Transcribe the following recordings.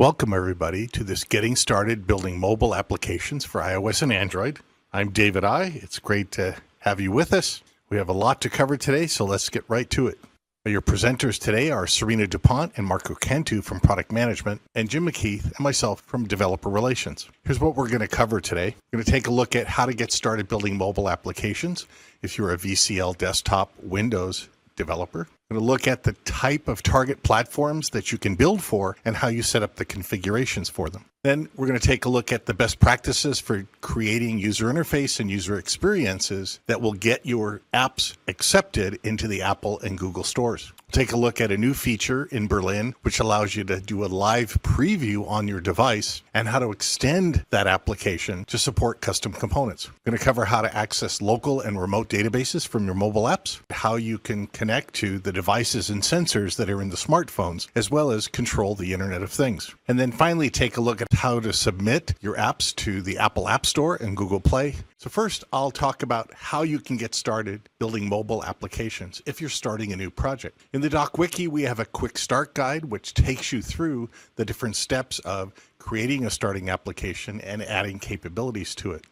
Welcome, everybody, to this Getting Started Building Mobile Applications for iOS and Android. I'm David I. It's great to have you with us. We have a lot to cover today, so let's get right to it. Your presenters today are Sarina Dupont and Cantu from Product Management, and Jim McKeeth and myself from Developer Relations. Here's what we're going to cover today. We're going to take a look at how to get started building mobile applications if you're a VCL desktop Windows developer. We're going to look at the type of target platforms that you can build for and how you set up the configurations for them. Then we're going to take a look at the best practices for creating user interface and user experiences that will get your apps accepted into the Apple and Google stores. Take a look at a new feature in Berlin, which allows you to do a live preview on your device and how to extend that application to support custom components. We're going to cover how to access local and remote databases from your mobile apps, how you can connect to the devices and sensors that are in the smartphones, as well as control the Internet of Things. And then finally, take a look at how to submit your apps to the Apple App Store and Google Play. So first, I'll talk about how you can get started building mobile applications if you're starting a new project. In the Doc Wiki, we have a quick start guide, which takes you through the different steps of creating a starting application and adding capabilities to it.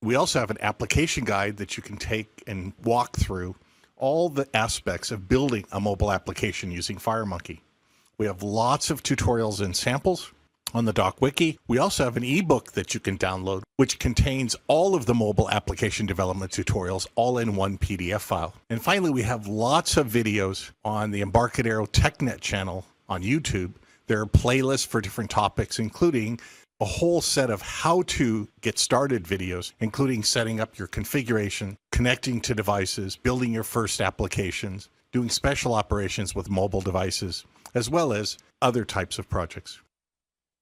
We also have an application guide that you can take and walk through all the aspects of building a mobile application using FireMonkey. We have lots of tutorials and samples on the Doc Wiki. We also have an ebook that you can download, which contains all of the mobile application development tutorials all in one PDF file. And finally, we have lots of videos on the Embarcadero TechNet channel on YouTube. There are playlists for different topics, including a whole set of how to get started videos, including setting up your configuration, connecting to devices, building your first applications, doing special operations with mobile devices, as well as other types of projects.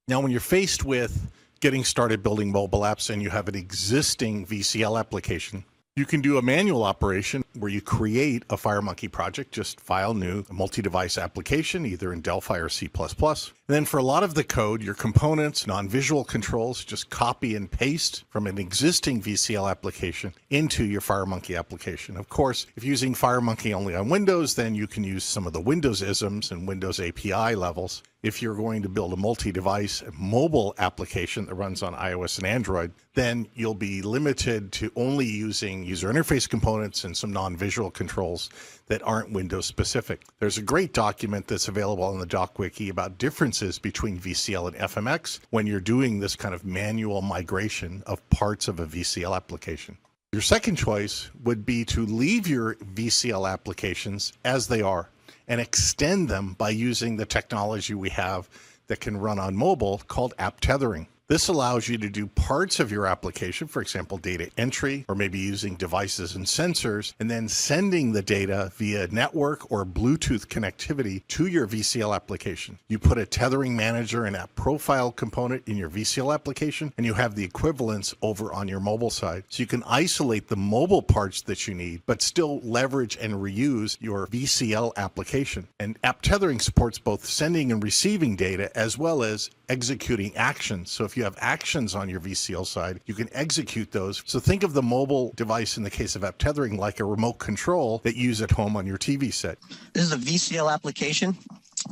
Now, when you're faced with getting started building mobile apps and you have an existing VCL application, you can do a manual operation where you create a FireMonkey project, just file new, a multi-device application, either in Delphi or C++. And then for a lot of the code, your components, non-visual controls, just copy and paste from an existing VCL application into your FireMonkey application. Of course, if you're using FireMonkey only on Windows, then you can use some of the Windows isms and Windows API levels. If you're going to build a multi-device mobile application that runs on iOS and Android, then you'll be limited to only using user interface components and some non-visual controls that aren't Windows specific. There's a great document that's available on the Doc Wiki about differences between VCL and FMX when you're doing this kind of manual migration of parts of a VCL application. Your second choice would be to leave your VCL applications as they are and extend them by using the technology we have that can run on mobile called app tethering. This allows you to do parts of your application, for example, data entry, or maybe using devices and sensors, and then sending the data via network or Bluetooth connectivity to your VCL application. You put a tethering manager and app profile component in your VCL application, and you have the equivalents over on your mobile side. So you can isolate the mobile parts that you need, but still leverage and reuse your VCL application. And app tethering supports both sending and receiving data as well as executing actions. So if you have actions on your VCL side, you can execute those. So think of the mobile device in the case of app tethering like a remote control that you use at home on your TV set. This is a VCL application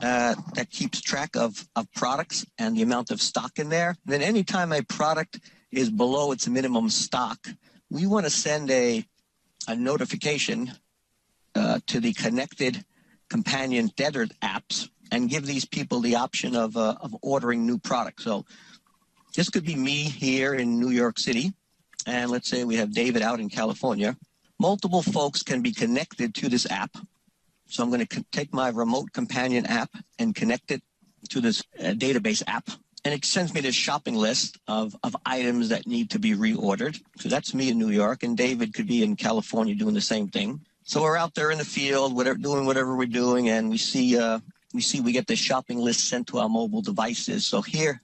that keeps track of products and the amount of stock in there. And then anytime a product is below its minimum stock, we want to send a notification to the connected companion tethered apps and give these people the option of ordering new products. So this could be me here in New York City, and let's say we have David out in California. Multiple folks can be connected to this app. So I'm going to take my remote companion app and connect it to this database app, and it sends me this shopping list of items that need to be reordered. So that's me in New York, and David could be in California doing the same thing. So we're out there in the field, doing whatever we're doing, and we get the shopping list sent to our mobile devices. So here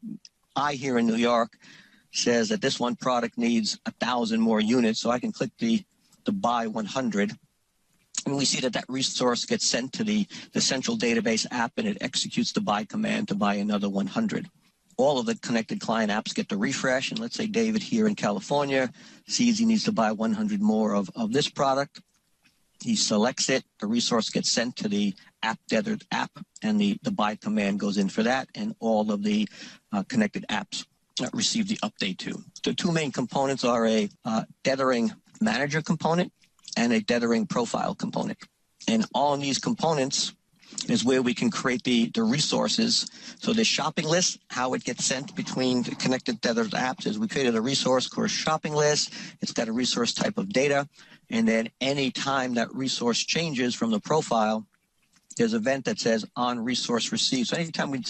in New York says that this one product needs 1,000 more units. So I can click the buy 100. And we see that resource gets sent to the central database app, and it executes the buy command to buy another 100. All of the connected client apps get the refresh. And let's say David here in California sees he needs to buy 100 more of this product. He selects it, the resource gets sent to the app tethered app, and the buy command goes in for that, and all of the connected apps receive the update too. The two main components are a tethering manager component and a tethering profile component. And all of these components is where we can create the resources. So the shopping list, how it gets sent between the connected tethered apps is we created a resource course shopping list. It's got a resource type of data. And then any time that resource changes from the profile, there's an event that says on resource received. So anytime we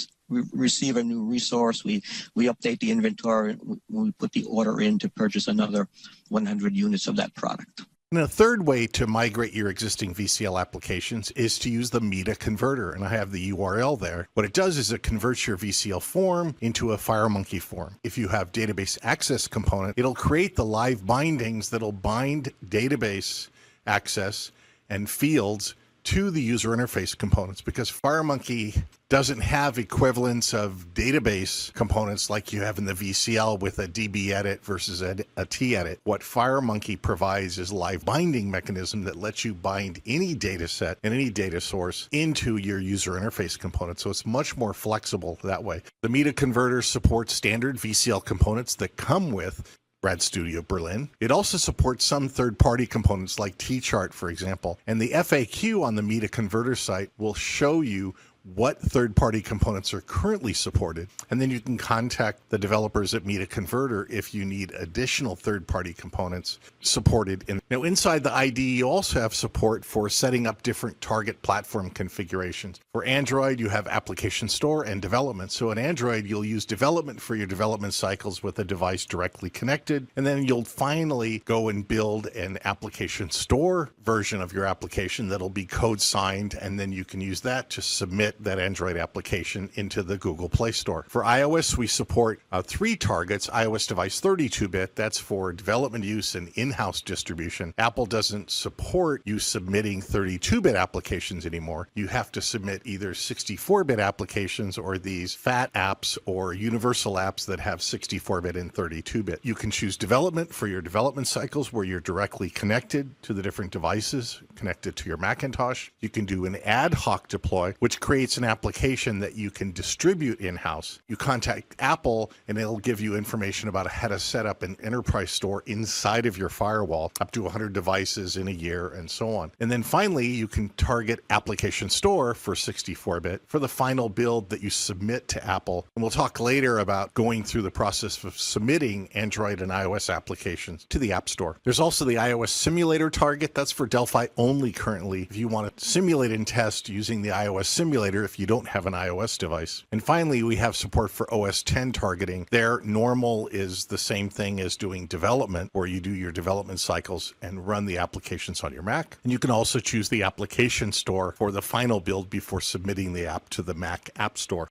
receive a new resource, we update the inventory, we put the order in to purchase another 100 units of that product. And a third way to migrate your existing VCL applications is to use the Meta converter, and I have the URL there. What it does is it converts your VCL form into a FireMonkey form. If you have database access component, it'll create the live bindings that'll bind database access and fields to the user interface components, because FireMonkey doesn't have equivalents of database components like you have in the VCL with a DB edit versus a T edit. What FireMonkey provides is live binding mechanism that lets you bind any data set and any data source into your user interface component. So it's much more flexible that way. The Meta converter supports standard VCL components that come with Rad Studio Berlin. It also supports some third-party components like T-Chart, for example. And the FAQ on the Meta Converter site will show you what third-party components are currently supported. And then you can contact the developers at Meta Converter if you need additional third-party components supported. Now, inside the IDE, you also have support for setting up different target platform configurations. For Android, you have Application Store and Development. So in Android, you'll use Development for your development cycles with a device directly connected. And then you'll finally go and build an Application Store version of your application that'll be code signed, and then you can use that to submit that Android application into the Google Play Store. For iOS, we support 3 targets. iOS device 32-bit, that's for development use and in-house distribution. Apple doesn't support you submitting 32-bit applications anymore. You have to submit either 64-bit applications or these FAT apps or universal apps that have 64-bit and 32-bit. You can choose development for your development cycles where you're directly connected to the different devices, connected to your Macintosh. You can do an ad hoc deploy, which creates an application that you can distribute in-house. You contact Apple and it'll give you information about how to set up an enterprise store inside of your firewall, up to 100 devices in a year and so on. And then finally, you can target Application Store for 64-bit for the final build that you submit to Apple. And we'll talk later about going through the process of submitting Android and iOS applications to the App Store. There's also the iOS simulator target. That's for Delphi only currently. If you want to simulate and test using the iOS simulator, if you don't have an iOS device. And finally, we have support for OS X targeting. There, normal is the same thing as doing development, where you do your development cycles and run the applications on your Mac. And you can also choose the Application Store for the final build before submitting the app to the Mac App Store.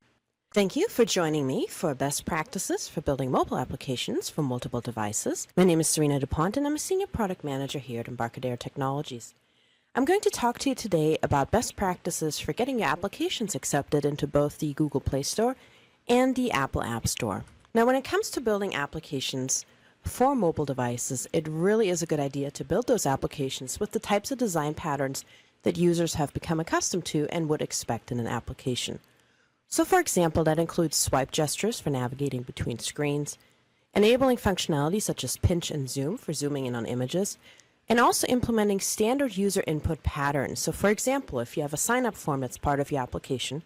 Thank you for joining me for Best Practices for Building Mobile Applications for Multiple Devices. My name is Sarina Dupont, and I'm a Senior Product Manager here at Embarcadero Technologies. I'm going to talk to you today about best practices for getting your applications accepted into both the Google Play Store and the Apple App Store. Now, when it comes to building applications for mobile devices, it really is a good idea to build those applications with the types of design patterns that users have become accustomed to and would expect in an application. So, for example, that includes swipe gestures for navigating between screens, enabling functionality such as pinch and zoom for zooming in on images, and also implementing standard user input patterns. So for example, if you have a sign-up form that's part of your application,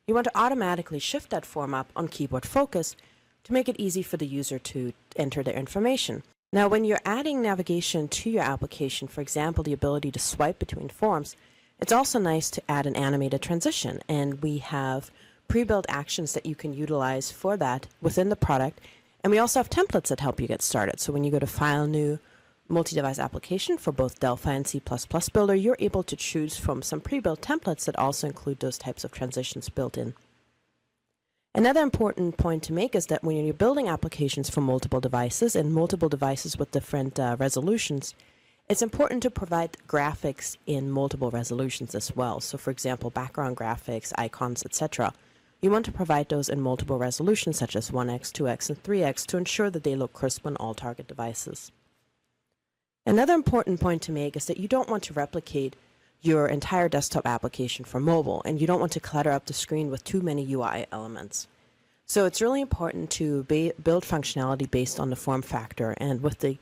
you want to automatically shift that form up on keyboard focus to make it easy for the user to enter their information. Now, when you're adding navigation to your application, for example, the ability to swipe between forms, it's also nice to add an animated transition. And we have pre-built actions that you can utilize for that within the product. And we also have templates that help you get started. So when you go to File, New, Multi-Device Application for both Delphi and C Builder, you're able to choose from some pre-built templates that also include those types of transitions built in. Another important point to make is that when you're building applications for multiple devices and multiple devices with different resolutions, it's important to provide graphics in multiple resolutions as well. So for example, background graphics, icons, etc. You want to provide those in multiple resolutions such as 1x, 2x, and 3x to ensure that they look crisp on all target devices. Another important point to make is that you don't want to replicate your entire desktop application for mobile, and you don't want to clutter up the screen with too many UI elements. So it's really important to build functionality based on the form factor, and with the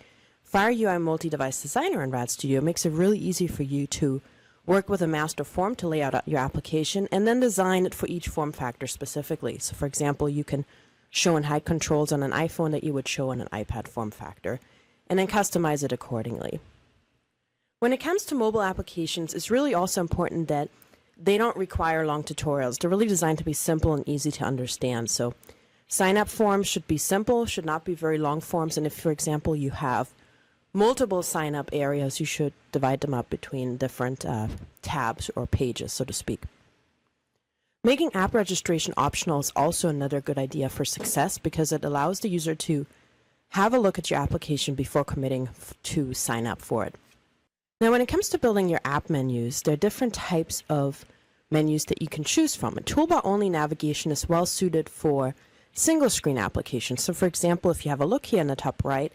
FireUI Multi-Device Designer in RAD Studio, it makes it really easy for you to work with a master form to lay out your application and then design it for each form factor specifically. So for example, you can show and hide controls on an iPhone that you would show on an iPad form factor, and then customize it accordingly. When it comes to mobile applications, it's really also important that they don't require long tutorials. They're really designed to be simple and easy to understand. So sign-up forms should be simple, should not be very long forms, and if, for example, you have multiple sign-up areas, you should divide them up between different tabs or pages, so to speak. Making app registration optional is also another good idea for success because it allows the user to have a look at your application before committing to sign up for it. Now, when it comes to building your app menus, there are different types of menus that you can choose from. A toolbar-only navigation is well suited for single-screen applications. So, for example, if you have a look here in the top right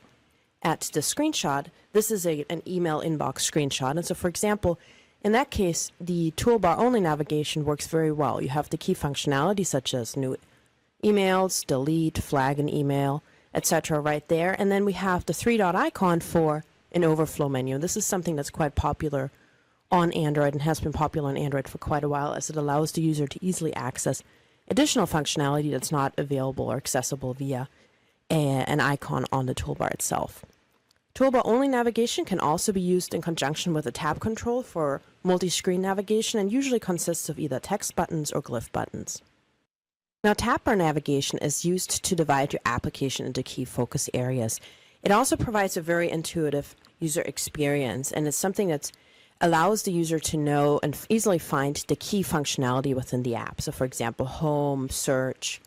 at the screenshot, this is an email inbox screenshot. And so, for example, in that case, the toolbar-only navigation works very well. You have the key functionality such as new emails, delete, flag an email, etc. right there. And then we have the three-dot icon for an overflow menu. This is something that's quite popular on Android and has been popular on Android for quite a while, as it allows the user to easily access additional functionality that's not available or accessible via an icon on the toolbar itself. Toolbar-only navigation can also be used in conjunction with a tab control for multi-screen navigation and usually consists of either text buttons or glyph buttons. Now, tab bar navigation is used to divide your application into key focus areas. It also provides a very intuitive user experience, and it's something that allows the user to know and easily find the key functionality within the app. So, for example, home, search,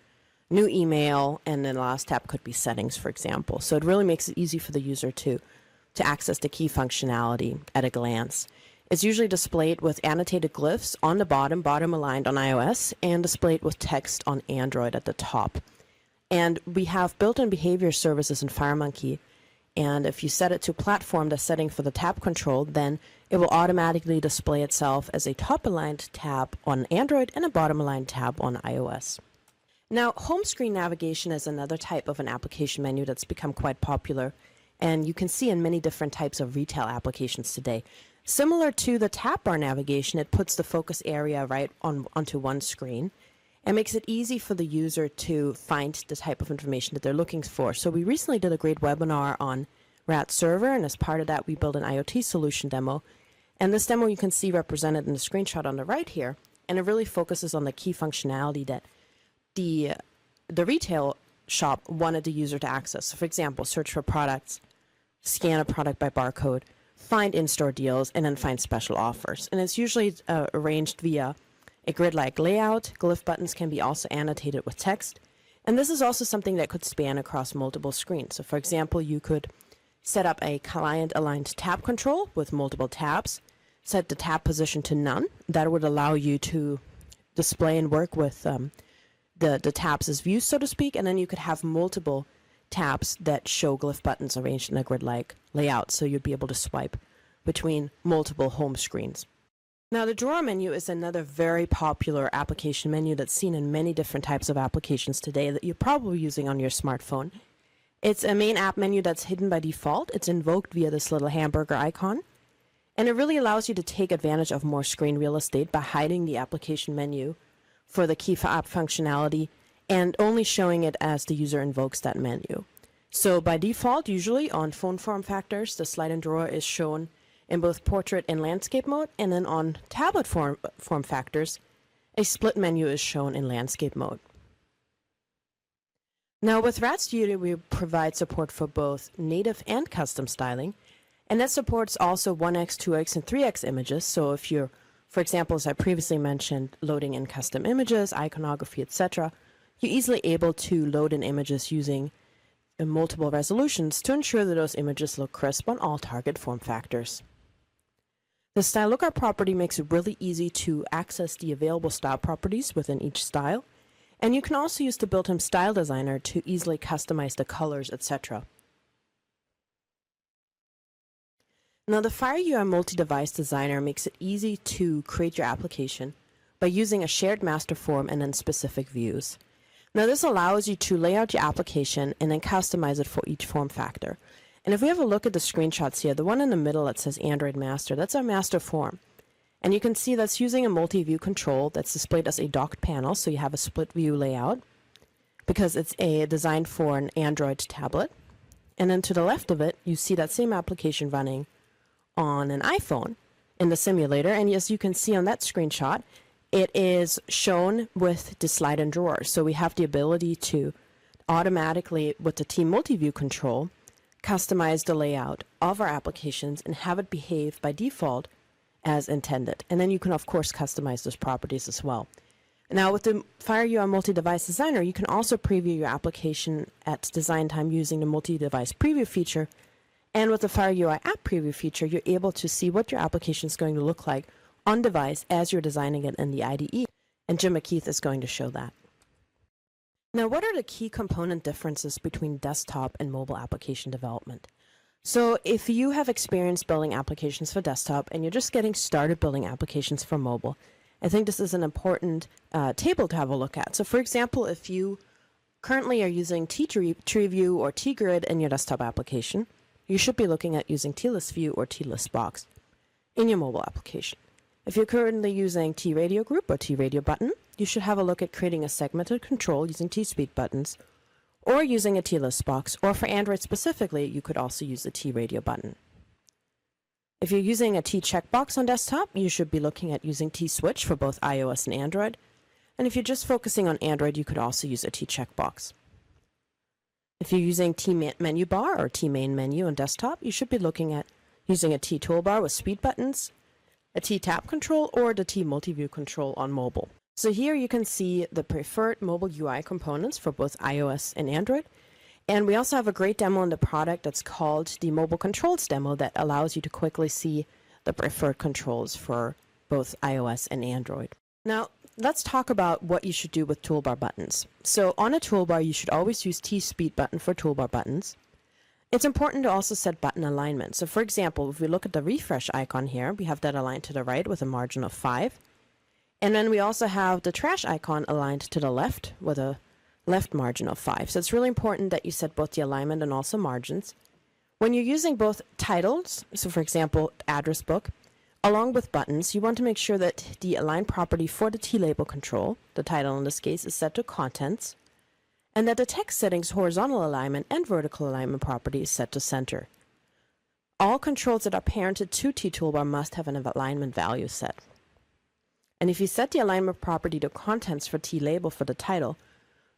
new email, and then the last tab could be settings, for example. So it really makes it easy for the user to access the key functionality at a glance. It's usually displayed with annotated glyphs on the bottom aligned on iOS, and displayed with text on Android at the top. And we have built-in behavior services in FireMonkey, and if you set it to platform, the setting for the tab control, then it will automatically display itself as a top-aligned tab on Android and a bottom-aligned tab on iOS. Now, home screen navigation is another type of an application menu that's become quite popular, and you can see in many different types of retail applications today. Similar to the tab bar navigation, it puts the focus area right onto one screen and makes it easy for the user to find the type of information that they're looking for. So we recently did a great webinar on RAT Server, and as part of that, we built an IoT solution demo. And this demo you can see represented in the screenshot on the right here, and it really focuses on the key functionality that the retail shop wanted the user to access. So for example, search for products, scan a product by barcode, find in-store deals, and then find special offers. And it's usually arranged via a grid-like layout. Glyph buttons can be also annotated with text. And this is also something that could span across multiple screens. So for example, you could set up a client-aligned tab control with multiple tabs, set the tab position to none. That would allow you to display and work with the tabs as views, so to speak, and then you could have multiple tabs that show glyph buttons arranged in a grid-like layout, so you'd be able to swipe between multiple home screens. Now, the drawer menu is another very popular application menu that's seen in many different types of applications today that you're probably using on your smartphone. It's a main app menu that's hidden by default. It's invoked via this little hamburger icon, and it really allows you to take advantage of more screen real estate by hiding the application menu for the key app functionality and only showing it as the user invokes that menu. So by default, usually on phone form factors, the slide and drawer is shown in both portrait and landscape mode, and then on tablet form factors, a split menu is shown in landscape mode. Now with RAD Studio, we provide support for both native and custom styling, and that supports also 1x, 2x, and 3x images. So if you're, for example, as I previously mentioned, loading in custom images, iconography, etc., you're easily able to load in images using multiple resolutions to ensure that those images look crisp on all target form factors. The Style Lookup property makes it really easy to access the available style properties within each style, and you can also use the built-in Style Designer to easily customize the colors, etc. Now, the FireUI Multi-Device Designer makes it easy to create your application by using a shared master form and then specific views. Now, this allows you to lay out your application and then customize it for each form factor. And if we have a look at the screenshots here, the one in the middle that says Android Master, that's our master form. And you can see that's using a multi-view control that's displayed as a docked panel, so you have a split view layout because it's designed for an Android tablet. And then to the left of it, you see that same application running on an iPhone in the simulator. And as you can see on that screenshot, it is shown with the slide and drawer. So we have the ability to automatically, with the Team Multi-View control, customize the layout of our applications and have it behave by default as intended. And then you can, of course, customize those properties as well. Now, with the FireUI Multi-Device Designer, you can also preview your application at design time using the Multi-Device Preview feature. And with the FireUI App Preview feature, you're able to see what your application is going to look like on device as you're designing it in the IDE. And Jim McKeeth is going to show that. Now, what are the key component differences between desktop and mobile application development? So if you have experience building applications for desktop and you're just getting started building applications for mobile, I think this is an important table to have a look at. So for example, if you currently are using TreeView or TGrid in your desktop application, you should be looking at using TListView or TListBox in your mobile application. If you're currently using TRadioGroup or TRadioButton, you should have a look at creating a segmented control using TSpeed buttons or using a TListBox, or for Android specifically, you could also use a TRadioButton. If you're using a T-checkbox on desktop, you should be looking at using T-switch for both iOS and Android. And if you're just focusing on Android, you could also use a T-checkbox. If you're using T-menu bar or T-main menu on desktop, you should be looking at using a T-toolbar with speed buttons, a T-tap control, or the T-multi-view control on mobile. So here you can see the preferred mobile UI components for both iOS and Android. And we also have a great demo in the product that's called the Mobile Controls demo that allows you to quickly see the preferred controls for both iOS and Android. Now, let's talk about what you should do with toolbar buttons. So on a toolbar, you should always use T-speed button for toolbar buttons. It's important to also set button alignment. So for example, if we look at the refresh icon here, we have that aligned to the right with a margin of 5. And then we also have the trash icon aligned to the left with a left margin of 5. So it's really important that you set both the alignment and also margins. When you're using both titles, so for example, address book, along with buttons, you want to make sure that the align property for the T-label control, the title in this case, is set to contents, and that the text settings horizontal alignment and vertical alignment property is set to center. All controls that are parented to T-toolbar must have an alignment value set. And if you set the alignment property to contents for T-label for the title,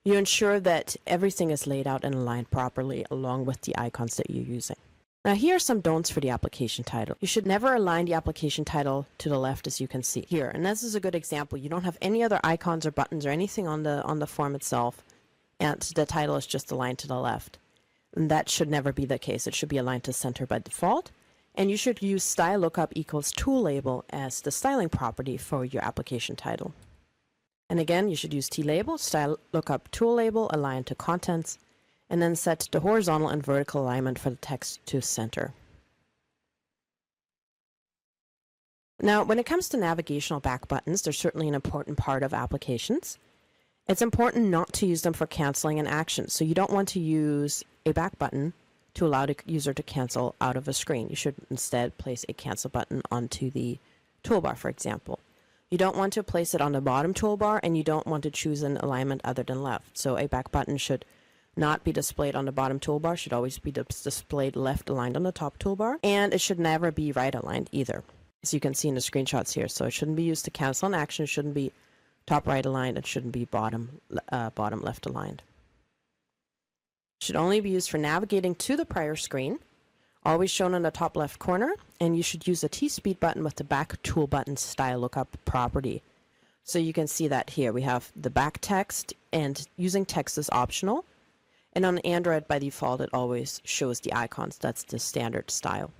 you ensure that everything is laid out and aligned properly along with the icons that you're using. Now here are some don'ts for the application title. You should never align the application title to the left, as you can see here. And this is a good example. You don't have any other icons or buttons or anything on the form itself, and the title is just aligned to the left. And that should never be the case. It should be aligned to center by default. And you should use style lookup equals tool label as the styling property for your application title. And again, you should use T-label, style lookup tool label aligned to contents, and then set the horizontal and vertical alignment for the text to center. Now, when it comes to navigational back buttons, they're certainly an important part of applications. It's important not to use them for canceling an action. So you don't want to use a back button to allow the user to cancel out of a screen. You should instead place a cancel button onto the toolbar, for example. You don't want to place it on the bottom toolbar, and you don't want to choose an alignment other than left. So a back button should not be displayed on the bottom toolbar, should always be displayed left aligned on the top toolbar, and it should never be right aligned either, as you can see in the screenshots here. So it shouldn't be used to cancel an action, it shouldn't be top right aligned, it shouldn't be bottom left aligned. It should only be used for navigating to the prior screen, always shown in the top left corner, and you should use a T-speed button with the back tool button style lookup property. So you can see that here. We have the back text, and using text is optional. And on Android, by default, it always shows the icons. That's the standard style.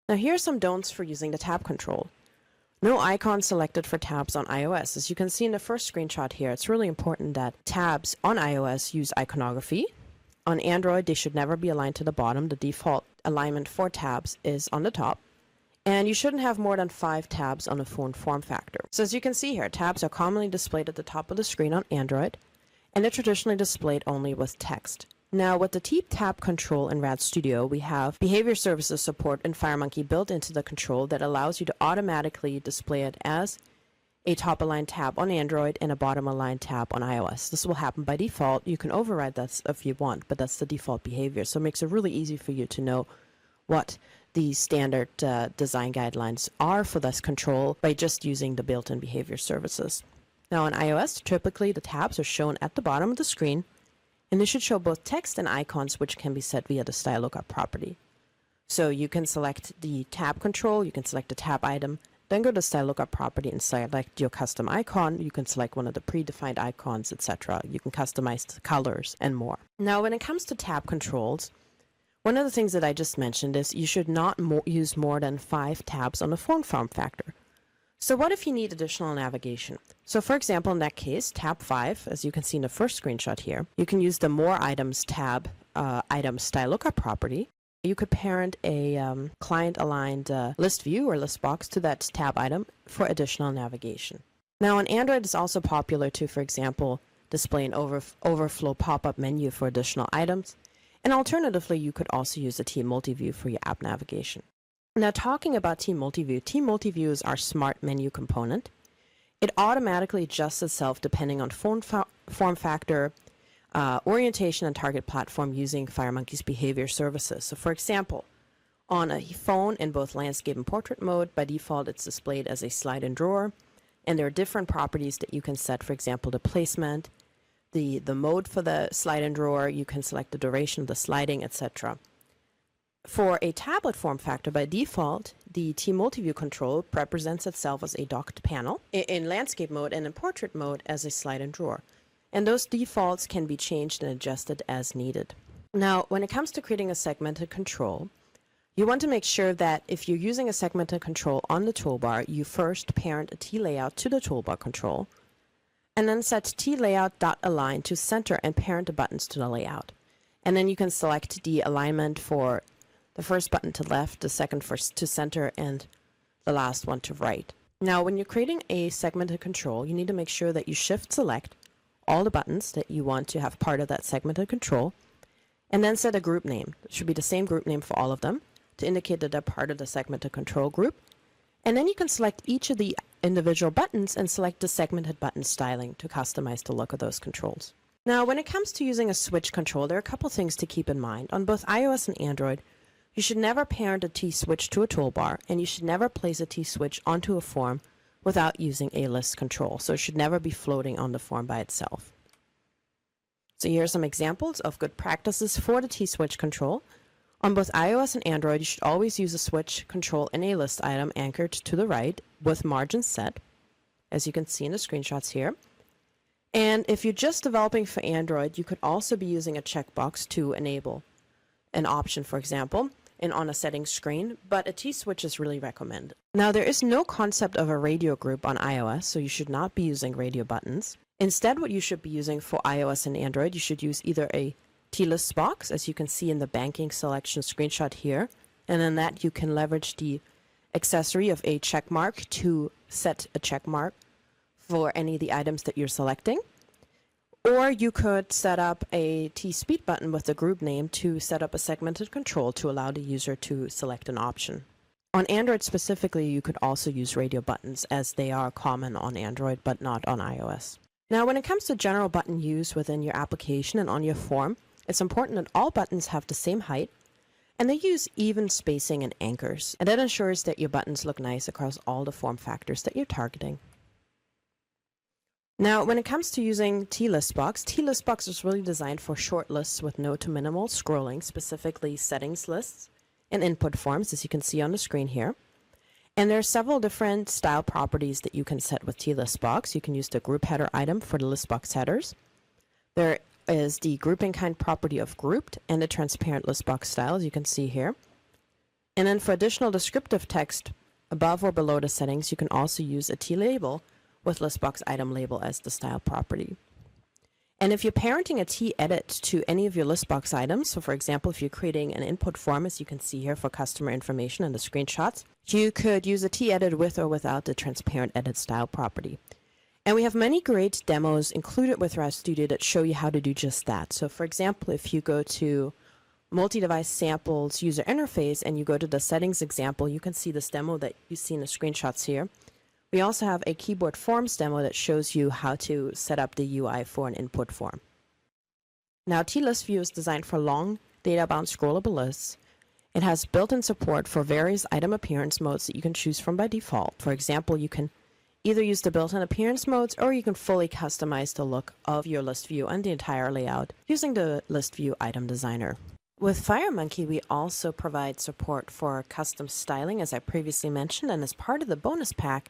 Now here are some don'ts for using the tab control. No icon selected for tabs on iOS. As you can see in the first screenshot here, it's really important that tabs on iOS use iconography. On Android, they should never be aligned to the bottom. The default alignment for tabs is on the top. And you shouldn't have more than 5 tabs on a phone form factor. So as you can see here, tabs are commonly displayed at the top of the screen on Android, and they're traditionally displayed only with text. Now, with the T-Tab control in RAD Studio, we have behavior services support in FireMonkey built into the control that allows you to automatically display it as a top-aligned tab on Android and a bottom-aligned tab on iOS. This will happen by default. You can override that if you want, but that's the default behavior. So it makes it really easy for you to know what the standard design guidelines are for this control by just using the built-in behavior services. Now on iOS, typically the tabs are shown at the bottom of the screen, and they should show both text and icons, which can be set via the style lookup property. So you can select the tab control, you can select the tab item, then go to style lookup property and select your custom icon. You can select one of the predefined icons, etc. You can customize the colors and more. Now when it comes to tab controls, one of the things that I just mentioned is you should not use more than 5 tabs on the phone form factor. So what if you need additional navigation? So for example, in that case, tab 5, as you can see in the first screenshot here, you can use the More Items tab item style lookup property. You could parent a client-aligned list view or list box to that tab item for additional navigation. Now on Android, it's also popular to, for example, display an overflow pop-up menu for additional items. And alternatively, you could also use the T Multiview for your app navigation. Now talking about T Multiview is our smart menu component. It automatically adjusts itself depending on form factor, orientation, and target platform using FireMonkey's behavior services. So for example, on a phone in both landscape and portrait mode, by default it's displayed as a slide and drawer, and there are different properties that you can set, for example, the placement, the mode for the slide and drawer, you can select the duration of the sliding, etc. For a tablet form factor, by default, the T Multiview control represents itself as a docked panel in landscape mode and in portrait mode as a slide and drawer. And those defaults can be changed and adjusted as needed. Now, when it comes to creating a segmented control, you want to make sure that if you're using a segmented control on the toolbar, you first parent a T layout to the toolbar control, and then set tlayout.align to center and parent the buttons to the layout. And then you can select the alignment for the first button to left, the second to center, and the last one to right. Now, when you're creating a segmented control, you need to make sure that you shift select all the buttons that you want to have part of that segmented control, and then set a group name. It should be the same group name for all of them to indicate that they're part of the segmented control group. And then you can select each of the individual buttons and select the segmented button styling to customize the look of those controls. Now, when it comes to using a switch control, there are a couple things to keep in mind. On both iOS and Android, you should never parent a T-switch to a toolbar, and you should never place a T-switch onto a form without using a list control. So it should never be floating on the form by itself. So here are some examples of good practices for the T-switch control. On both iOS and Android, you should always use a switch control in a list item anchored to the right with margins set, as you can see in the screenshots here. And if you're just developing for Android, you could also be using a checkbox to enable an option, for example, and on a settings screen, but a T-switch is really recommended. Now, there is no concept of a radio group on iOS, so you should not be using radio buttons. Instead, what you should be using for iOS and Android, you should use either a T-list box, as you can see in the banking selection screenshot here, and in that you can leverage the accessory of a check mark to set a check mark for any of the items that you're selecting. Or you could set up a T-speed button with the group name to set up a segmented control to allow the user to select an option. On Android specifically, you could also use radio buttons, as they are common on Android but not on iOS. Now, when it comes to general button use within your application and on your form, it's important that all buttons have the same height and they use even spacing and anchors. And that ensures that your buttons look nice across all the form factors that you're targeting. Now, when it comes to using T-listbox, T-listbox is really designed for short lists with no to minimal scrolling, specifically settings lists and input forms, as you can see on the screen here. And there are several different style properties that you can set with T-listbox. You can use the group header item for the listbox headers. There is the grouping kind property of grouped and the transparent listbox style, as you can see here. And then for additional descriptive text above or below the settings, you can also use a T-label with listbox item label as the style property. And if you're parenting a t-edit to any of your listbox items, so for example, if you're creating an input form, as you can see here for customer information in the screenshots, you could use a t-edit with or without the transparent edit style property. And we have many great demos included with RAS Studio that show you how to do just that. So for example, if you go to multi-device samples user interface and you go to the settings example, you can see this demo that you see in the screenshots here. We also have a keyboard forms demo that shows you how to set up the UI for an input form. Now, T-List View is designed for long, data-bound scrollable lists. It has built-in support for various item appearance modes that you can choose from by default. For example, you can either use the built-in appearance modes or you can fully customize the look of your list view and the entire layout using the List View item designer. With FireMonkey, we also provide support for custom styling, as I previously mentioned, and as part of the bonus pack,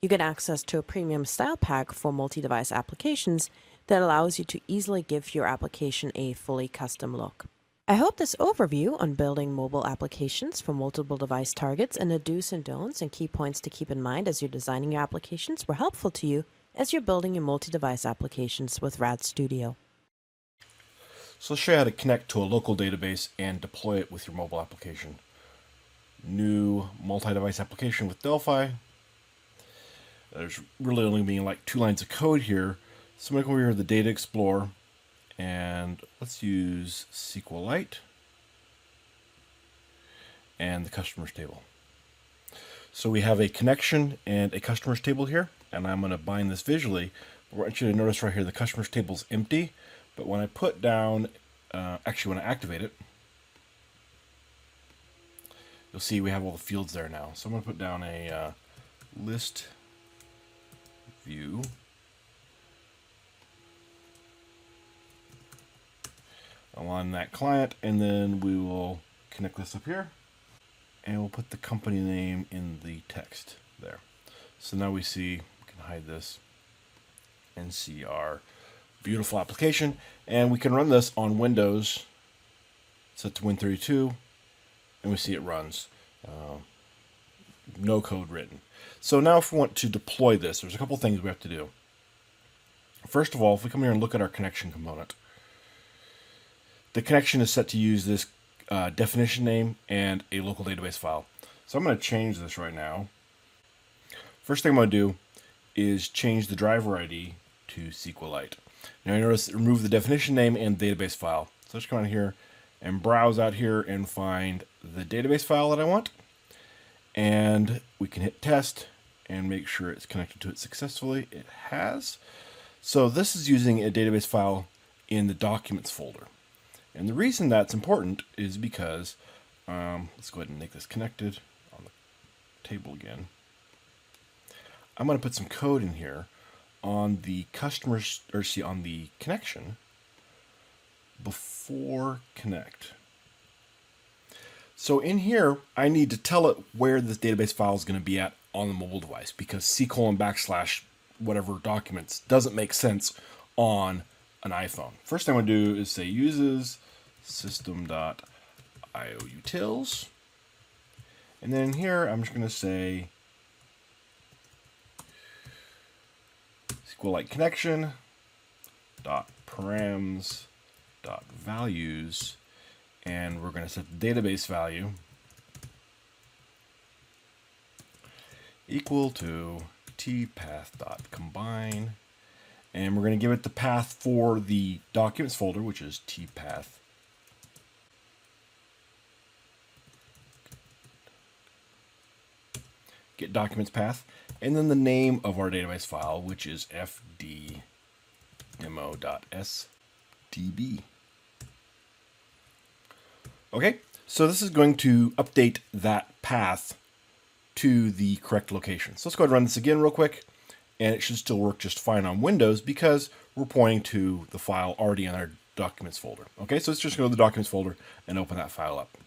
you get access to a premium style pack for multi-device applications that allows you to easily give your application a fully custom look. I hope this overview on building mobile applications for multiple device targets and the do's and don'ts and key points to keep in mind as you're designing your applications were helpful to you as you're building your multi-device applications with RAD Studio. So let's show you how to connect to a local database and deploy it with your mobile application. New multi-device application with Delphi. There's really only being like 2 lines of code here. So I'm going to go over here to the Data Explorer and let's use SQLite and the customers table. So we have a connection and a customers table here, and I'm going to bind this visually. I want you to notice right here the customers table is empty, but when I put down, actually when I activate it, you'll see we have all the fields there now. So I'm going to put down a list view. On that client, and then we will connect this up here and we'll put the company name in the text there. So now we see, we can hide this and see our beautiful application, and we can run this on Windows set to Win32 and we see it runs. No code written. So now if we want to deploy this, there's a couple things we have to do. First of all, if we come here and look at our connection component, the connection is set to use this definition name and a local database file. So I'm going to change this right now. First thing I'm going to do is change the driver ID to SQLite. Now you notice remove the definition name and database file. So let's come on here and browse out here and find the database file that I want. And we can hit test and make sure it's connected to it successfully. It has. So this is using a database file in the documents folder. And the reason that's important is because, let's go ahead and make this connected on the table again. I'm going to put some code in here on the customers, or see, on the connection before connect. So in here, I need to tell it where this database file is going to be at on the mobile device, because C:\/ whatever documents doesn't make sense on an iPhone. First thing I'm going to do is say uses system.ioutils. And then here, I'm just going to say SQLite connection dot params dot values, and we're going to set the database value equal to tpath.combine, and we're going to give it the path for the documents folder, which is tpath. Get documents path, and then the name of our database file, which is fddemo.sdb. Okay, so this is going to update that path to the correct location. So let's go ahead and run this again real quick, and it should still work just fine on Windows because we're pointing to the file already in our documents folder. Okay, so let's just go to the documents folder and open that file up.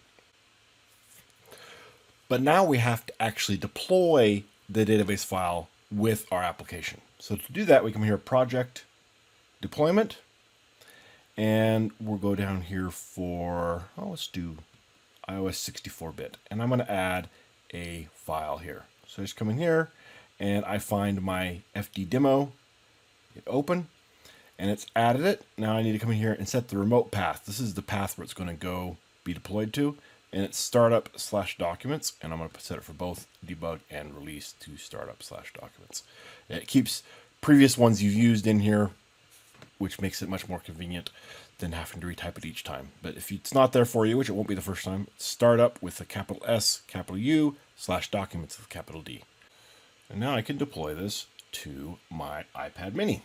But now we have to actually deploy the database file with our application. So to do that, we come here, Project, Deployment, and we'll go down here for, let's do iOS 64-bit. And I'm going to add a file here. So I just come in here and I find my FD demo, hit open, and it's added it. Now I need to come in here and set the remote path. This is the path where it's going to go be deployed to, and it's startup/documents, and I'm going to set it for both debug and release to startup/documents. It keeps previous ones you've used in here, which makes it much more convenient than having to retype it each time. But if it's not there for you, which it won't be the first time, startup with a capital S, capital U, /documents with capital D. And now I can deploy this to my iPad mini.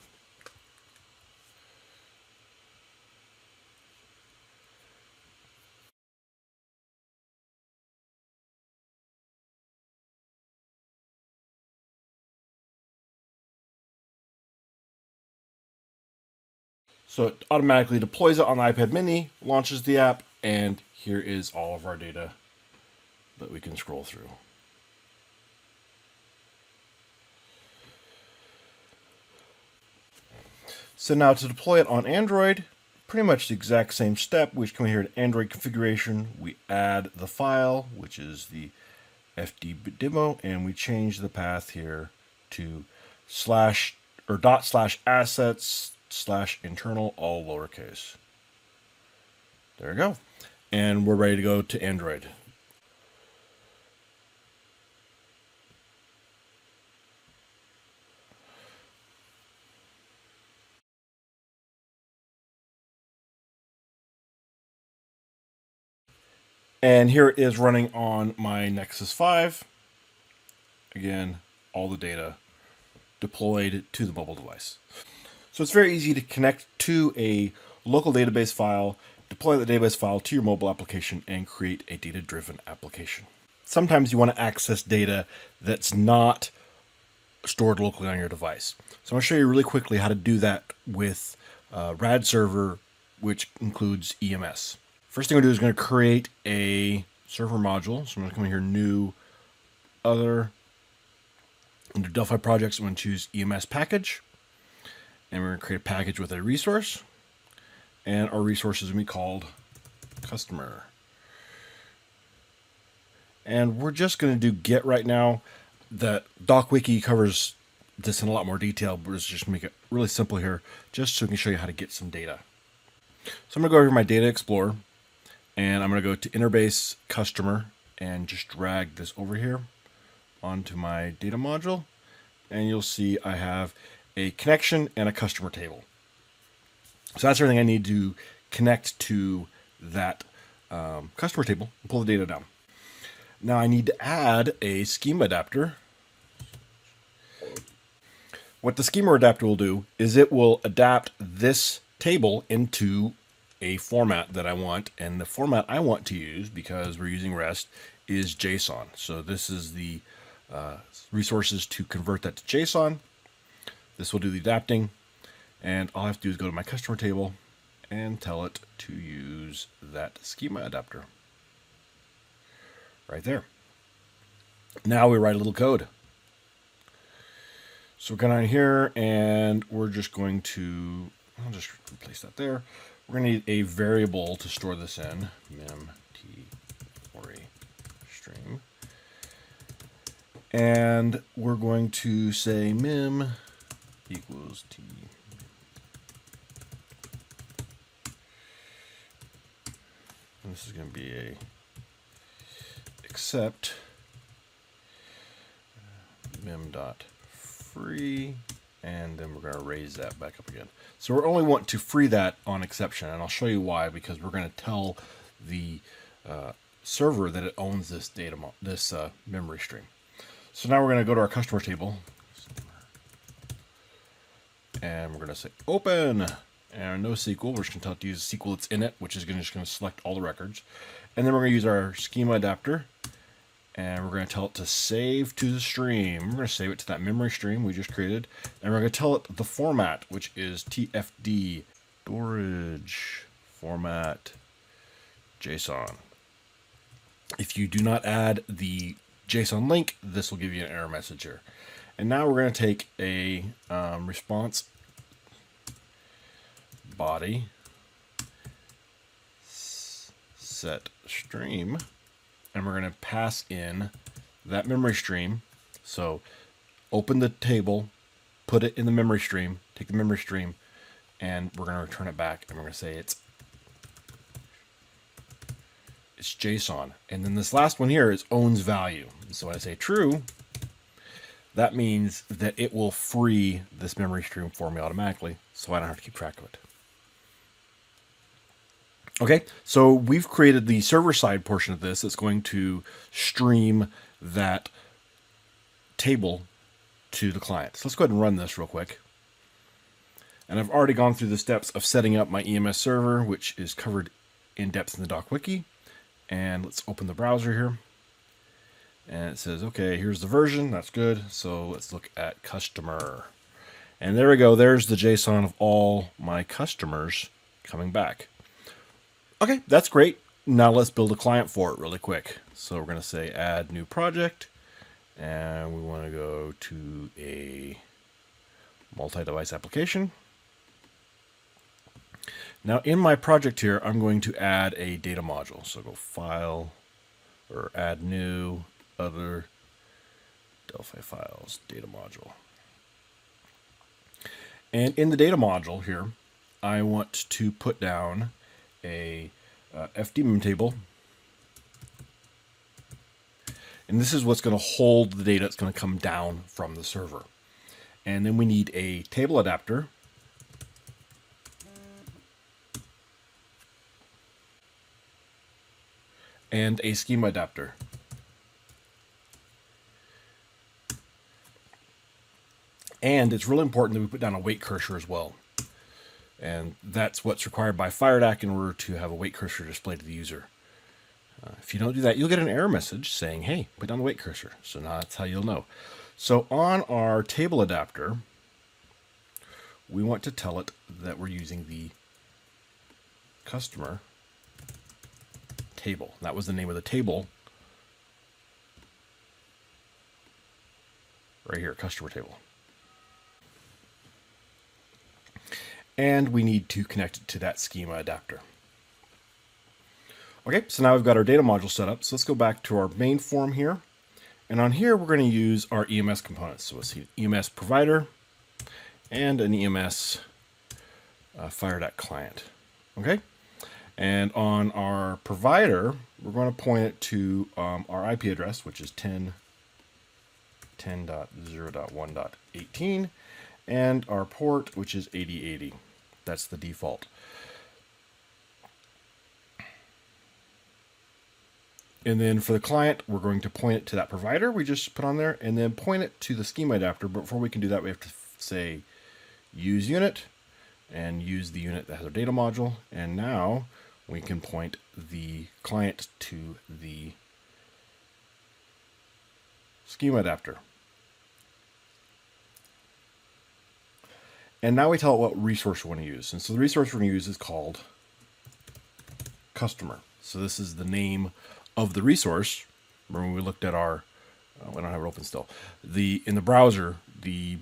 So it automatically deploys it on the iPad mini, launches the app, and here is all of our data that we can scroll through. So now to deploy it on Android, pretty much the exact same step. We just come here to Android configuration, we add the file, which is the FD demo, and we change the path here to /assets/internal, all lowercase. There we go. And we're ready to go to Android. And here it is running on my Nexus 5. Again, all the data deployed to the mobile device. So it's very easy to connect to a local database file, deploy the database file to your mobile application, and create a data-driven application. Sometimes you want to access data that's not stored locally on your device. So I'm going to show you really quickly how to do that with RAD server, which includes EMS. First thing we're going to do is going to create a server module. So I'm going to come in here, new, other, under Delphi projects, I'm going to choose EMS package. And we're going to create a package with a resource. And our resource is going to be called customer. And we're just going to do get right now. The DocWiki covers this in a lot more detail, but let's just make it really simple here, just so we can show you how to get some data. So I'm going to go over to my Data Explorer, and I'm going to go to Interbase Customer, and just drag this over here onto my data module. And you'll see I have a connection and a customer table. So that's everything I need to connect to that customer table and pull the data down. Now I need to add a schema adapter. What the schema adapter will do is it will adapt this table into a format that I want, and the format I want to use, because we're using REST, is JSON. So this is the resources to convert that to JSON. This will do the adapting, and all I have to do is go to my customer table and tell it to use that schema adapter. Right there. Now we write a little code. So we're going to here, and we're just going to, I'll just replace that there. We're going to need a variable to store this in, mem t or a stream. And we're going to say mem equals t. And this is going to be a except mem.free, and then we're going to raise that back up again. So we only want to free that on exception, and I'll show you why, because we're going to tell the server that it owns this data, memory stream. So now we're going to go to our customer table, and we're going to say open, and NoSQL. We're just going to tell it to use the SQL that's in it, which is just going to select all the records. And then we're going to use our schema adapter, and we're going to tell it to save to the stream. We're going to save it to that memory stream we just created, and we're going to tell it the format, which is TFD, storage format JSON. If you do not add the JSON link, this will give you an error message here. And now we're going to take a response body set stream, and we're going to pass in that memory stream. So open the table, put it in the memory stream, take the memory stream, and we're going to return it back, and we're going to say it's JSON. And then this last one here is owns value. So when I say true, that means that it will free this memory stream for me automatically, so I don't have to keep track of it. Okay, so we've created the server-side portion of this that's going to stream that table to the client. So let's go ahead and run this real quick. And I've already gone through the steps of setting up my EMS server, which is covered in depth in the doc wiki. And let's open the browser here. And it says, okay, here's the version. That's good. So let's look at customer. And there we go. There's the JSON of all my customers coming back. Okay, that's great. Now let's build a client for it really quick. So we're going to say add new project. And we want to go to a multi-device application. Now in my project here, I'm going to add a data module. So go file or add new other Delphi files data module. And in the data module here, I want to put down a FDMM table. And this is what's going to hold the data that's going to come down from the server. And then we need a table adapter. And a schema adapter. And it's really important that we put down a wait cursor as well. And that's what's required by FireDAC in order to have a wait cursor displayed to the user. If you don't do that, you'll get an error message saying, hey, put down the wait cursor. So now that's how you'll know. So on our table adapter, we want to tell it that we're using the customer table. That was the name of the table right here, customer table. And we need to connect it to that schema adapter. Okay, so now we've got our data module set up. So let's go back to our main form here. And on here, we're going to use our EMS components. So let's see, EMS provider and an EMS FireDAC client. Okay, and on our provider, we're going to point it to our IP address, which is 10.0.1.18, and our port, which is 8080. That's the default. And then for the client, we're going to point it to that provider we just put on there, and then point it to the schema adapter. But before we can do that, we have to say use unit and use the unit that has our data module. And now we can point the client to the schema adapter. And now we tell it what resource we want to use. And so the resource we're going to use is called customer. So this is the name of the resource. Remember when we looked at our, we don't have it open still. In the browser, the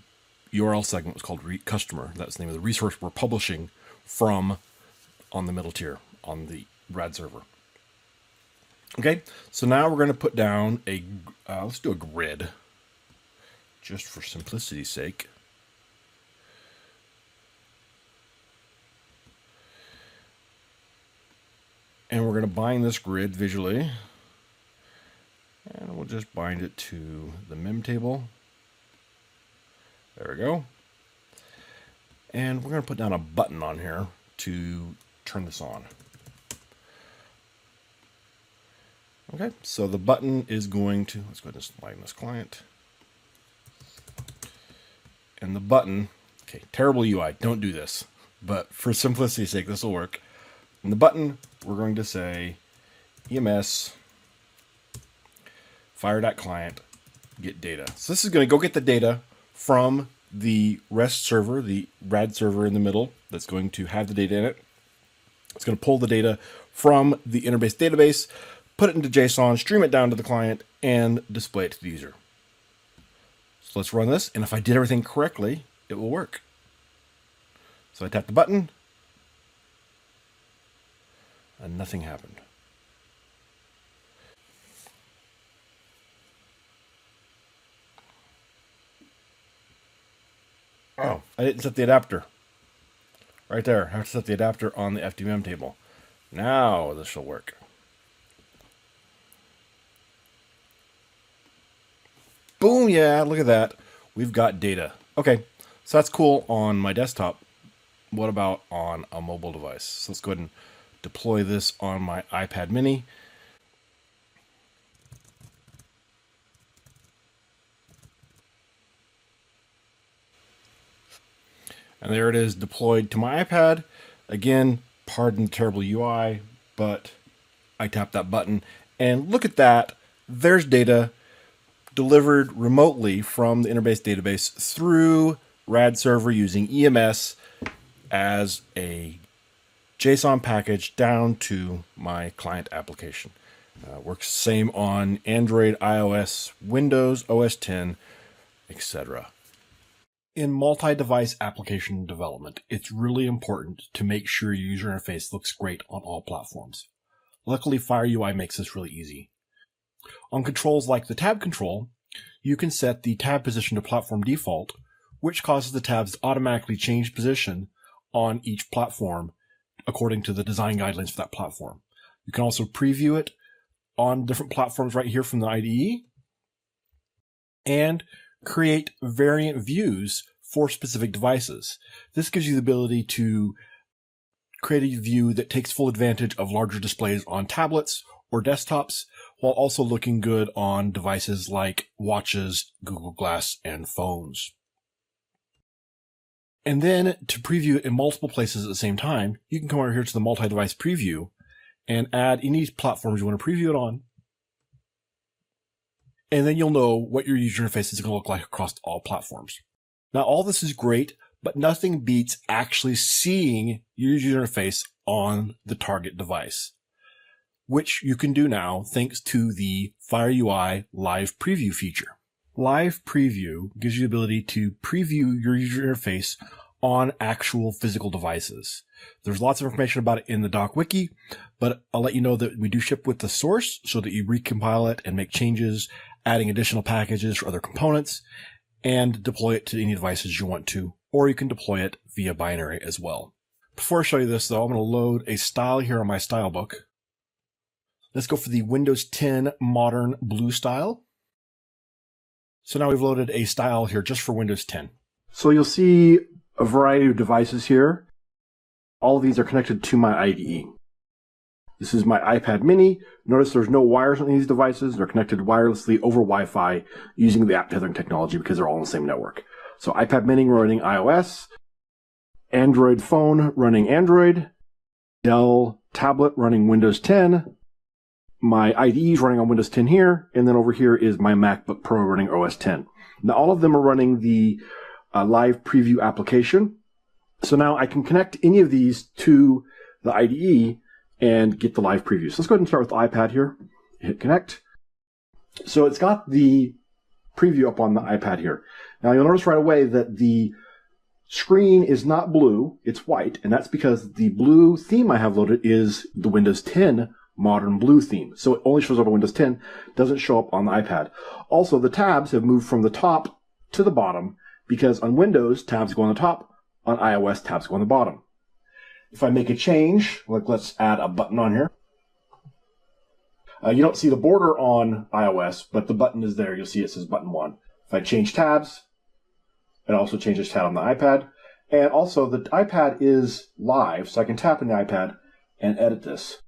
URL segment was called customer. That's the name of the resource we're publishing from on the middle tier on the RAD server. Okay, so now we're going to put down a, let's do a grid just for simplicity's sake. And we're going to bind this grid visually. And we'll just bind it to the mem table. There we go. And we're going to put down a button on here to turn this on. Okay, so the button is going to, let's go ahead and bind this client. And the button, okay, terrible UI, don't do this. But for simplicity's sake, this will work. And the button, we're going to say EMS FireDAC client get data. So this is going to go get the data from the REST server, the RAD server in the middle that's going to have the data in it. It's going to pull the data from the Interbase database, put it into JSON, stream it down to the client, and display it to the user. So let's run this, and if I did everything correctly, it will work. So I tap the button, and nothing happened. Oh, I didn't set the adapter. Right there. I have to set the adapter on the FDM table. Now this will work. Boom, yeah, look at that. We've got data. Okay, so that's cool on my desktop. What about on a mobile device? So let's go ahead and deploy this on my iPad mini. And there it is deployed to my iPad. Again, pardon the terrible UI, but I tap that button and look at that. There's data delivered remotely from the Interbase database through RAD server using EMS as a JSON package down to my client application. Works same on Android, iOS, Windows, OS X, etc. In multi-device application development, it's really important to make sure your user interface looks great on all platforms. Luckily, FireUI makes this really easy. On controls like the tab control, you can set the tab position to platform default, which causes the tabs to automatically change position on each platform according to the design guidelines for that platform. You can also preview it on different platforms right here from the IDE and create variant views for specific devices. This gives you the ability to create a view that takes full advantage of larger displays on tablets or desktops, while also looking good on devices like watches, Google Glass, and phones. And then to preview it in multiple places at the same time, you can come over here to the multi-device preview and add any platforms you want to preview it on. And then you'll know what your user interface is going to look like across all platforms. Now, all this is great, but nothing beats actually seeing your user interface on the target device, which you can do now thanks to the FireUI Live Preview feature. Live Preview gives you the ability to preview your user interface on actual physical devices. There's lots of information about it in the doc wiki, but I'll let you know that we do ship with the source so that you recompile it and make changes, adding additional packages for other components, and deploy it to any devices you want to, or you can deploy it via binary as well. Before I show you this, though, I'm going to load a style here on my style book. Let's go for the Windows 10 Modern Blue style. So now we've loaded a style here just for Windows 10. So you'll see a variety of devices here. All of these are connected to my IDE. This is my iPad mini. Notice there's no wires on these devices. They're connected wirelessly over Wi-Fi using the app tethering technology because they're all on the same network. So iPad mini running iOS, Android phone running Android, Dell tablet running Windows 10, my IDE is running on Windows 10 here, and then over here is my MacBook Pro running OS 10. Now all of them are running the Live Preview application. So now I can connect any of these to the IDE and get the live preview. So let's go ahead and start with the iPad here. Hit connect. So it's got the preview up on the iPad here. Now you'll notice right away that the screen is not blue, it's white, and that's because the blue theme I have loaded is the Windows 10 Modern Blue theme. So it only shows up on Windows 10, doesn't show up on the iPad. Also, the tabs have moved from the top to the bottom because on Windows, tabs go on the top, on iOS, tabs go on the bottom. If I make a change, like let's add a button on here. You don't see the border on iOS, but the button is there. You'll see it says button 1. If I change tabs, it also changes tab on the iPad. And also the iPad is live, so I can tap on the iPad and edit this.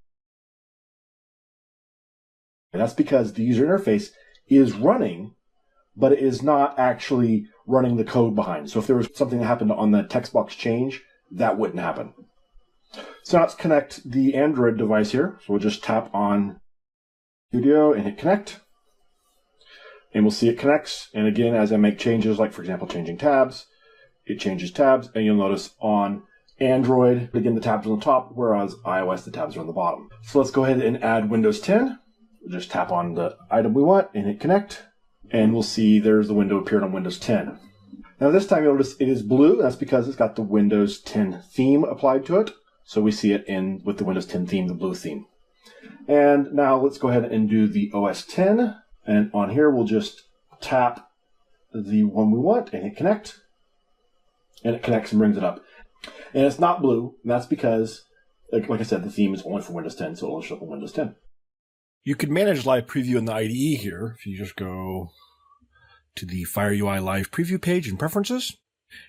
And that's because the user interface is running, but it is not actually running the code behind. So if there was something that happened on the text box change, that wouldn't happen. So now let's connect the Android device here. So we'll just tap on Studio and hit connect. And we'll see it connects. And again, as I make changes, like for example, changing tabs, it changes tabs. And you'll notice on Android, again, the tabs are on the top, whereas iOS, the tabs are on the bottom. So let's go ahead and add Windows 10. We'll just tap on the item we want and hit connect. And we'll see there's the window appeared on Windows 10. Now this time you'll notice it is blue. That's because it's got the Windows 10 theme applied to it. So we see it in with the Windows 10 theme, the blue theme. And now let's go ahead and do the OS 10. And on here we'll just tap the one we want and hit connect. And it connects and brings it up. And it's not blue, and that's because, like I said, the theme is only for Windows 10, so it'll show up on Windows 10. You can manage Live Preview in the IDE here. If you just go to the FireUI Live Preview page in Preferences.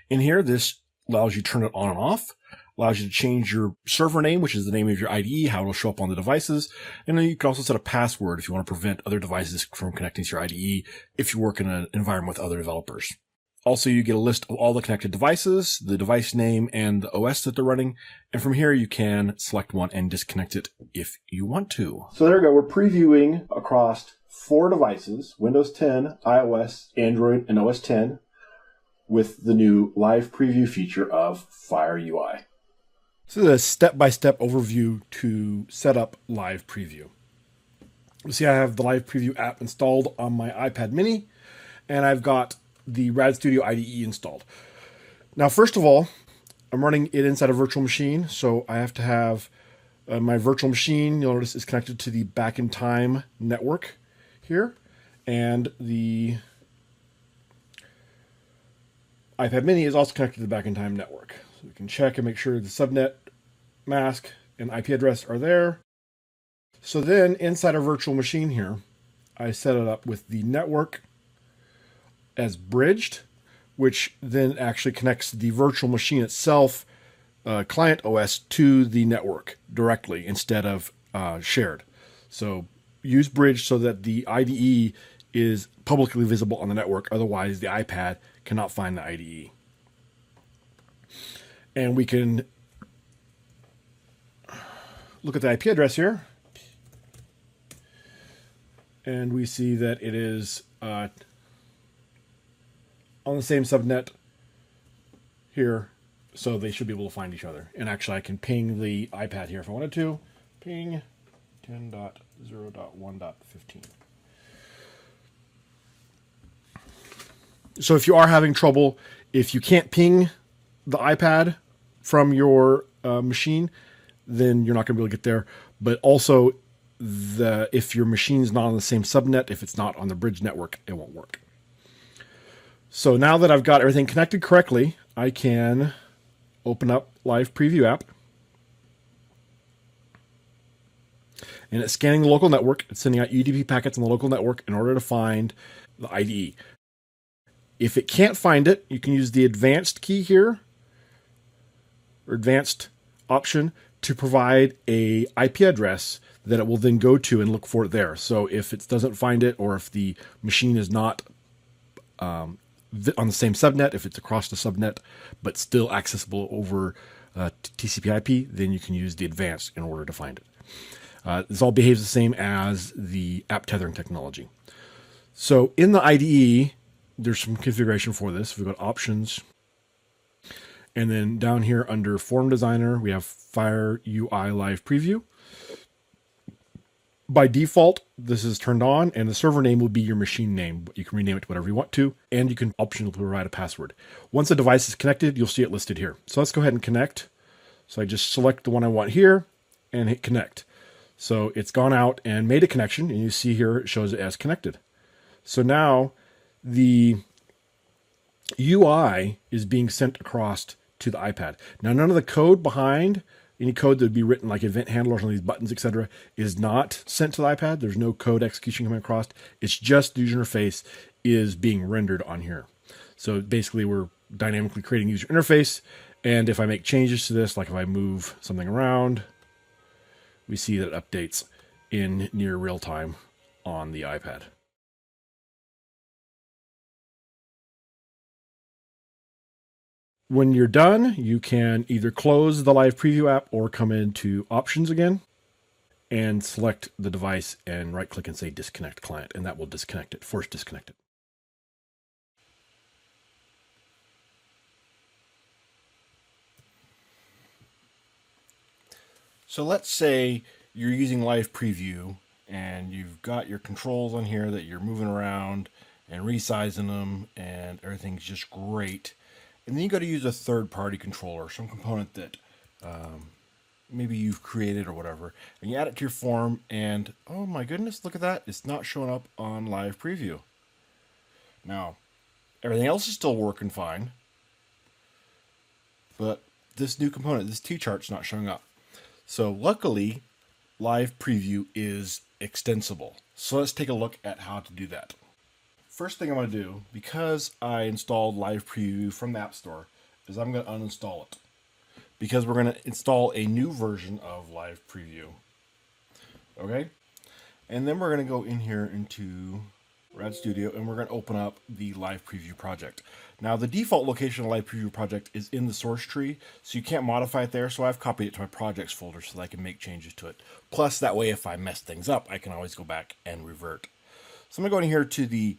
In here, this allows you to turn it on and off, allows you to change your server name, which is the name of your IDE, how it'll show up on the devices. And then you can also set a password if you want to prevent other devices from connecting to your IDE if you work in an environment with other developers. Also, you get a list of all the connected devices, the device name, and the OS that they're running. And from here, you can select one and disconnect it if you want to. So there we go. We're previewing across 4 devices, Windows 10, iOS, Android, and OS 10, with the new Live Preview feature of FireUI. This is a step-by-step overview to set up Live Preview. You see I have the Live Preview app installed on my iPad mini, and I've got the Rad Studio IDE installed. Now, first of all, I'm running it inside a virtual machine, so I have to have my virtual machine, you'll notice, is connected to the Back in Time network here, and the iPad mini is also connected to the Back in Time network. So we can check and make sure the subnet mask and IP address are there. So then inside our virtual machine here, I set it up with the network as bridged, which then actually connects the virtual machine itself, client OS, to the network directly instead of shared. So use bridge so that the IDE is publicly visible on the network. Otherwise, the iPad cannot find the IDE. And we can look at the IP address here. And we see that it is on the same subnet here, so they should be able to find each other. And actually, I can ping the iPad here if I wanted to. Ping 10.0.1.15. So if you are having trouble, if you can't ping the iPad from your machine, then you're not going to be able to get there. But also, if your machine's not on the same subnet, if it's not on the bridge network, it won't work. So now that I've got everything connected correctly, I can open up Live Preview app. And it's scanning the local network. It's sending out UDP packets on the local network in order to find the IDE. If it can't find it, you can use the advanced key here, or advanced option, to provide a IP address that it will then go to and look for it there. So if it doesn't find it, or if the machine is not on the same subnet, if it's across the subnet, but still accessible over TCP/IP, then you can use the advanced in order to find it. This all behaves the same as the app tethering technology. So in the IDE, there's some configuration for this. We've got options. And then down here under Form Designer, we have FireUI Live Preview. By default, this is turned on, and the server name will be your machine name, but you can rename it to whatever you want to, and you can optionally provide a password. Once a device is connected, you'll see it listed here. So let's go ahead and connect. So I just select the one I want here and hit connect. So it's gone out and made a connection, and you see here it shows it as connected. So now the UI is being sent across to the iPad. Now, none of the code behind, any code that would be written like event handlers on these buttons, etc., is not sent to the iPad. There's no code execution coming across. It's just the user interface is being rendered on here. So basically, we're dynamically creating user interface. And if I make changes to this, like if I move something around, we see that it updates in near real time on the iPad. When you're done, you can either close the Live Preview app or come into Options again and select the device and right-click and say Disconnect Client, and that will disconnect it, force disconnect it. So let's say you're using Live Preview and you've got your controls on here that you're moving around and resizing them and everything's just great. And then you got to use a third-party controller, some component that maybe you've created or whatever. And you add it to your form, and oh my goodness, look at that. It's not showing up on Live Preview. Now, everything else is still working fine. But this new component, this T-chart's not showing up. So luckily, Live Preview is extensible. So let's take a look at how to do that. First thing I'm going to do, because I installed Live Preview from the App Store, is I'm going to uninstall it. Because we're going to install a new version of Live Preview. Okay? And then we're going to go in here into Rad Studio, and we're going to open up the Live Preview project. Now, the default location of Live Preview project is in the source tree, so you can't modify it there, so I've copied it to my projects folder so that I can make changes to it. Plus, that way, if I mess things up, I can always go back and revert. So I'm going to go in here to the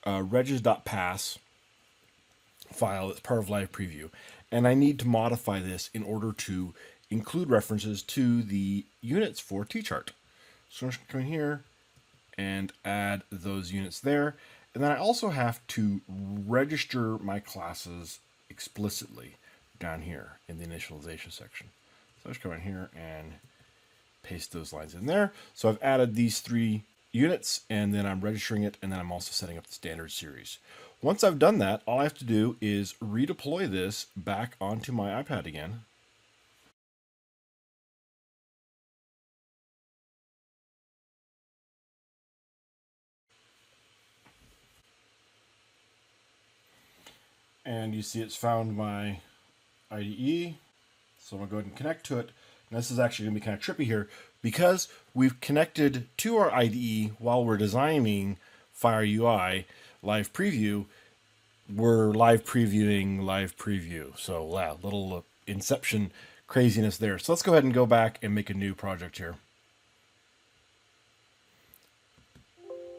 regis.pass file that's part of Live Preview, and I need to modify this in order to include references to the units for T-chart. So I'm just going to come in here and add those units there. And then I also have to register my classes explicitly down here in the initialization section. So I just come in here and paste those lines in there. So I've added these 3 units, and then I'm registering it, and then I'm also setting up the standard series. Once I've done that, all I have to do is redeploy this back onto my iPad again. And you see it's found my IDE. So I'm going to go ahead and connect to it. And this is actually going to be kind of trippy here because we've connected to our IDE while we're designing FireUI Live Preview. We're live previewing Live Preview. So wow, little inception craziness there. So let's go ahead and go back and make a new project here.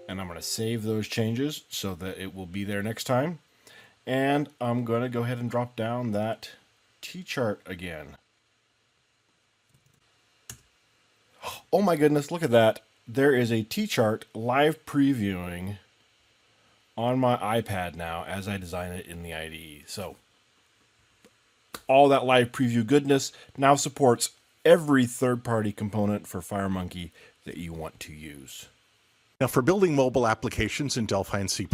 And I'm going to save those changes so that it will be there next time. And I'm going to go ahead and drop down that T-chart again. Oh my goodness, look at that. There is a T-chart live previewing on my iPad now as I design it in the IDE. So all that live preview goodness now supports every third-party component for FireMonkey that you want to use. Now, for building mobile applications in Delphi and C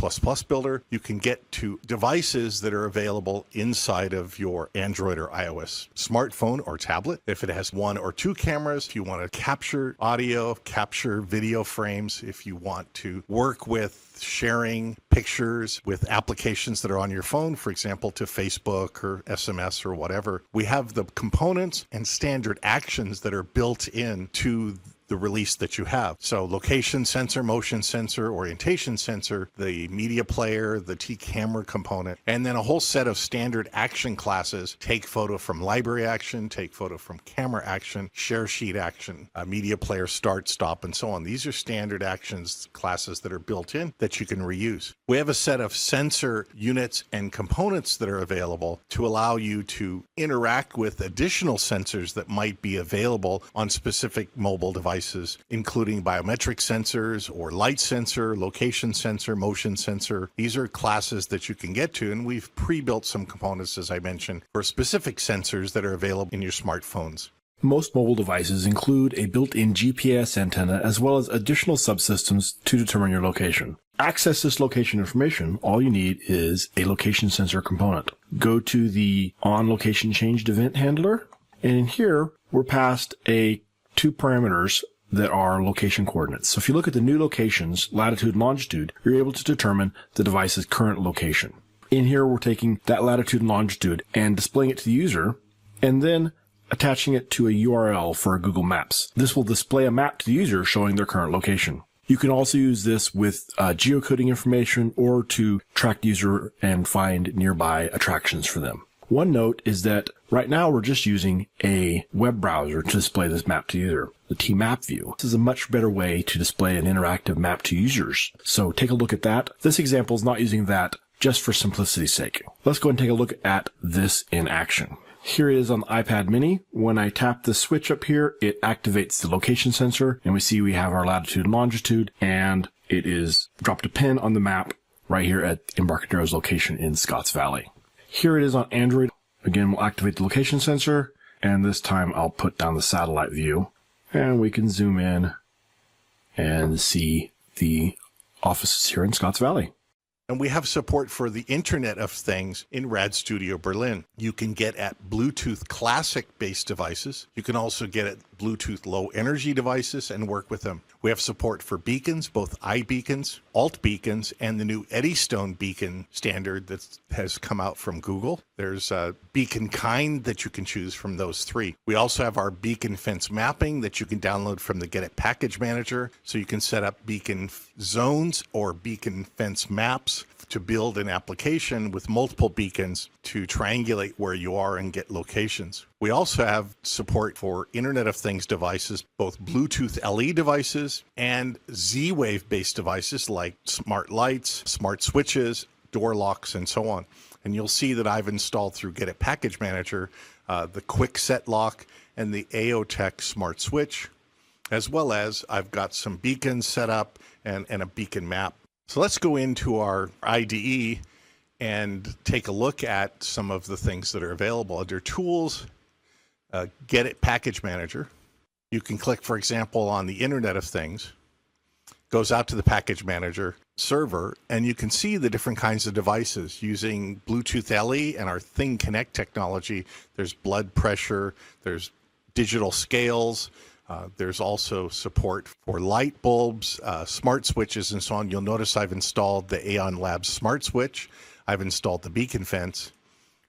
Builder, you can get to devices that are available inside of your Android or iOS smartphone or tablet. If it has 1 or 2 cameras, if you want to capture audio, capture video frames, if you want to work with sharing pictures with applications that are on your phone, for example, to Facebook or SMS or whatever, we have the components and standard actions that are built into the release that you have. So location sensor, motion sensor, orientation sensor, the media player, the T camera component, and then a whole set of standard action classes: take photo from library action, take photo from camera action, share sheet action, media player start, stop, and so on. These are standard actions classes that are built in that you can reuse. We have a set of sensor units and components that are available to allow you to interact with additional sensors that might be available on specific mobile devices, including biometric sensors or light sensor, location sensor, motion sensor. These are classes that you can get to, and we've pre-built some components, as I mentioned, for specific sensors that are available in your smartphones. Most mobile devices include a built-in GPS antenna as well as additional subsystems to determine your location. Access this location information, all you need is a location sensor component. Go to the onLocationChanged event handler, and in here we're passed two parameters that are location coordinates. So if you look at the new locations, latitude and longitude, you're able to determine the device's current location. In here we're taking that latitude and longitude and displaying it to the user, and then attaching it to a URL for Google Maps. This will display a map to the user showing their current location. You can also use this with geocoding information or to track the user and find nearby attractions for them. One note is that right now we're just using a web browser to display this map to user, the T-Map view. This is a much better way to display an interactive map to users. So take a look at that. This example is not using that just for simplicity's sake. Let's go and take a look at this in action. Here it is on the iPad mini. When I tap the switch up here, it activates the location sensor, and we see we have our latitude and longitude, and it is dropped a pin on the map right here at Embarcadero's location in Scotts Valley. Here it is on Android. Again, we'll activate the location sensor, and this time I'll put down the satellite view, and we can zoom in and see the offices here in Scotts Valley. And we have support for the Internet of Things in Rad Studio Berlin. You can get at Bluetooth Classic-based devices. You can also get at Bluetooth low-energy devices and work with them. We have support for beacons, both iBeacons, alt beacons, and the new Eddystone beacon standard that has come out from Google. There's a beacon kind that you can choose from those three. We also have our beacon fence mapping that you can download from the Get It Package Manager, so you can set up beacon zones or beacon fence maps to build an application with multiple beacons to triangulate where you are and get locations. We also have support for Internet of Things devices, both Bluetooth LE devices and Z-Wave based devices like smart lights, smart switches, door locks, and so on. And you'll see that I've installed through Get It Package Manager the Quick Set Lock and the AOTech Smart Switch, as well as I've got some beacons set up and a beacon map. So let's go into our IDE and take a look at some of the things that are available. Under Tools, Get It Package Manager. You can click, for example, on the Internet of Things, goes out to the Package Manager server, and you can see the different kinds of devices using Bluetooth LE and our Thing Connect technology. There's blood pressure, there's digital scales, there's also support for light bulbs, smart switches, and so on. You'll notice I've installed the Aeon Labs smart switch. I've installed the beacon fence.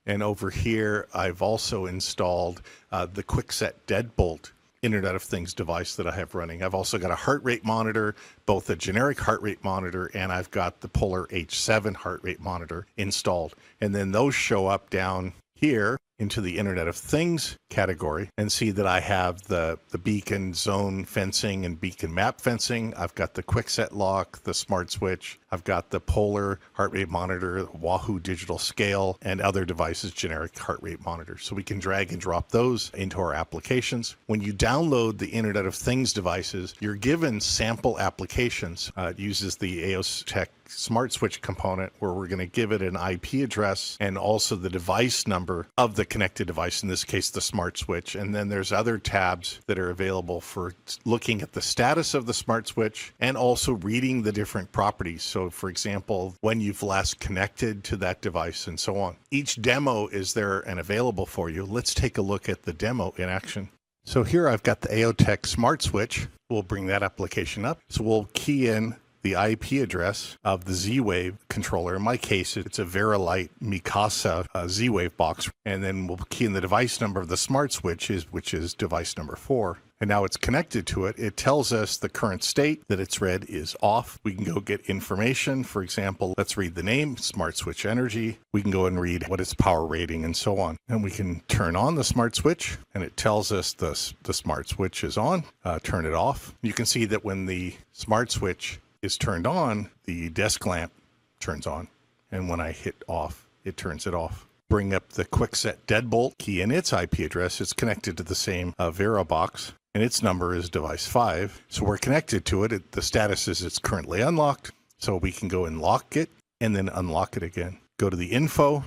And over here, I've also installed the QuickSet Deadbolt Internet of Things device that I have running. I've also got a heart rate monitor, both a generic heart rate monitor, and I've got the Polar H7 heart rate monitor installed. And then those show up down here into the Internet of Things category and see that I have the beacon zone fencing and beacon map fencing. I've got the quick set lock, the smart switch. I've got the Polar heart rate monitor, Wahoo digital scale, and other devices, generic heart rate monitors. So we can drag and drop those into our applications. When you download the Internet of Things devices, you're given sample applications. It uses the AOTech smart switch component where we're going to give it an IP address and also the device number of the connected device, in this case the smart switch. And then there's other tabs that are available for looking at the status of the smart switch and also reading the different properties. So for example, when you've last connected to that device and so on. Each demo is there and available for you. Let's take a look at the demo in action. So here I've got the AOTech smart switch. We'll bring that application up. So we'll key in the IP address of the Z-Wave controller. In my case, it's a Verilight Mikasa Z-Wave box. And then we'll key in the device number of the smart switch, which is device number 4. And now it's connected to it. It tells us the current state that it's read is off. We can go get information. For example, let's read the name, Smart Switch Energy. We can go and read what its power rating and so on. And we can turn on the smart switch and it tells us the smart switch is on. Turn it off. You can see that when the smart switch is turned on, the desk lamp turns on. And when I hit off, it turns it off. Bring up the QuickSet Deadbolt, key in its IP address. It's connected to the same Vera box, and its number is device 5. So we're connected to it. The status is it's currently unlocked. So we can go and lock it and then unlock it again. Go to the info,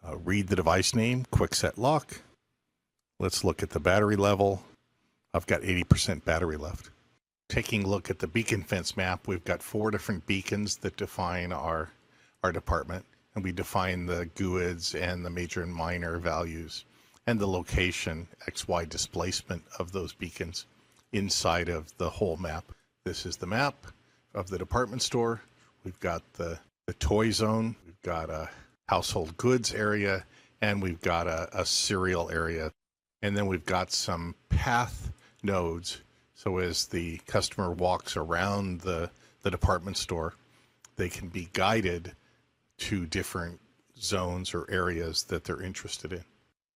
read the device name, QuickSet Lock. Let's look at the battery level. I've got 80% battery left. Taking a look at the beacon fence map, we've got 4 different beacons that define our department. And we define the GUIDs and the major and minor values and the location, XY displacement of those beacons inside of the whole map. This is the map of the department store. We've got the toy zone. We've got a household goods area, and we've got a cereal area. And then we've got some path nodes. So as the customer walks around the department store, they can be guided to different zones or areas that they're interested in.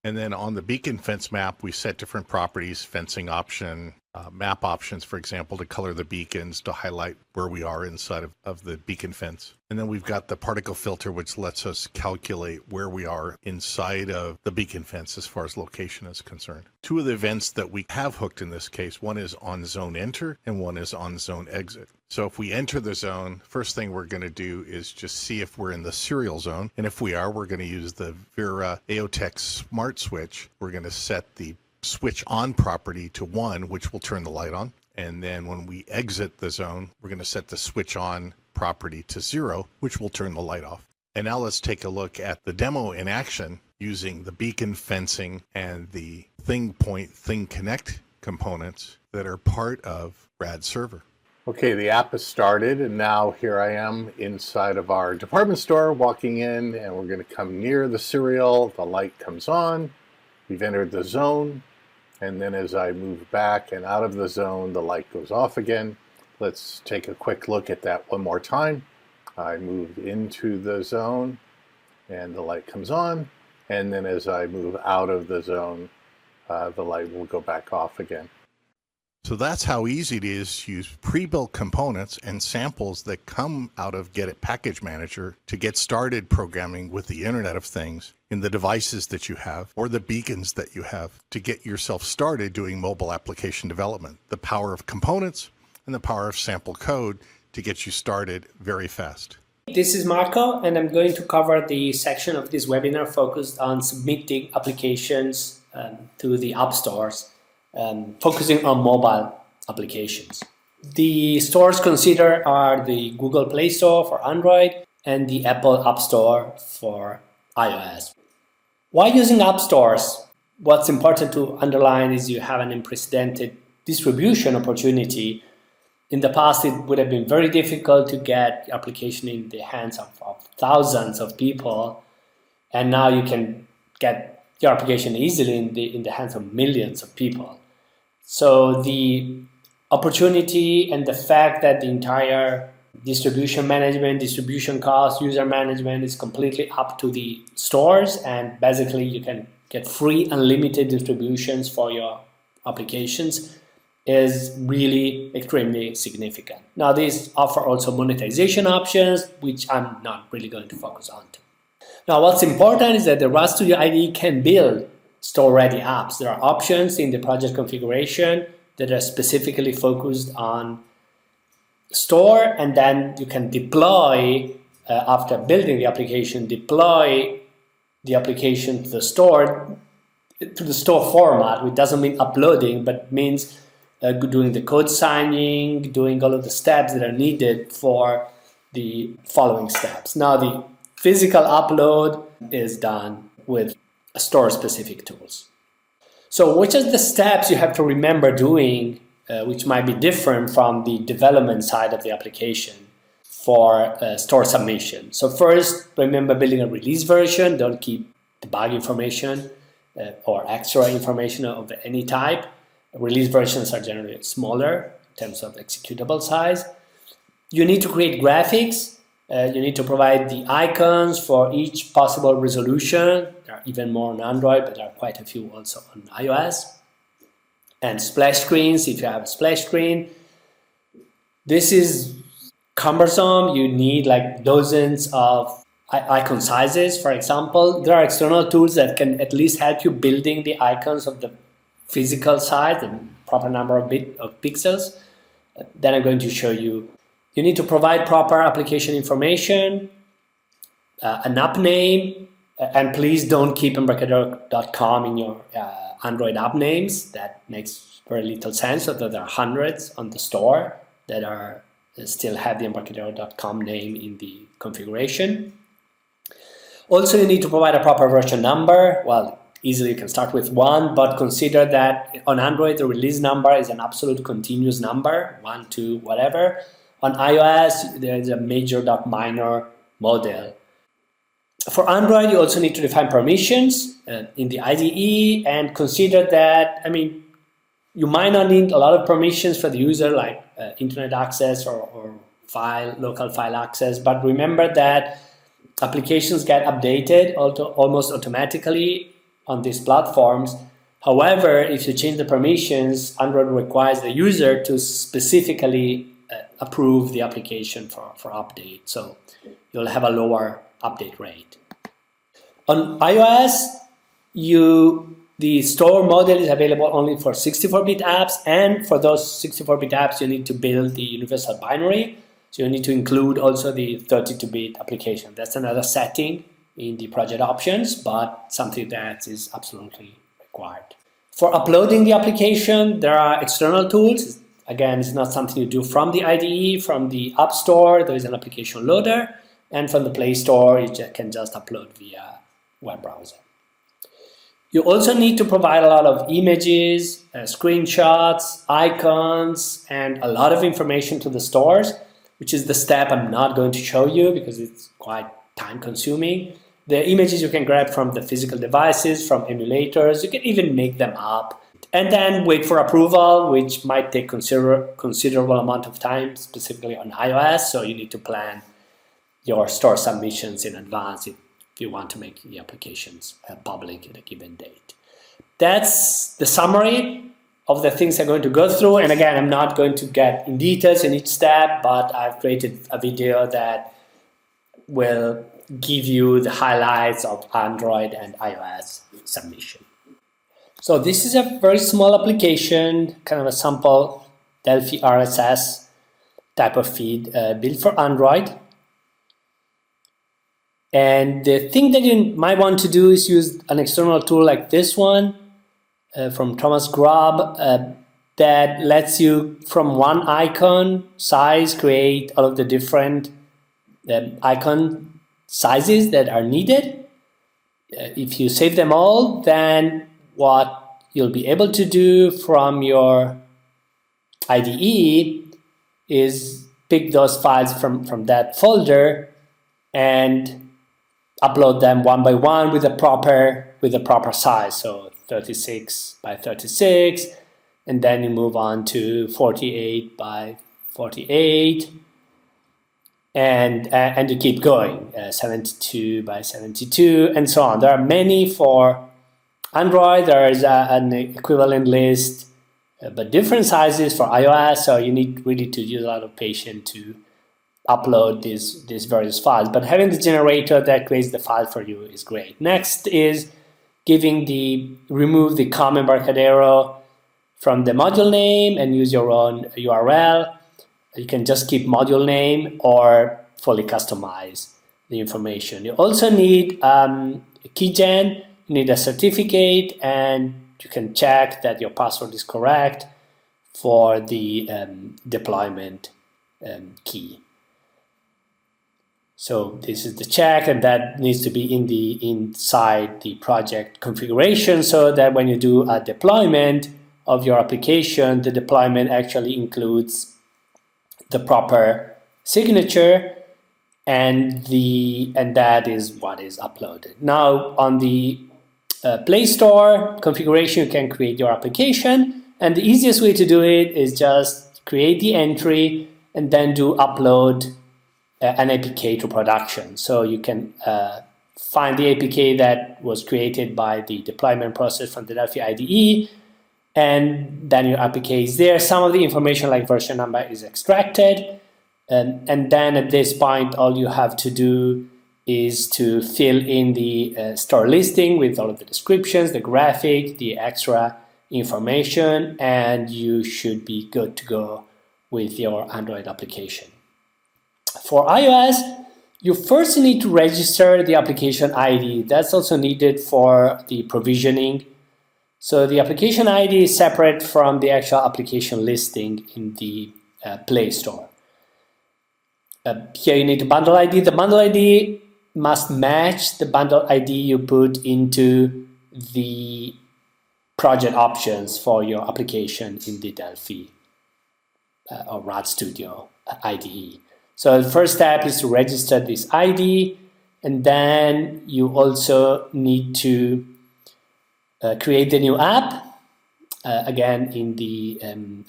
And then on the beacon fence map, we set different properties, fencing option, map options, for example, to color the beacons, to highlight where we are inside of the beacon fence. And then we've got the particle filter, which lets us calculate where we are inside of the beacon fence as far as location is concerned. 2 of the events that we have hooked in this case, one is on zone enter and one is on zone exit. So if we enter the zone, first thing we're going to do is just see if we're in the serial zone. And if we are, we're going to use the Vera AOTech smart switch. We're going to set the switch on property to 1, which will turn the light on. And then when we exit the zone, we're going to set the switch on property to 0, which will turn the light off. And now let's take a look at the demo in action using the beacon fencing and the thing point, thing connect components that are part of RAD server. Okay, the app is started, and now here I am inside of our department store walking in, and we're going to come near the serial. The light comes on. We've entered the zone, and then as I move back and out of the zone, the light goes off again. Let's take a quick look at that one more time. I moved into the zone, and the light comes on, and then as I move out of the zone, the light will go back off again. So that's how easy it is to use pre-built components and samples that come out of Get It Package Manager to get started programming with the Internet of Things in the devices that you have or the beacons that you have to get yourself started doing mobile application development. The power of components and the power of sample code to get you started very fast. This is Marco, and I'm going to cover the section of this webinar focused on submitting applications to the app stores. Focusing on mobile applications. The stores considered are the Google Play Store for Android and the Apple App Store for iOS. Why using app stores? What's important to underline is you have an unprecedented distribution opportunity. In the past, it would have been very difficult to get the application in the hands of thousands of people, and now you can get your application easily in the hands of millions of people. So the opportunity and the fact that the entire distribution management, distribution cost, user management is completely up to the stores, and basically you can get free unlimited distributions for your applications is really extremely significant. Now these offer also monetization options, which I'm not really going to focus on. Now what's important is that the RAD Studio IDE can build store-ready apps. There are options in the project configuration that are specifically focused on store, and then you can deploy, after building the application, deploy the application to the store format, which doesn't mean uploading, but means doing the code signing, doing all of the steps that are needed for the following steps. Now the physical upload is done with store-specific tools. So which are the steps you have to remember doing, which might be different from the development side of the application for store submission? So first, remember building a release version. Don't keep debug information or extra information of any type. Release versions are generally smaller in terms of executable size. You need to create graphics. You need to provide the icons for each possible resolution. There are even more on Android, but there are quite a few also on iOS. And splash screens, if you have a splash screen. This is cumbersome. You need like dozens of icon sizes, for example. There are external tools that can at least help you building the icons of the physical size and proper number of pixels. Then I'm going to show you. You need to provide proper application information, an app name, and please don't keep Embarcadero.com in your Android app names. That makes very little sense, although there are hundreds on the store that are still have the Embarcadero.com name in the configuration. Also, you need to provide a proper version number. Well, easily you can start with 1, but consider that on Android the release number is an absolute continuous number, 1, 2, whatever. On iOS, there is a major.minor model. For Android, you also need to define permissions in the IDE, and consider that, you might not need a lot of permissions for the user, like internet access or local file access, but remember that applications get updated almost automatically on these platforms. However, if you change the permissions, Android requires the user to specifically approve the application for update, so you'll have a lower update rate. On iOS, the store model is available only for 64-bit apps, and for those 64-bit apps you need to build the universal binary, so you need to include also the 32-bit application. That's another setting in the project options, but something that is absolutely required. For uploading the application, there are external tools. Again, it's not something you do from the IDE. From the App Store, there is an application loader. And from the Play Store, you can just upload via web browser. You also need to provide a lot of images, screenshots, icons, and a lot of information to the stores, which is the step I'm not going to show you because it's quite time-consuming. The images you can grab from the physical devices, from emulators. You can even make them up. And then wait for approval, which might take considerable amount of time, specifically on iOS. So you need to plan your store submissions in advance if you want to make the applications public at a given date. That's the summary of the things I'm going to go through. And again, I'm not going to get in details in each step, but I've created a video that will give you the highlights of Android and iOS submission. So this is a very small application, kind of a sample Delphi RSS type of feed built for Android. And the thing that you might want to do is use an external tool like this one from Thomas Grubb that lets you, from one icon size, create all of the different icon sizes that are needed. If you save them all, then what you'll be able to do from your IDE is pick those files from that folder and upload them one by one with the proper size. So 36 by 36, and then you move on to 48 by 48. And you keep going, 72 by 72, and so on. There are many for Android. There is an equivalent list, but different sizes for iOS. So you need really to use a lot of patience to upload these various files. But having the generator that creates the file for you is great. Next is remove the COM Embarcadero from the module name and use your own URL. You can just keep module name or fully customize the information. You also need a keygen, you need a certificate, and you can check that your password is correct for the deployment key. So this is the check, and that needs to be inside the project configuration so that when you do a deployment of your application, the deployment actually includes the proper signature, and that is what is uploaded. Now on the Play Store configuration, you can create your application, and the easiest way to do it is just create the entry and then do upload an APK to production. So you can find the APK that was created by the deployment process from the Delphi IDE, and then your APK is there. Some of the information like version number is extracted, and then at this point all you have to do is to fill in the store listing with all of the descriptions, the graphic, the extra information, and you should be good to go with your Android application. For iOS, you first need to register the application ID. That's also needed for the provisioning. So the application ID is separate from the actual application listing in the Play Store. Here you need a bundle ID. The bundle ID must match the bundle ID you put into the project options for your application in the Delphi or RAD Studio IDE. So the first step is to register this ID, and then you also need to create the new app. Again, in the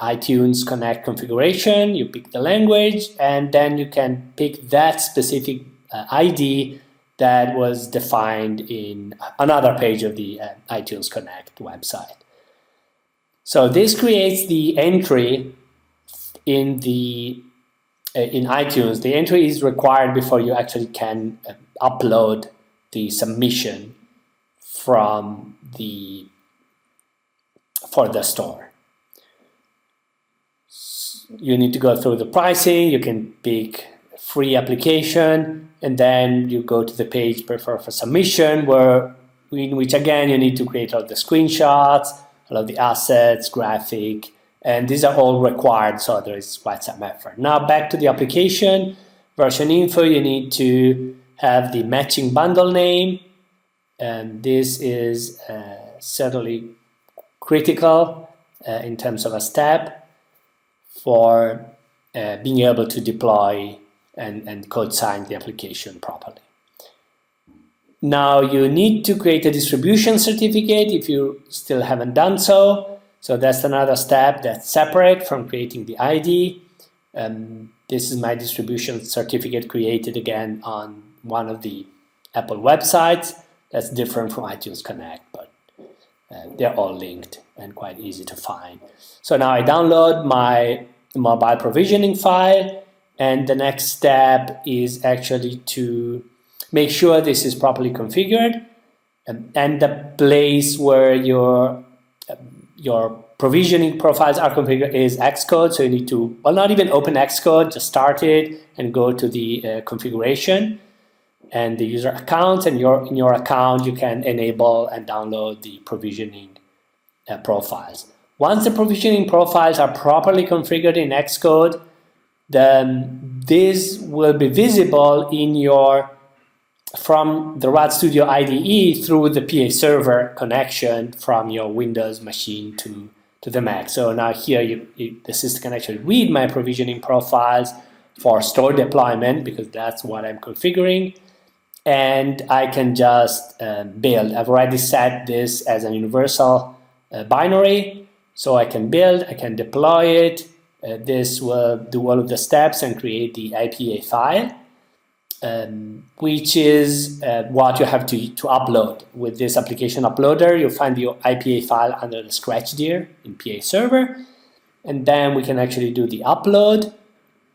iTunes Connect configuration, you pick the language, and then you can pick that specific ID that was defined in another page of the iTunes Connect website. So this creates the entry in iTunes. The entry is required before you actually can upload the submission for the store. You need to go through the pricing. You can pick free application, and then you go to the page for submission, in which again you need to create all the screenshots, all of the assets, graphic, and these are all required, so there is quite some effort. Now back to the application, version info, you need to have the matching bundle name, and this is certainly critical in terms of a step for being able to deploy and code sign the application properly. Now you need to create a distribution certificate if you still haven't done so. So that's another step that's separate from creating the ID. This is my distribution certificate created again on one of the Apple websites. That's different from iTunes Connect, but they're all linked and quite easy to find. So now I download my mobile provisioning file, and the next step is actually to make sure this is properly configured, and the place where your provisioning profiles are configured is Xcode. So you need to, well, not even open Xcode, just start it and go to the configuration and the user accounts, and in your account you can enable and download the provisioning profiles. Once the provisioning profiles are properly configured in Xcode, then this will be visible in your from the RAD Studio IDE through the PA server connection from your Windows machine to the Mac. So now here the system can actually read my provisioning profiles for store deployment, because that's what I'm configuring, and I can just build. I've already set this as a universal binary, so I can build, I can deploy it. This will do all of the steps and create the IPA file, which is what you have to upload. With this application uploader, you'll find the IPA file under the scratch dir in PA server, and then we can actually do the upload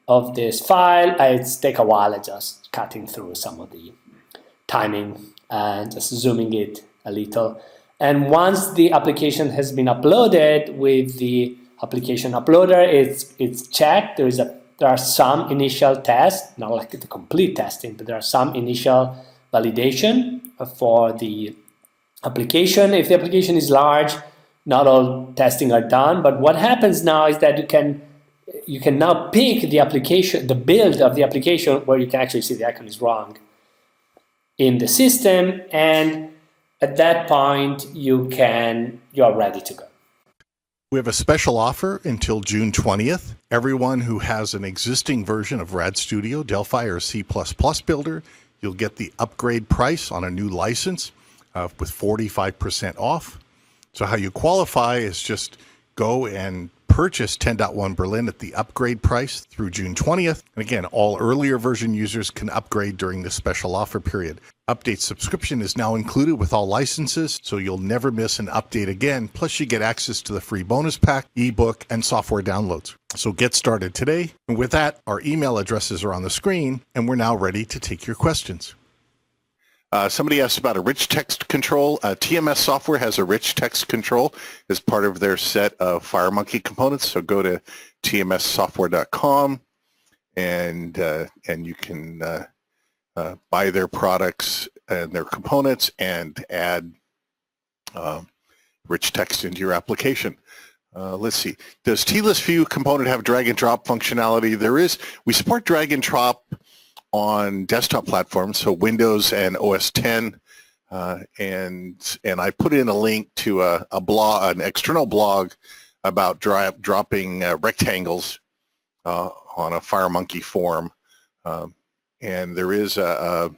of this file. It's take a while, I just cutting through some of the timing and just zooming it a little. And once the application has been uploaded with the application uploader, it's checked. There are some initial tests, not like the complete testing, but there are some initial validation for the application. If the application is large, not all testing are done, but what happens now is that you can now pick the application, the build of the application, where you can actually see the icon is wrong in the system, and at that point you're ready to go. We have a special offer until June 20th. Everyone who has an existing version of RAD Studio, Delphi or C++ Builder, you'll get the upgrade price on a new license with 45% off. So how you qualify is just go and purchase 10.1 Berlin at the upgrade price through June 20th. And again, all earlier version users can upgrade during this special offer period. Update subscription is now included with all licenses, so you'll never miss an update again. Plus, you get access to the free bonus pack, ebook, and software downloads. So get started today. And with that, our email addresses are on the screen, and we're now ready to take your questions. Somebody asked about a rich text control. TMS software has a rich text control as part of their set of FireMonkey components. So go to tmssoftware.com and you can buy their products and their components and add rich text into your application. Let's see. Does TList View component have drag and drop functionality? There is. We support drag and drop on desktop platforms, so Windows and OS 10, and I put in a link to a blog, an external blog about dropping rectangles on a FireMonkey form, and there is a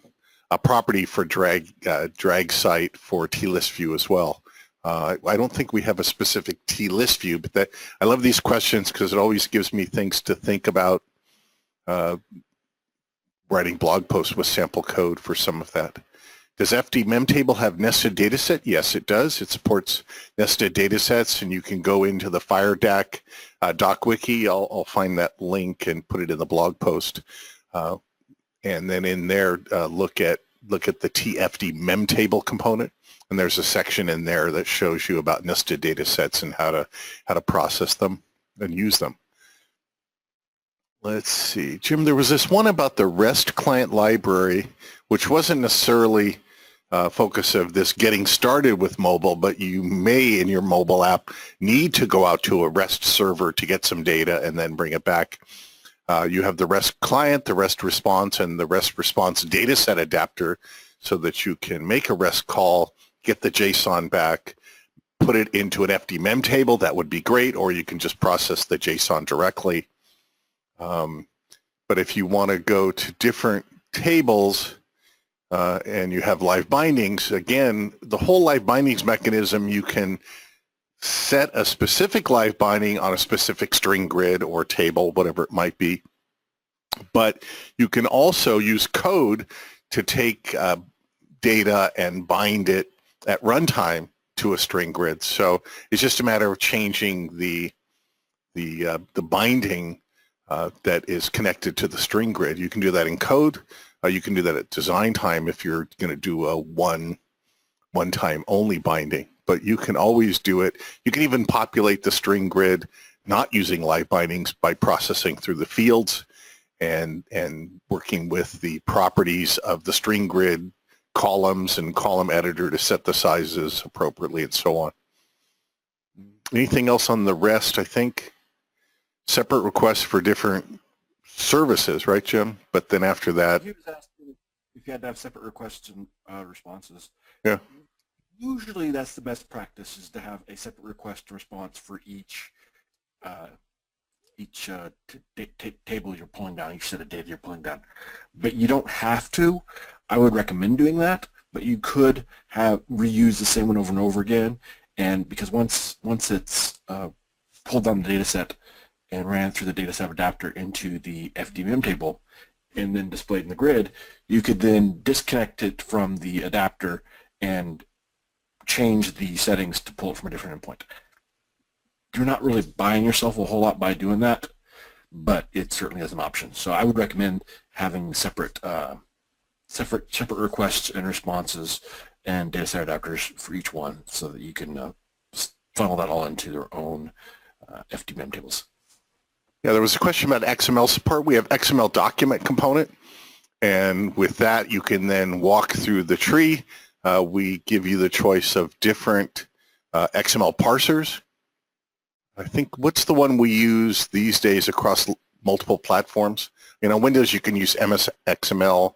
property for drag site for TList View as well. I don't think we have a specific TList View, but I love these questions because it always gives me things to think about. Writing blog posts with sample code for some of that. Does FD Memtable have nested dataset? Yes, it does. It supports nested datasets, and you can go into the FireDAC doc wiki. I'll find that link and put it in the blog post, and then in there look at the TFD Memtable component, and there's a section in there that shows you about nested datasets and how to process them and use them. Let's see, Jim, there was this one about the REST client library, which wasn't necessarily focus of this getting started with mobile, but you may in your mobile app need to go out to a REST server to get some data and then bring it back. You have the REST client, the REST response, and the REST response dataset adapter so that you can make a REST call, get the JSON back, put it into an FDMEM table. That would be great, or you can just process the JSON directly. But if you want to go to different tables and you have live bindings, again, the whole live bindings mechanism, you can set a specific live binding on a specific string grid or table, whatever it might be. But you can also use code to take data and bind it at runtime to a string grid. So it's just a matter of changing the binding that is connected to the string grid. You can do that in code. You can do that at design time if you're going to do a one-time only binding. But you can always do it. You can even populate the string grid not using live bindings by processing through the fields and working with the properties of the string grid columns and column editor to set the sizes appropriately and so on. Anything else on the REST? I think separate requests for different services, right, Jim? But then after that, He was asking if you had to have separate requests and responses. Yeah. Usually that's the best practice, is to have a separate request and response for each table you're pulling down, each set of data you're pulling down. But you don't have to. I would recommend doing that, but you could reuse the same one over and over again. And because once it's pulled down the data set and ran through the data set adapter into the FDMEM table and then displayed in the grid, you could then disconnect it from the adapter and change the settings to pull it from a different endpoint. You're not really buying yourself a whole lot by doing that, but it certainly is an option. So I would recommend having separate requests and responses and data set adapters for each one so that you can funnel that all into their own FDMEM tables. yeah, there was a question about XML support. We have XML document component, and with that you can then walk through the tree. We give you the choice of different XML parsers. I think, what's the one we use these days across multiple platforms? You know, Windows you can use MS XML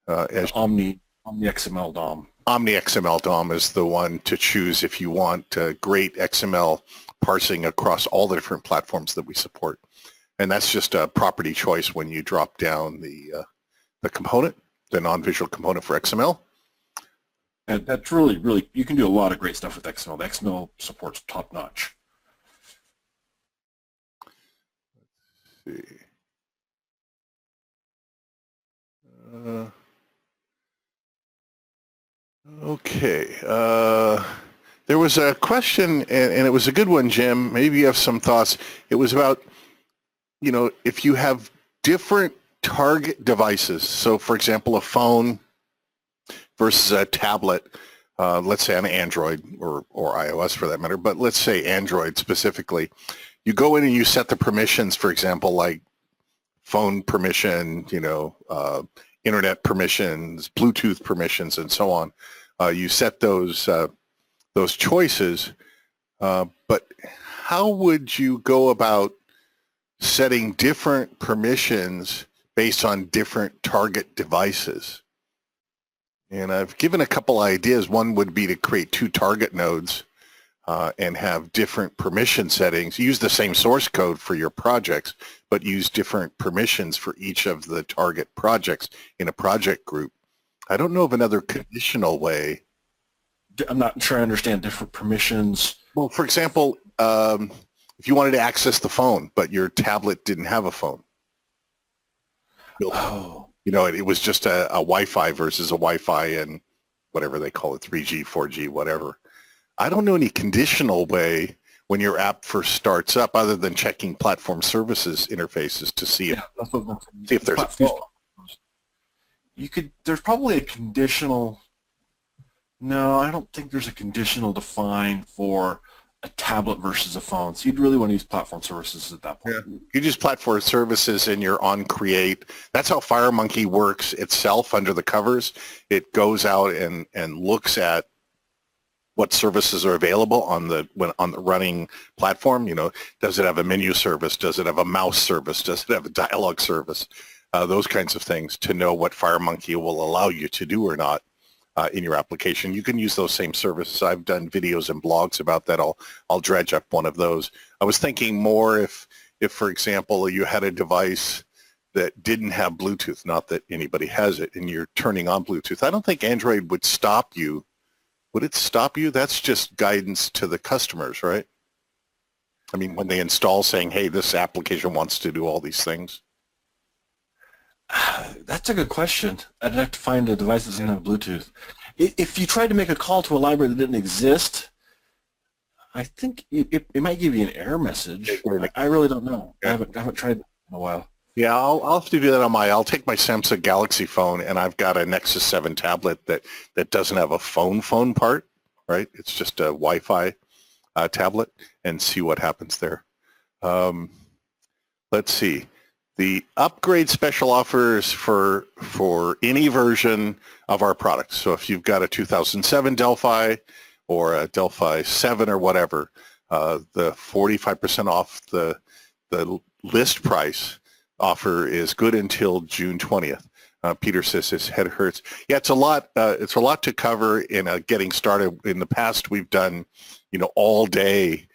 as Omni XML DOM. Omni XML DOM is the one to choose if you want great XML parsing across all the different platforms that we support. And that's just a property choice when you drop down the component, the non-visual component for XML. And that's really, you can do a lot of great stuff with XML. The XML support's top-notch. Let's see. Okay. There was a question, and it was a good one, Jim. Maybe you have some thoughts. It was about, you know, if you have different target devices. So, for example, a phone versus a tablet, let's say on Android or iOS for that matter, but let's say Android specifically. You go in and you set the permissions, for example, like phone permission, you know, internet permissions, Bluetooth permissions, and so on. You set those choices, but how would you go about setting different permissions based on different target devices? And I've given a couple ideas. One would be to create two target nodes and have different permission settings. Use the same source code for your projects, but use different permissions for each of the target projects in a project group. I don't know of another conditional way. I'm not sure I understand different permissions. Well, for example, if you wanted to access the phone, but your tablet didn't have a phone. Oh. You know, it was just a Wi-Fi versus a Wi-Fi and whatever they call it, 3G, 4G, whatever. I don't know any conditional way when your app first starts up other than checking platform services interfaces to see if there's a flaw. There's probably a conditional. No, I don't think there's a conditional defined for a tablet versus a phone. So you'd really want to use platform services at that point. Yeah. You use platform services and you're on Create. That's how FireMonkey works itself under the covers. It goes out and looks at what services are available on the running platform. You know, does it have a menu service? Does it have a mouse service? Does it have a dialogue service? Those kinds of things to know what FireMonkey will allow you to do or not in your application. You can use those same services. I've done videos and blogs about that. I'll dredge up one of those. I was thinking more if for example, you had a device that didn't have Bluetooth, not that anybody has it, and you're turning on Bluetooth. I don't think Android would stop you. Would it stop you? That's just guidance to the customers, right? I mean, when they install saying, hey, this application wants to do all these things. That's a good question. I'd have to find a device that doesn't have Bluetooth. If you tried to make a call to a library that didn't exist, I think it might give you an error message. I really don't know. I haven't tried that in a while. Yeah, I'll have to do that on I'll take my Samsung Galaxy phone, and I've got a Nexus 7 tablet that doesn't have a phone part, right? It's just a Wi-Fi tablet, and see what happens there. Let's see. The upgrade special offers for any version of our products. So if you've got a 2007 Delphi or a Delphi 7 or whatever, the 45% off the list price offer is good until June 20th. Peter says his head hurts. Yeah, it's a lot to cover in getting started. In the past, we've done, all day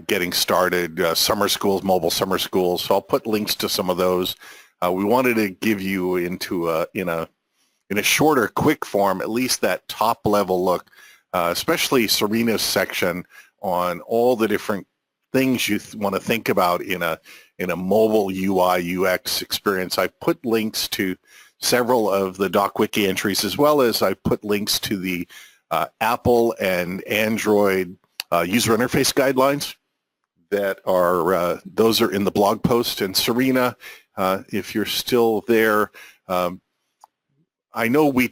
getting started, summer schools, mobile summer schools. So I'll put links to some of those. We wanted to give you into in a shorter, quick form, at least that top level look, especially Sarina's section on all the different things you want to think about in a mobile UI UX experience. I put links to several of the DocWiki entries, as well as I put links to the Apple and Android user interface guidelines that are those are in the blog post. And Sarina, if you're still there, I know we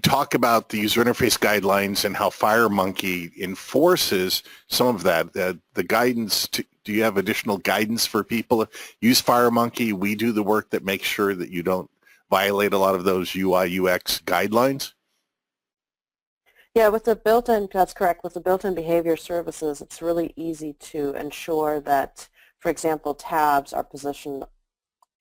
talk about the user interface guidelines and how FireMonkey enforces some of that. The guidance, do you have additional guidance for people? Use FireMonkey. We do the work that makes sure that you don't violate a lot of those UI UX guidelines. Yeah, with the built-in, that's correct. With the built-in behavior services, it's really easy to ensure that, for example, tabs are positioned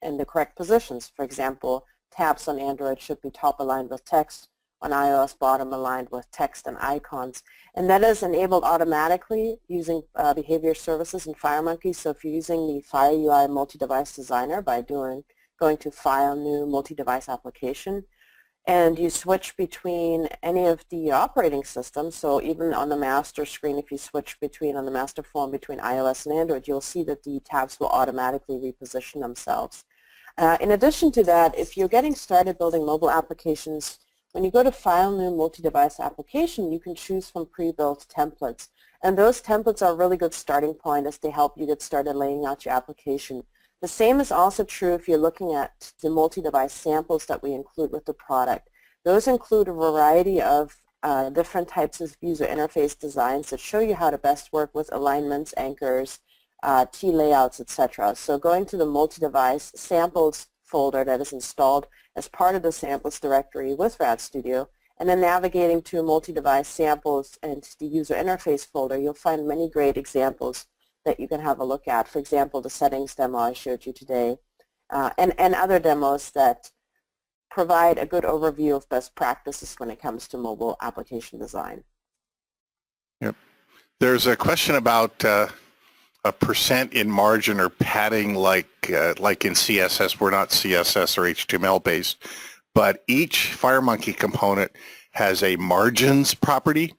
in the correct positions. For example, tabs on Android should be top aligned with text, on iOS bottom aligned with text and icons. And that is enabled automatically using behavior services in FireMonkey. So if you're using the FireUI multi-device designer by going to File, New, Multi-Device Application, and you switch between any of the operating systems, so even on the master screen, if you switch on the master phone between iOS and Android, you'll see that the tabs will automatically reposition themselves. In addition to that, if you're getting started building mobile applications, when you go to File, New, Multi-Device Application, you can choose from pre-built templates. And those templates are a really good starting point as they help you get started laying out your application. The same is also true if you're looking at the multi-device samples that we include with the product. Those include a variety of different types of user interface designs that show you how to best work with alignments, anchors, T-layouts, etc. So going to the multi-device samples folder that is installed as part of the samples directory with RadStudio, and then navigating to multi-device samples and the user interface folder, you'll find many great examples that you can have a look at. For example, the settings demo I showed you today, and other demos that provide a good overview of best practices when it comes to mobile application design. Yep. There's a question about a percent in margin or padding like in CSS. We're not CSS or HTML based, but each FireMonkey component has a margins property,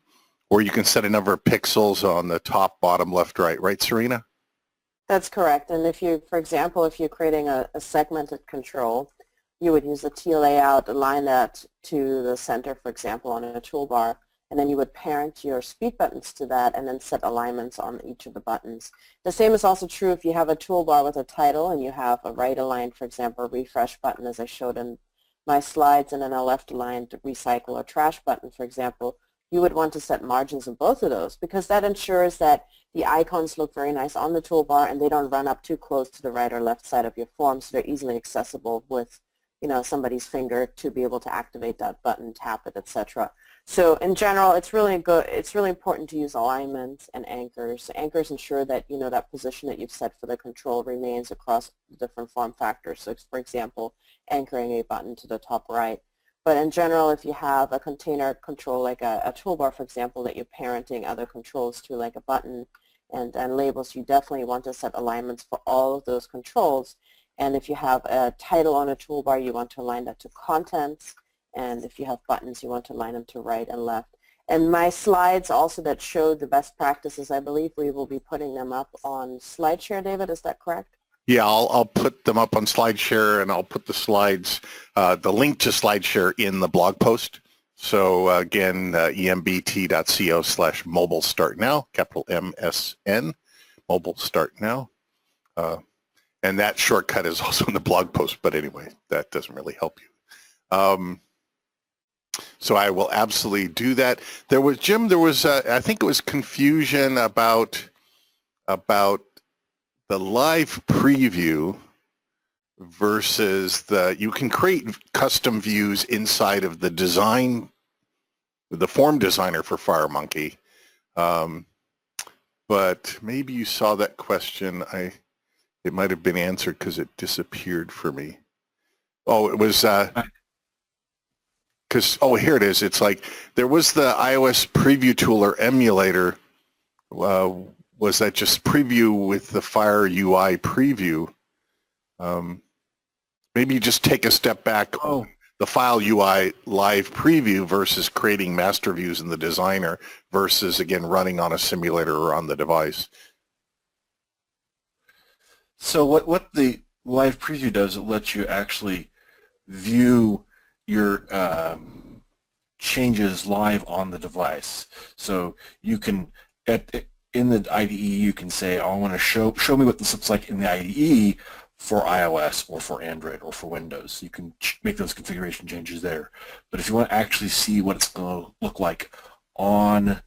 or you can set a number of pixels on the top, bottom, left, right, Sarina? That's correct. And if you, for example, if you're creating a segmented control, you would use a T layout, align that to the center, for example, on a toolbar, and then you would parent your speed buttons to that and then set alignments on each of the buttons. The same is also true if you have a toolbar with a title and you have a right aligned, for example, refresh button as I showed in my slides, and then a left aligned recycle or trash button, for example. you would want to set margins in both of those, because that ensures that the icons look very nice on the toolbar and they don't run up too close to the right or left side of your form, so they're easily accessible with somebody's finger to be able to activate that button, tap it, etc. So in general, it's really important to use alignment and anchors. Anchors ensure that that position that you've set for the control remains across the different form factors. So for example, anchoring a button to the top right. But in general, if you have a container control like a toolbar, for example, that you're parenting other controls to, like a button and labels, you definitely want to set alignments for all of those controls. And if you have a title on a toolbar, you want to align that to contents. And if you have buttons, you want to align them to right and left. And my slides also that show the best practices, I believe we will be putting them up on SlideShare, David, is that correct? Yeah, I'll put them up on SlideShare, and I'll put the slides, the link to SlideShare in the blog post. So again, embt.co/mobile start now, capital MSN, mobile start now. And that shortcut is also in the blog post, but anyway, that doesn't really help you. So I will absolutely do that. There was, Jim, I think it was confusion about the live preview versus you can create custom views inside of the form designer for FireMonkey. But maybe you saw that question. It might have been answered because it disappeared for me. Oh, it was, here it is. It's like there was the iOS preview tool or emulator. Was that just preview with the FireUI preview? Maybe you just take a step back. Oh. The FireUI Live Preview versus creating master views in the designer versus, again, running on a simulator or on the device. So what the Live Preview does, it lets you actually view your changes live on the device. So you can, in the IDE, you can say, I want to show me what this looks like in the IDE for iOS or for Android or for Windows. You can make those configuration changes there. But if you want to actually see what it's going to look like on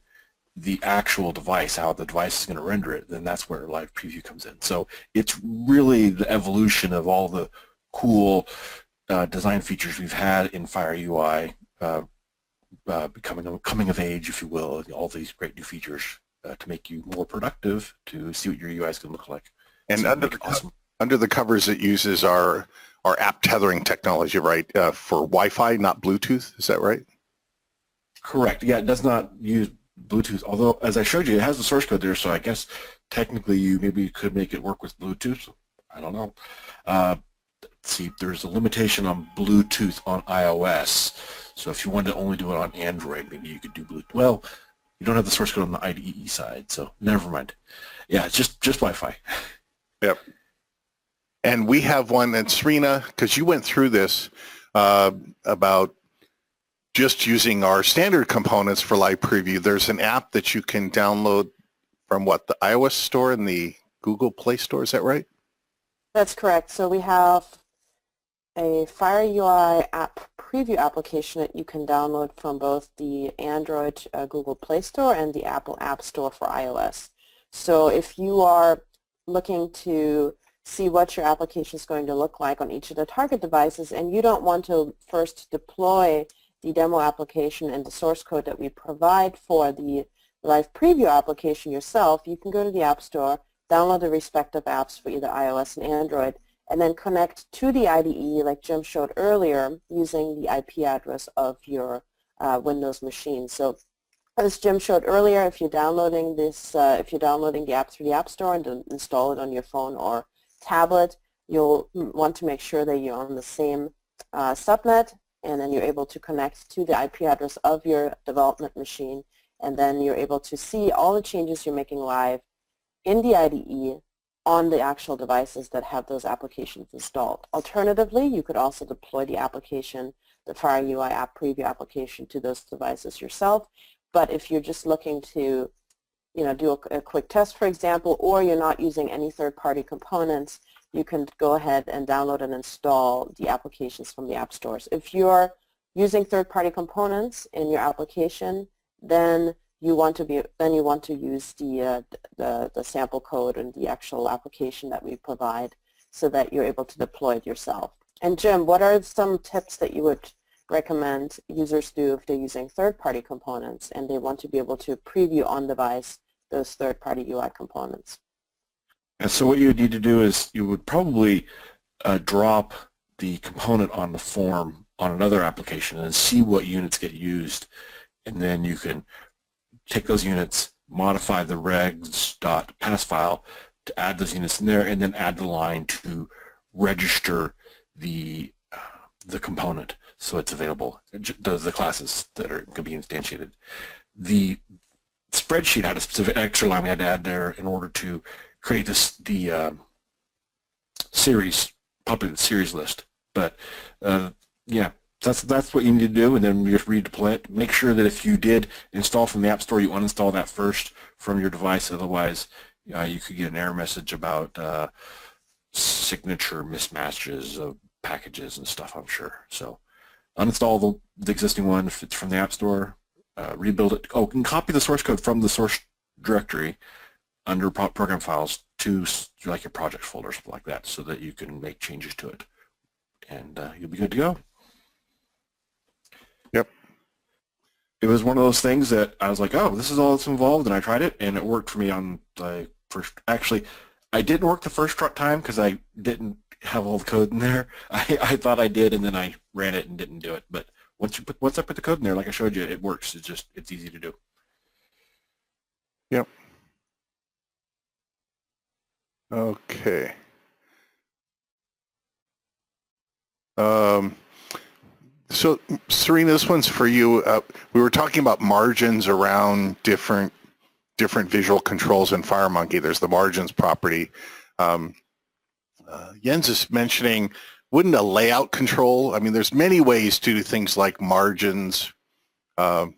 the actual device, how the device is going to render it, then that's where Live Preview comes in. So it's really the evolution of all the cool design features we've had in FireUI, coming of age, if you will, all these great new features to make you more productive, to see what your UI is going to look like. And so under the covers, it uses our app tethering technology, right, for Wi-Fi, not Bluetooth. Is that right? Correct. Yeah, it does not use Bluetooth, although, as I showed you, it has the source code there, so I guess technically you maybe could make it work with Bluetooth. I don't know. Let's see, there's a limitation on Bluetooth on iOS, so if you wanted to only do it on Android, maybe you could do Bluetooth. Well, you don't have the source code on the IDE side, so never mind. Yeah, it's just Wi-Fi. Yep. And we have one, and Sarina, because you went through this about just using our standard components for Live Preview. There's an app that you can download from the iOS store and the Google Play Store. Is that right? That's correct. So we have a FireUI app preview application that you can download from both the Android Google Play Store and the Apple App Store for iOS. So if you are looking to see what your application is going to look like on each of the target devices, and you don't want to first deploy the demo application and the source code that we provide for the Live Preview application yourself, you can go to the App Store, download the respective apps for either iOS and Android, and then connect to the IDE like Jim showed earlier using the IP address of your Windows machine. So as Jim showed earlier, if you're downloading the app through the App Store and to install it on your phone or tablet, you'll want to make sure that you're on the same subnet, and then you're able to connect to the IP address of your development machine, and then you're able to see all the changes you're making live in the IDE on the actual devices that have those applications installed. Alternatively, you could also deploy the application, the FireUI app preview application, to those devices yourself. But if you're just looking to do a quick test, for example, or you're not using any third-party components, you can go ahead and download and install the applications from the app stores. If you're using third-party components in your application, then you want to use the sample code and the actual application that we provide so that you're able to deploy it yourself. And Jim, what are some tips that you would recommend users do if they're using third-party components and they want to be able to preview on device those third-party UI components? And so what you would need to do is you would probably drop the component on the form on another application and see what units get used, and then you can take those units, modify the regs.pass file to add those units in there, and then add the line to register the component so it's available, the classes that are going to be instantiated. The spreadsheet had a specific extra line we had to add there in order to create the series, populated series list. But yeah, that's what you need to do, and then you just redeploy it. Make sure that if you did install from the App Store, you uninstall that first from your device. Otherwise, you could get an error message about signature mismatches of packages and stuff, I'm sure. So uninstall the existing one if it's from the App Store, rebuild it. Oh, and copy the source code from the source directory under program files to like your project folder or something like that, so that you can make changes to it, and you'll be good to go. Yep. It was one of those things that I was like, oh, this is all that's involved, and I tried it, and it worked for me on the first. Actually, I didn't work the first time because I didn't have all the code in there. I thought I did, and then I ran it and didn't do it. But once I put the code in there, like I showed you, it works. It's easy to do. Yep. Okay. So, Sarina, this one's for you. We were talking about margins around different visual controls in FireMonkey. There's the margins property. Jens is mentioning, wouldn't a layout control, I mean, there's many ways to do things like margins and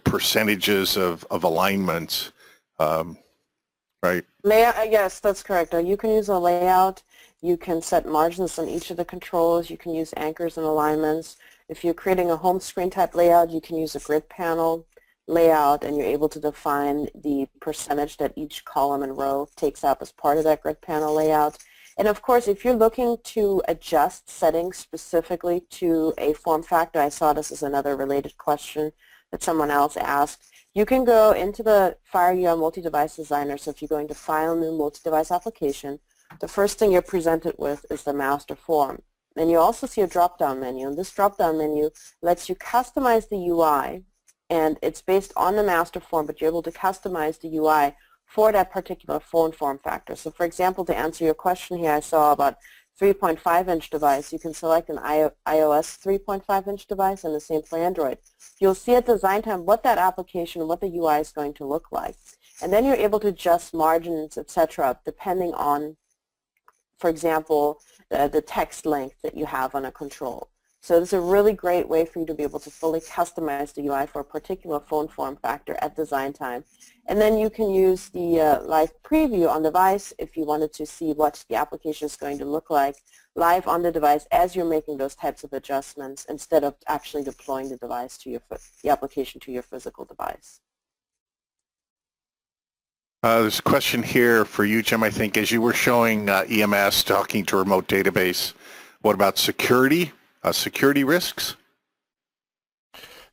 percentages of alignments, right? Layout, yes, that's correct. You can use a layout. You can set margins on each of the controls. You can use anchors and alignments. If you're creating a home screen type layout, you can use a grid panel layout, and you're able to define the percentage that each column and row takes up as part of that grid panel layout. And of course, if you're looking to adjust settings specifically to a form factor, I saw this as another related question that someone else asked, you can go into the FireUI Multi-Device Designer. So if you're going to File, New Multi-Device Application, the first thing you're presented with is the master form. Then you also see a drop-down menu, and this drop-down menu lets you customize the UI, and it's based on the master form, but you're able to customize the UI for that particular phone form factor. So for example, to answer your question here, I saw about 3.5-inch device. You can select an iOS 3.5-inch device, and the same for Android. You'll see at design time what that application, what the UI is going to look like. And then you're able to adjust margins, etc., depending on, for example, the text length that you have on a control. So it's a really great way for you to be able to fully customize the UI for a particular phone form factor at design time. And then you can use the live preview on device if you wanted to see what the application is going to look like live on the device as you're making those types of adjustments, instead of actually deploying the device to the application to your physical device. There's a question here for you, Jim, I think, as you were showing EMS talking to remote database. What about security? Security risks?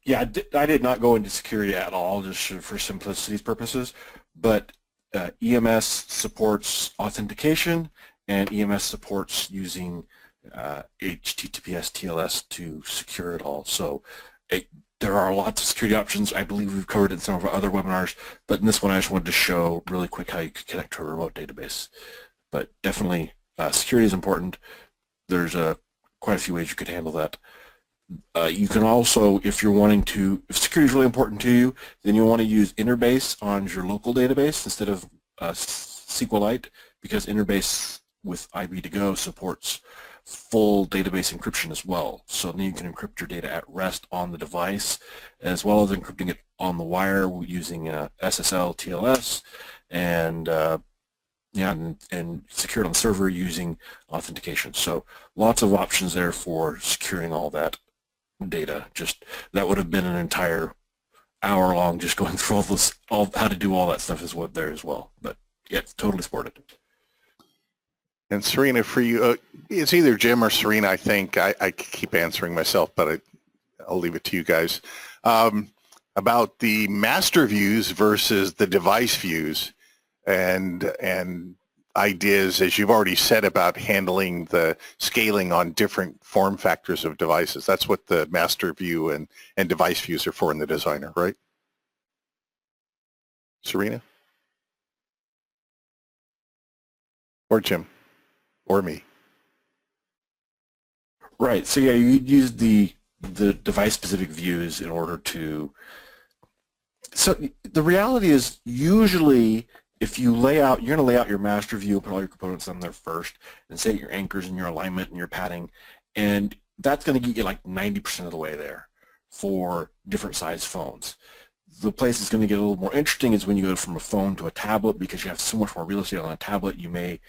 Yeah, I did not go into security at all, just for simplicity's purposes, but EMS supports authentication, and EMS supports using HTTPS TLS to secure it all. So there are lots of security options. I believe we've covered it in some of our other webinars, but in this one I just wanted to show really quick how you could connect to a remote database. But definitely security is important. There's quite a few ways you could handle that. You can also, if security is really important to you, then you'll want to use Interbase on your local database instead of SQLite, because Interbase with IB2Go supports full database encryption as well. So then you can encrypt your data at rest on the device, as well as encrypting it on the wire using SSL TLS, and and secure it on the server using authentication. So lots of options there for securing all that data. Just that would have been an entire hour long just going through all how to do all that stuff is what there as well. But yeah, it's totally supported. And Sarina, for you, it's either Jim or Sarina, I think. I keep answering myself, but I'll leave it to you guys. About the master views versus the device views and ideas, as you've already said, about handling the scaling on different form factors of devices. That's what the master view and device views are for in the designer, right? Sarina? Or Jim? Or me? Right. So yeah, you use the device-specific views in order to. So the reality is, usually, if you lay out, you're going to lay out your master view, put all your components on there first, and set your anchors and your alignment and your padding, and that's going to get you like 90% of the way there for different size phones. The place that's going to get a little more interesting is when you go from a phone to a tablet, because you have so much more real estate on a tablet, you may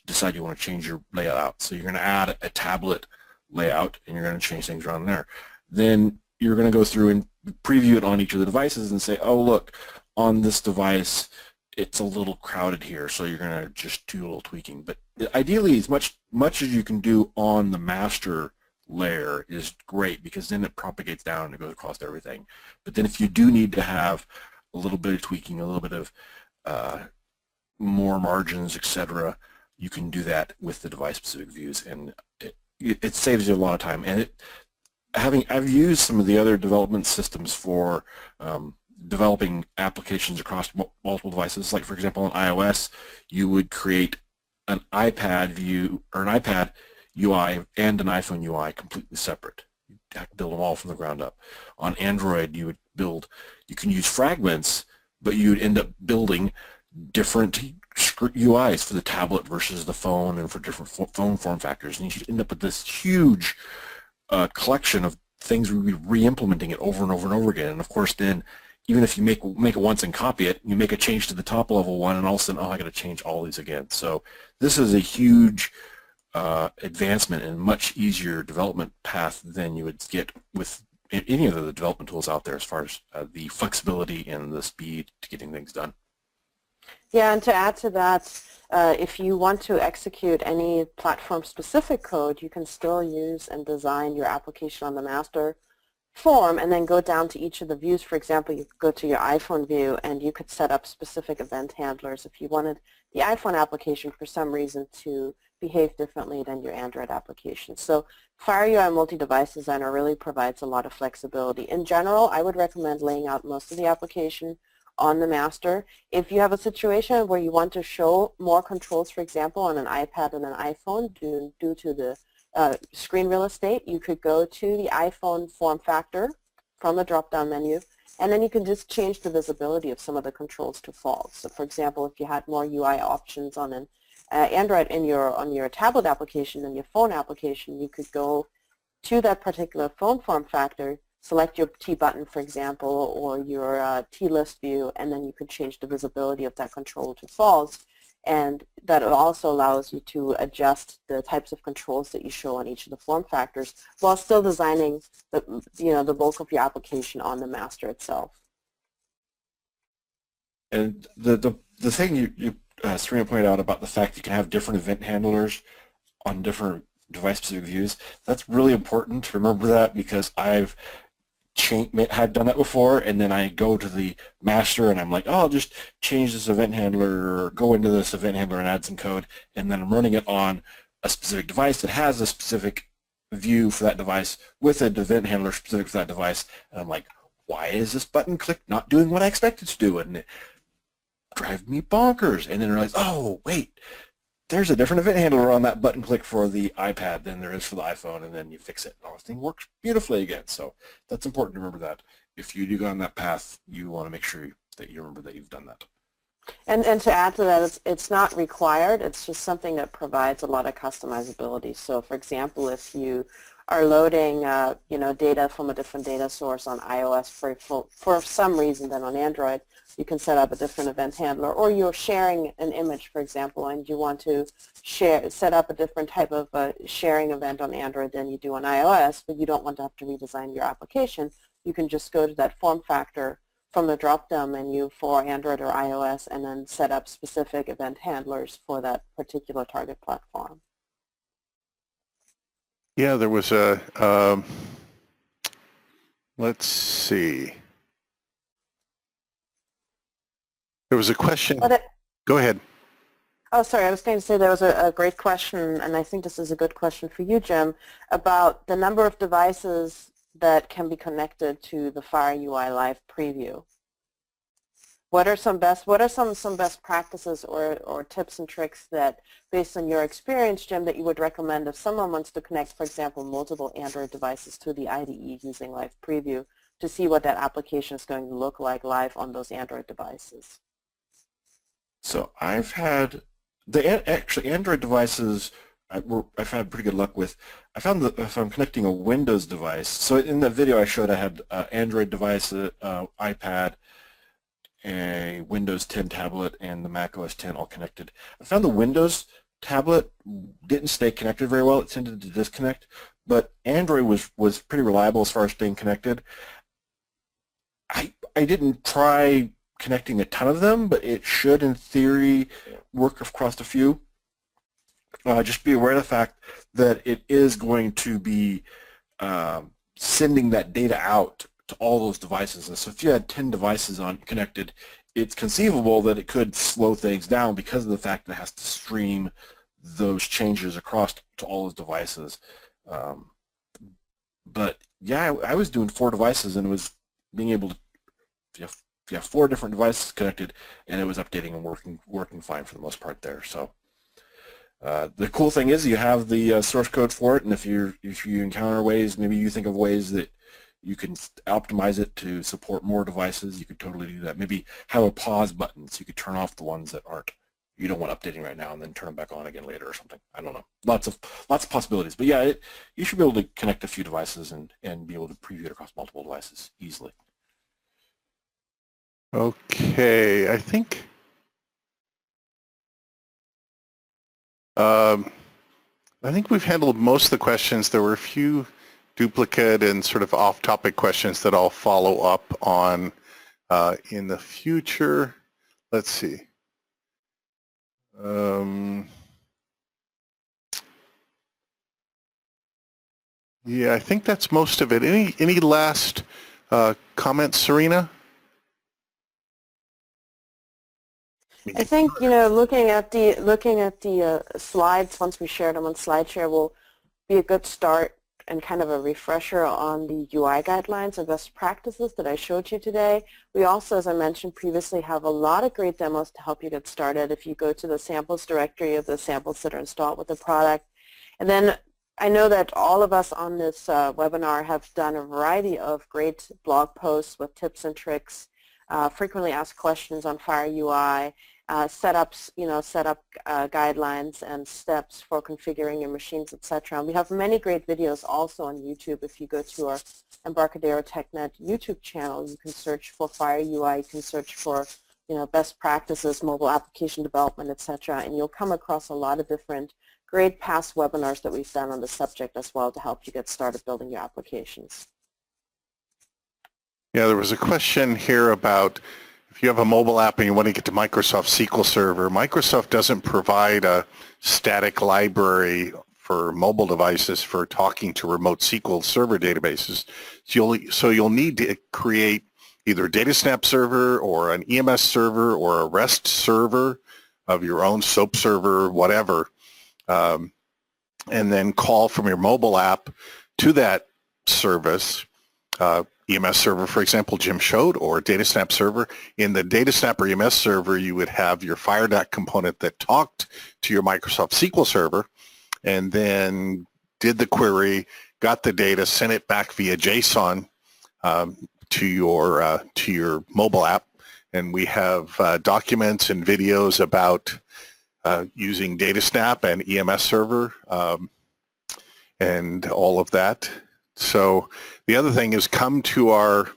decide you want to change your layout out. So you're going to add a tablet layout, and you're going to change things around there. Then you're going to go through and preview it on each of the devices and say, oh, look, on this device, it's a little crowded here, so you're going to just do a little tweaking. But ideally, as much as you can do on the master layer is great, because then it propagates down and it goes across everything. But then if you do need to have a little bit of tweaking, a little bit of more margins, etc., you can do that with the device-specific views, and it saves you a lot of time. And I've used some of the other development systems for developing applications across multiple devices. Like, for example, on iOS, you would create an iPad view or an iPad UI and an iPhone UI completely separate. You have to build them all from the ground up. On Android, you can use fragments, but you would end up building different UIs for the tablet versus the phone, and for different phone form factors, and you end up with this huge collection of things we would be re-implementing it over and over and over again. And of course, then even if you make it once and copy it, you make a change to the top level one, and all of a sudden, oh, I got to change all these again. So this is a huge advancement and much easier development path than you would get with any of the development tools out there, as far as the flexibility and the speed to getting things done. Yeah, and to add to that, if you want to execute any platform-specific code, you can still use and design your application on the master form, and then go down to each of the views. For example, you could go to your iPhone view, and you could set up specific event handlers if you wanted the iPhone application for some reason to behave differently than your Android application. So FireUI Multi-Device Designer really provides a lot of flexibility. In general, I would recommend laying out most of the application on the master. If you have a situation where you want to show more controls, for example, on an iPad and an iPhone due to the screen real estate, you could go to the iPhone form factor from the drop-down menu, and then you can just change the visibility of some of the controls to false. So for example, if you had more UI options on an Android on your tablet application than your phone application, you could go to that particular phone form factor, select your T button, for example, or your T list view, and then you can change the visibility of that control to false. And that also allows you to adjust the types of controls that you show on each of the form factors, while still designing the bulk of your application on the master itself. And the thing you Sarina pointed out about the fact you can have different event handlers on different device-specific views, that's really important to remember that, because I've had done that before, and then I go to the master and I'm like, oh, I'll just change this event handler, or go into this event handler and add some code, and then I'm running it on a specific device that has a specific view for that device with an event handler specific for that device, and I'm like, why is this button click not doing what I expected to do? And it drives me bonkers. And then I realize, oh, wait, there's a different event handler on that button click for the iPad than there is for the iPhone, and then you fix it, and everything works beautifully again. So that's important to remember that. If you do go on that path, you want to make sure that you remember that you've done that. And to add to that, it's not required. It's just something that provides a lot of customizability. So for example, if you are loading data from a different data source on iOS for some reason than on Android, you can set up a different event handler. Or you're sharing an image, for example, and you want to set up a different type of sharing event on Android than you do on iOS, but you don't want to have to redesign your application. You can just go to that form factor from the drop-down menu for Android or iOS and then set up specific event handlers for that particular target platform. Yeah, there was a, let's see. There was a question. Go ahead. Oh, sorry, I was going to say there was a great question, and I think this is a good question for you, Jim, about the number of devices that can be connected to the FireUI Live Preview. What are some best practices or tips and tricks that, based on your experience, Jim, that you would recommend if someone wants to connect, for example, multiple Android devices to the IDE using Live Preview to see what that application is going to look like live on those Android devices? So I've had actually Android devices I've had pretty good luck with. I found that if I'm connecting a Windows device, so in that video I showed I had an Android device, iPad, a Windows 10 tablet, and the Mac OS 10 all connected. I found the Windows tablet didn't stay connected very well. It tended to disconnect, but Android was pretty reliable as far as staying connected. I didn't try connecting a ton of them, but it should, in theory, work across a few. Just be aware of the fact that it is going to be sending that data out to all those devices. And so if you had 10 devices connected, it's conceivable that it could slow things down because of the fact that it has to stream those changes across to all those devices. But yeah, I was doing 4 devices and it was being able to, if you have 4 different devices connected, and it was updating and working fine for the most part there. So the cool thing is you have the source code for it, and if you encounter ways, maybe you think of ways that you can optimize it to support more devices, you could totally do that. Maybe have a pause button so you could turn off the ones that you don't want updating right now and then turn them back on again later or something. I don't know. Lots of possibilities. But yeah, you should be able to connect a few devices and be able to preview it across multiple devices easily. Okay, I think we've handled most of the questions. There were a few duplicate and sort of off-topic questions that I'll follow up on in the future. Let's see. Yeah, I think that's most of it. Any last comments, Sarina? I think, looking at the slides, once we share them on SlideShare, will be a good start and kind of a refresher on the UI guidelines and best practices that I showed you today. We also, as I mentioned previously, have a lot of great demos to help you get started. If you go to the samples directory of the samples that are installed with the product. And then I know that all of us on this webinar have done a variety of great blog posts with tips and tricks, frequently asked questions on FireUI, setup guidelines and steps for configuring your machines, etc. And we have many great videos also on YouTube. If you go to our Embarcadero TechNet YouTube channel, you can search for FireUI, you can search for best practices, mobile application development, etc. And you'll come across a lot of different great past webinars that we've done on the subject as well to help you get started building your applications. Yeah, there was a question here about if you have a mobile app and you want to get to Microsoft SQL Server, Microsoft doesn't provide a static library for mobile devices for talking to remote SQL Server databases. So you'll need to create either a DataSnap server or an EMS server or a REST server of your own, SOAP server, whatever, and then call from your mobile app to that service. EMS server, for example, Jim showed, or DataSnap server. In the DataSnap or EMS server, you would have your FireDAC component that talked to your Microsoft SQL server and then did the query, got the data, sent it back via JSON to your mobile app. And we have documents and videos about using DataSnap and EMS server and all of that. So the other thing is come to our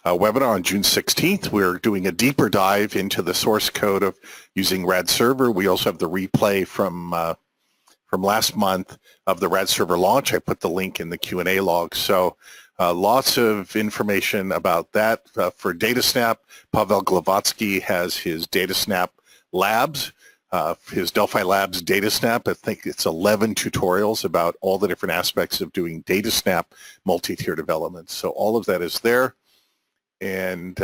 webinar on June 16th. We're doing a deeper dive into the source code of using RAD server. We also have the replay from last month of the RAD server launch. I put the link in the Q&A log. So Lots of information about that. For DataSnap, Pavel Glavatsky has his DataSnap Labs, his Delphi Labs DataSnap. I think it's 11 tutorials about all the different aspects of doing DataSnap multi-tier development. So all of that is there. And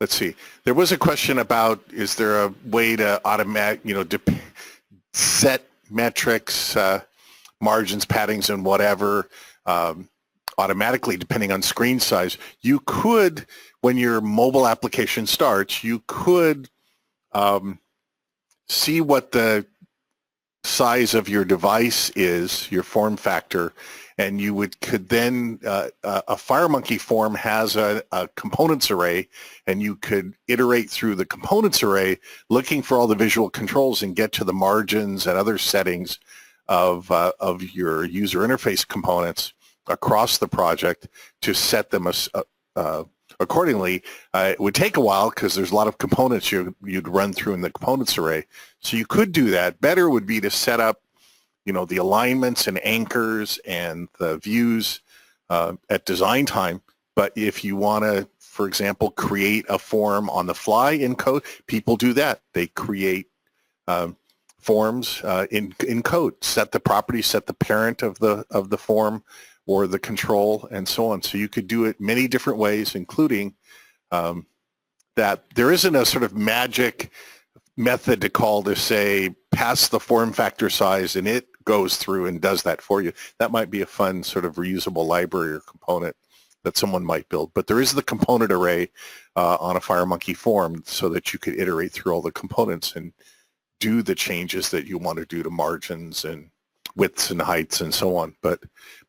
let's see. There was a question about, is there a way to set metrics, margins, paddings, and whatever automatically depending on screen size? You could, when your mobile application starts, you could see what the size of your device is, your form factor, and you could then, a FireMonkey form has a components array, and you could iterate through the components array looking for all the visual controls and get to the margins and other settings of your user interface components across the project to set them accordingly. It would take a while because there's a lot of components you'd run through in the components array. So you could do that. Better would be to set up, the alignments and anchors and the views at design time. But if you want to, for example, create a form on the fly in code, people do that. They create forms in code, set the property, set the parent of the form or the control, and so on. So you could do it many different ways, including that there isn't a sort of magic method to call to say pass the form factor size and it goes through and does that for you. That might be a fun sort of reusable library or component that someone might build. But there is the component array on a FireMonkey form so that you could iterate through all the components and do the changes that you want to do to margins and widths and heights and so on. But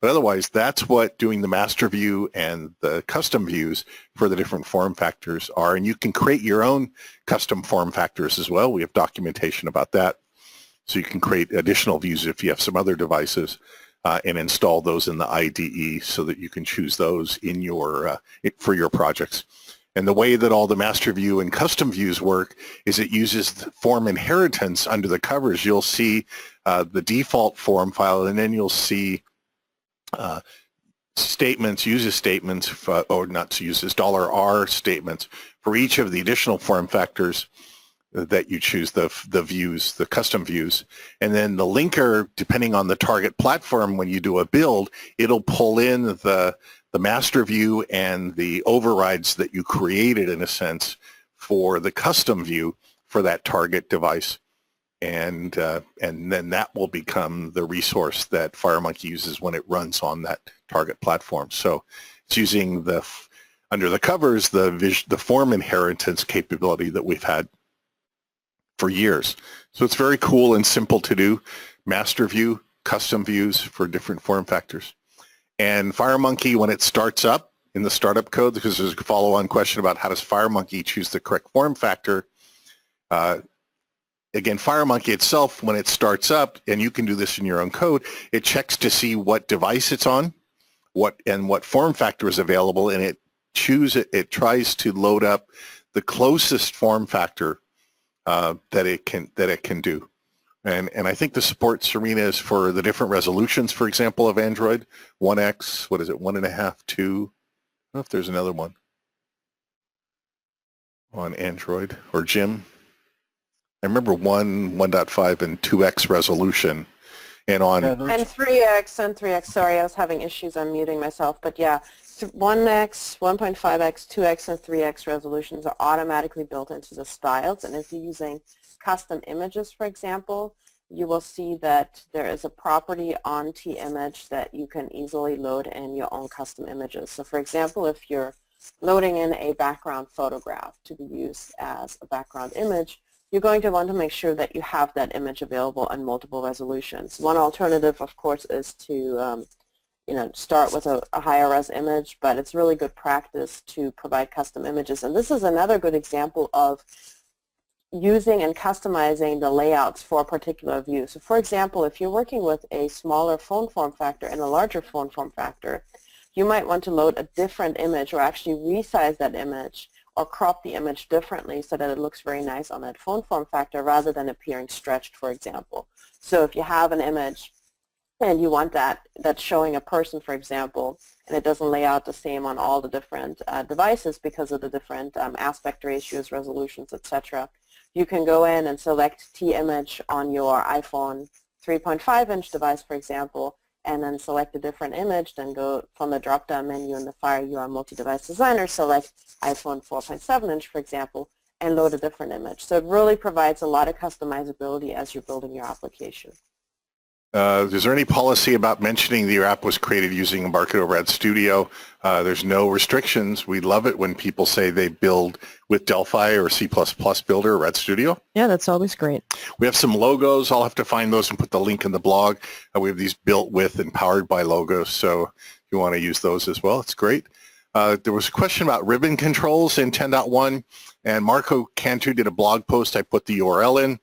otherwise, that's what doing the master view and the custom views for the different form factors are. And you can create your own custom form factors as well. We have documentation about that. So you can create additional views if you have some other devices and install those in the IDE so that you can choose those in your for your projects. And the way that all the master view and custom views work is it uses the form inheritance under the covers. You'll see the default form file, and then you'll see statements, uses statements, or not uses, $R statements for each of the additional form factors that you choose, the views, the custom views. And then the linker, depending on the target platform, when you do a build, it'll pull in the master view and the overrides that you created, in a sense, for the custom view for that target device. And then that will become the resource that FireMonkey uses when it runs on that target platform. So it's using under the covers, the form inheritance capability that we've had for years. So it's very cool and simple to do. Master view, custom views for different form factors. And FireMonkey, when it starts up in the startup code, because there's a follow-on question about how does FireMonkey choose the correct form factor. Again, FireMonkey itself, when it starts up, and you can do this in your own code, it checks to see what device it's on, what form factor is available, and it tries to load up the closest form factor that it can do. And I think the support, Sarina, is for the different resolutions, for example, of Android. 1x, what is it, 1.5, 2? I don't know if there's another one on Android or Jim. I remember 1.5, and 2x resolution. And on... And 3x, sorry, I was having issues unmuting myself. But yeah, 1x, 1.5x, 2x, and 3x resolutions are automatically built into the styles. And if you're using custom images, for example, you will see that there is a property on T-image that you can easily load in your own custom images. So for example, if you're loading in a background photograph to be used as a background image, you're going to want to make sure that you have that image available in multiple resolutions. One alternative, of course, is to start with a higher res image, but it's really good practice to provide custom images. And this is another good example of using and customizing the layouts for a particular view. So for example, if you're working with a smaller phone form factor and a larger phone form factor, you might want to load a different image or actually resize that image or crop the image differently so that it looks very nice on that phone form factor rather than appearing stretched, for example. So if you have an image and you want that's showing a person, for example, and it doesn't lay out the same on all the different devices because of the different aspect ratios, resolutions, etc. You can go in and select T-image on your iPhone 3.5-inch device, for example, and then select a different image, then go from the drop-down menu in the FireUI Multi-Device Designer, select iPhone 4.7-inch, for example, and load a different image. So it really provides a lot of customizability as you're building your application. Is there any policy about mentioning that your app was created using Embarcadero Rad Studio? There's no restrictions. We love it when people say they build with Delphi or C++ Builder or Rad Studio. Yeah, that's always great. We have some logos. I'll have to find those and put the link in the blog. We have these built with and powered by logos, so if you want to use those as well, it's great. There was a question about ribbon controls in 10.1, and Marco Cantu did a blog post. I put the URL in.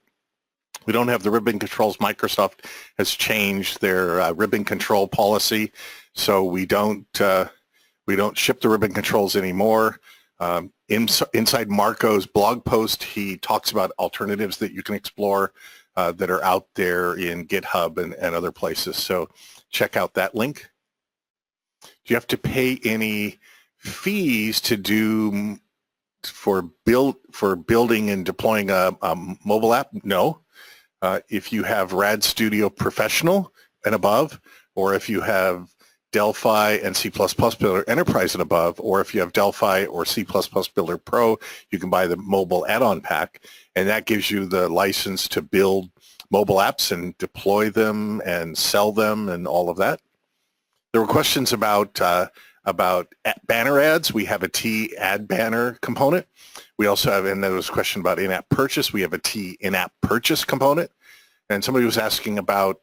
We don't have the ribbon controls. Microsoft has changed their ribbon control policy, so we don't ship the ribbon controls anymore. Inside Marco's blog post, he talks about alternatives that you can explore that are out there in GitHub and other places. So check out that link. Do you have to pay any fees to do for building and deploying a mobile app? No. If you have Rad Studio Professional and above, or if you have Delphi and C++ Builder Enterprise and above, or if you have Delphi or C++ Builder Pro, you can buy the mobile add-on pack, and that gives you the license to build mobile apps and deploy them and sell them and all of that. There were questions about banner ads. We have a T add banner component. We also have, and there was a question about in-app purchase. We have a T in-app purchase component. And somebody was asking about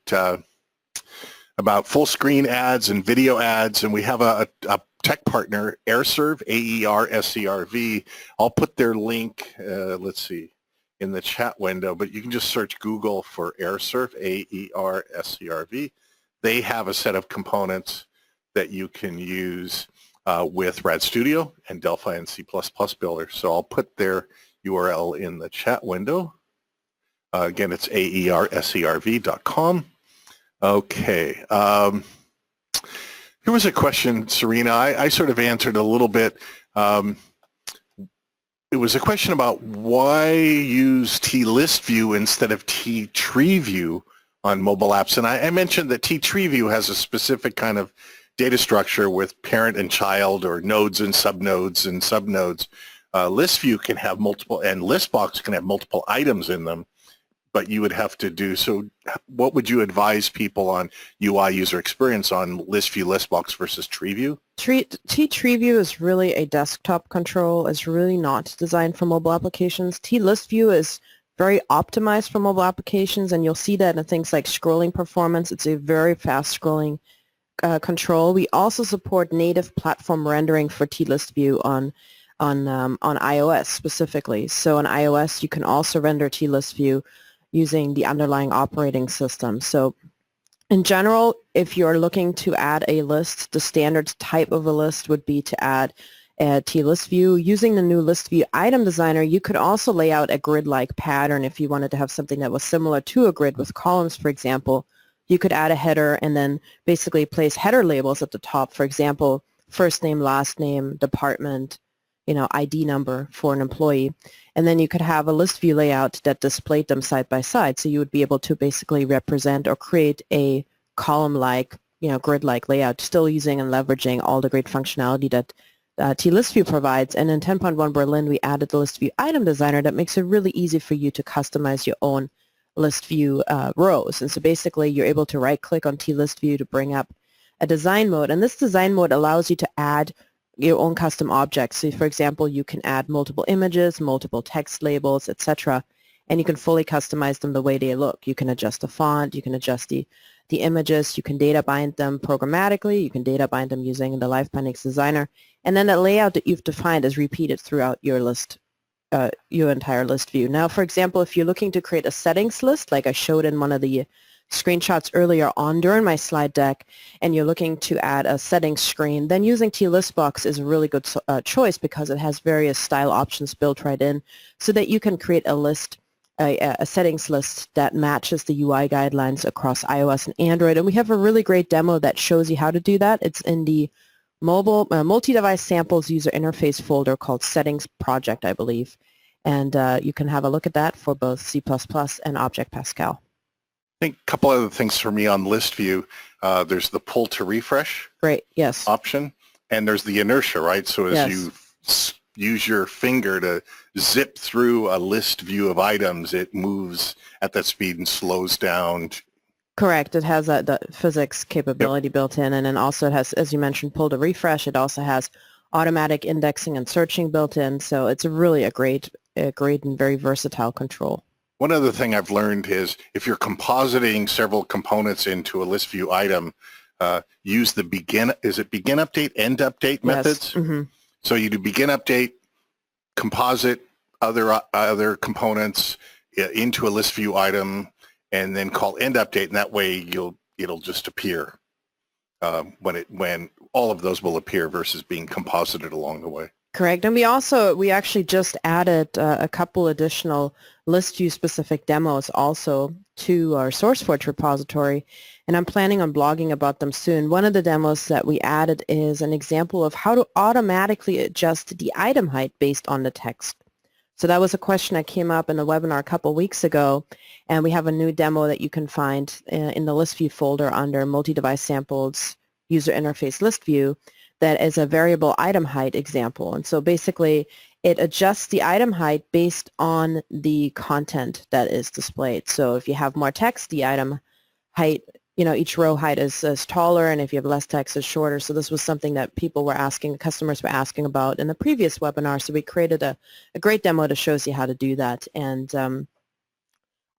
full screen ads and video ads. And we have a tech partner, AirServe, AERSERV. I'll put their link, let's see, in the chat window, but you can just search Google for AirServe, AERSERV. They have a set of components that you can use with Rad Studio and Delphi and C++ Builder. So I'll put their URL in the chat window. Again, it's aerserv.com. Okay. Here was a question, Sarina. I sort of answered a little bit. It was a question about why use T-List View instead of T-Tree View on mobile apps. And I mentioned that T-Tree View has a specific kind of data structure with parent and child, or nodes and subnodes and subnodes. List View can have multiple, and Listbox can have multiple items in them, but you would have to do, so what would you advise people on UI user experience on List View, Listbox versus Tree View? T-Tree View is really a desktop control. It's really not designed for mobile applications. T-List View is very optimized for mobile applications, and you'll see that in things like scrolling performance. It's a very fast scrolling control. We also support native platform rendering for T-List View on iOS specifically. So on iOS, you can also render T-List View using the underlying operating system. So in general, if you're looking to add a list, the standard type of a list would be to add a T-List View. Using the new List View item designer, you could also lay out a grid-like pattern if you wanted to have something that was similar to a grid with columns, for example. You could add a header and then basically place header labels at the top. For example, first name, last name, department, ID number for an employee. And then you could have a list view layout that displayed them side by side. So you would be able to basically represent or create a column-like, grid-like layout, still using and leveraging all the great functionality that T-List View provides. And in 10.1 Berlin, we added the List View item designer that makes it really easy for you to customize your own list view rows. And so basically you're able to right click on T-List View to bring up a design mode, and this design mode allows you to add your own custom objects. So for example, you can add multiple images, multiple text labels, etc., and you can fully customize them the way they look. You can adjust the font, you can adjust the images, you can data bind them programmatically, you can data bind them using the Live Bindings designer, and then the layout that you've defined is repeated throughout your list, your entire list view. Now, for example, if you're looking to create a settings list, like I showed in one of the screenshots earlier on during my slide deck, and you're looking to add a settings screen, then using T-Listbox is a really good choice because it has various style options built right in so that you can create a list a settings list that matches the UI guidelines across iOS and Android. And we have a really great demo that shows you how to do that. It's in the mobile multi-device samples user interface folder called Settings Project, I believe. And you can have a look at that for both C++ and Object Pascal. I think a couple other things for me on list view. There's the pull to refresh Great, yes. option, and there's the inertia, right? So as Yes. you use your finger to zip through a list view of items, it moves at that speed and slows down. Correct. It has the physics capability built in, and then also it has, as you mentioned, pull to refresh. It also has automatic indexing and searching built in, so it's really a great and very versatile control. One other thing I've learned is if you're compositing several components into a list view item, use the begin update, end update methods. Yes. Mm-hmm. So you do begin update, composite other components into a list view item, and then call end update, and that way it'll just appear when all of those will appear versus being composited along the way. Correct. And we actually just added a couple additional list view specific demos also to our SourceForge repository, and I'm planning on blogging about them soon. One of the demos that we added is an example of how to automatically adjust the item height based on the text. So that was a question that came up in the webinar a couple weeks ago, and we have a new demo that you can find in the list view folder under multi-device samples user interface list view. That is a variable item height example. And so basically it adjusts the item height based on the content that is displayed. So if you have more text, the item height, each row height is taller, and if you have less text, it's shorter. So this was something that customers were asking about in the previous webinar. So we created a great demo that shows you how to do that. And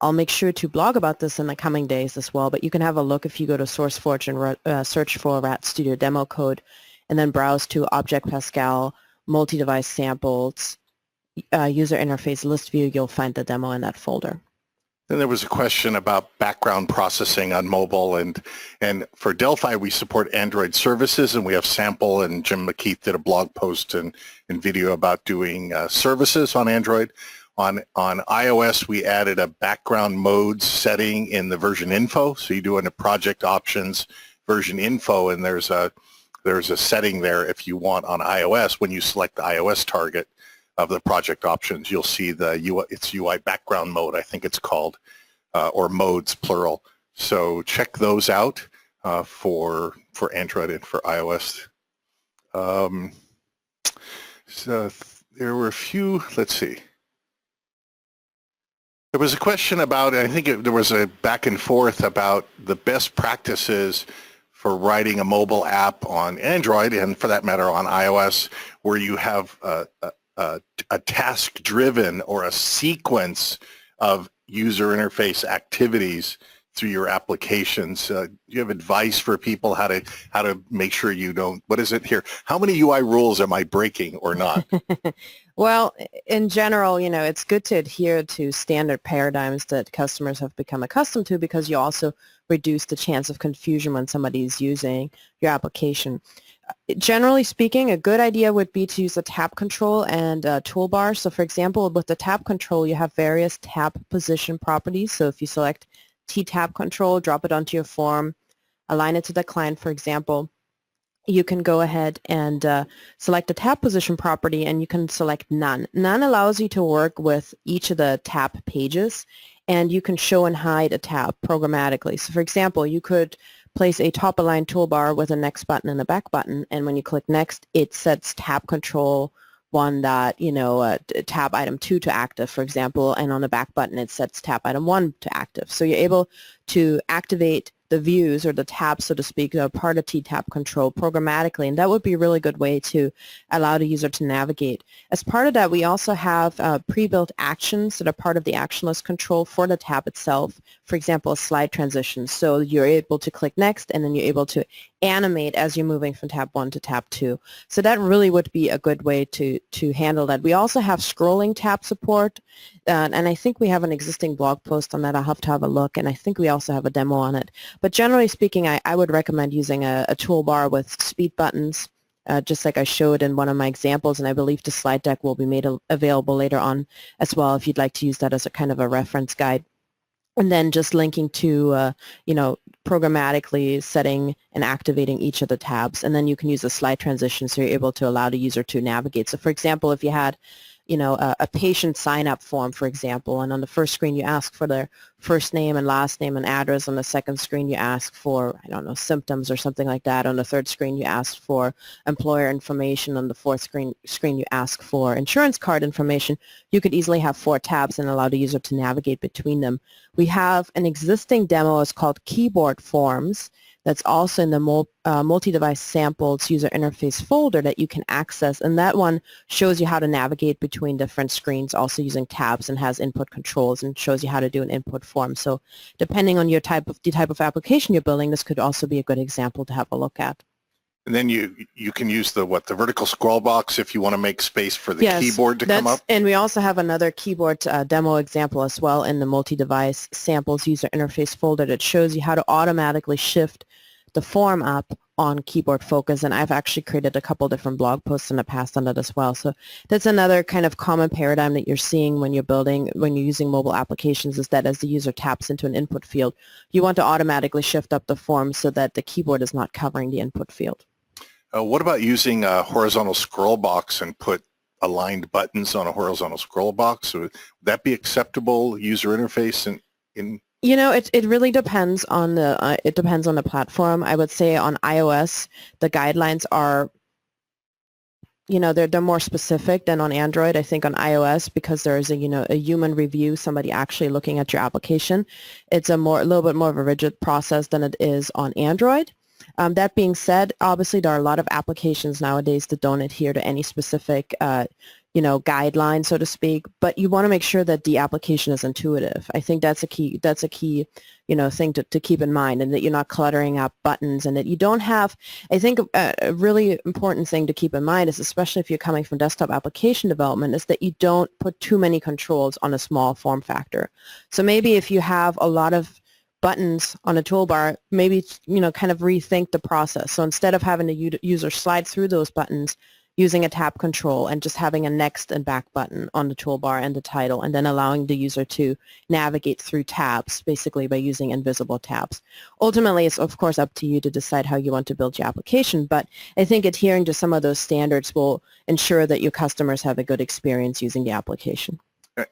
I'll make sure to blog about this in the coming days as well. But you can have a look if you go to SourceForge and search for Rat Studio demo code, and then browse to Object Pascal, multi-device samples, user interface list view. You'll find the demo in that folder. Then there was a question about background processing on mobile, and for Delphi we support Android services, and we have Sample, and Jim McKeeth did a blog post and video about doing services on Android. On iOS we added a background modes setting in the version info, so you do in the project options version info, and there's a setting there if you want on iOS. When you select the iOS target of the project options, you'll see it's UI background mode, I think it's called, or modes plural. So check those out for Android and for iOS. So there were a few, let's see. There was a question about, I think there was a back and forth about the best practices for writing a mobile app on Android, and for that matter on iOS, where you have a task-driven or a sequence of user interface activities through your applications. Do you have advice for people how to make sure you don't, what is it here? How many UI rules am I breaking or not? Well, in general, it's good to adhere to standard paradigms that customers have become accustomed to, because you also reduce the chance of confusion when somebody is using your application. Generally speaking, a good idea would be to use a tab control and a toolbar. So for example, with the tab control, you have various tab position properties. So if you select T-tab control, drop it onto your form, align it to the client, for example, you can go ahead and select the tab position property, and you can select none. None allows you to work with each of the tab pages, and you can show and hide a tab programmatically. So for example, you could place a top-aligned toolbar with a next button and a back button, and when you click next, it sets tab control tab item 2 to active, for example, and on the back button it sets tab item 1 to active. So you're able to activate the views, or the tabs, so to speak, that are part of T-tab control programmatically, and that would be a really good way to allow the user to navigate. As part of that, we also have pre-built actions that are part of the action list control for the tab itself. For example, a slide transition. So you're able to click next, and then you're able to animate as you're moving from tab 1 to tab 2. So that really would be a good way to handle that. We also have scrolling tab support, and I think we have an existing blog post on that. I'll have to have a look, and I think we also have a demo on it. But generally speaking, I would recommend using a toolbar with speed buttons, just like I showed in one of my examples, and I believe the slide deck will be made available later on as well if you'd like to use that as a kind of a reference guide. And then just linking to, programmatically setting and activating each of the tabs. And then you can use a slide transition so you're able to allow the user to navigate. So for example, if you had a patient sign-up form, for example, and on the first screen you ask for their first name and last name and address. On the second screen you ask for, I don't know, symptoms or something like that. On the third screen you ask for employer information. On the fourth screen you ask for insurance card information. You could easily have 4 tabs and allow the user to navigate between them. We have an existing demo. It's called Keyboard Forms. That's also in the multi-device samples user interface folder that you can access, and that one shows you how to navigate between different screens, also using tabs, and has input controls and shows you how to do an input form. So depending on the type of application you're building, this could also be a good example to have a look at. And then you can use the vertical scroll box if you want to make space for the keyboard to come up. And we also have another keyboard demo example as well in the multi-device samples user interface folder that shows you how to automatically shift the form up on keyboard focus, and I've actually created a couple different blog posts in the past on that as well. So that's another kind of common paradigm that you're seeing when you're using mobile applications, is that as the user taps into an input field, you want to automatically shift up the form so that the keyboard is not covering the input field. What about using a horizontal scroll box and put aligned buttons on a horizontal scroll box? Would that be acceptable user interface in It really depends on the platform. I would say on iOS, the guidelines are, they're more specific than on Android. I think on iOS, because there is a human review, somebody actually looking at your application, it's a little bit more of a rigid process than it is on Android. That being said, obviously there are a lot of applications nowadays that don't adhere to any specific guideline, so to speak, but you want to make sure that the application is intuitive. I think that's a key thing to keep in mind, and that you're not cluttering up buttons, and that you don't have, I think a really important thing to keep in mind is, especially if you're coming from desktop application development, is that you don't put too many controls on a small form factor. So maybe if you have a lot of buttons on a toolbar, maybe kind of rethink the process. So instead of having the user slide through those buttons, using a tab control and just having a next and back button on the toolbar and the title, and then allowing the user to navigate through tabs, basically by using invisible tabs. Ultimately, it's of course up to you to decide how you want to build your application, but I think adhering to some of those standards will ensure that your customers have a good experience using the application.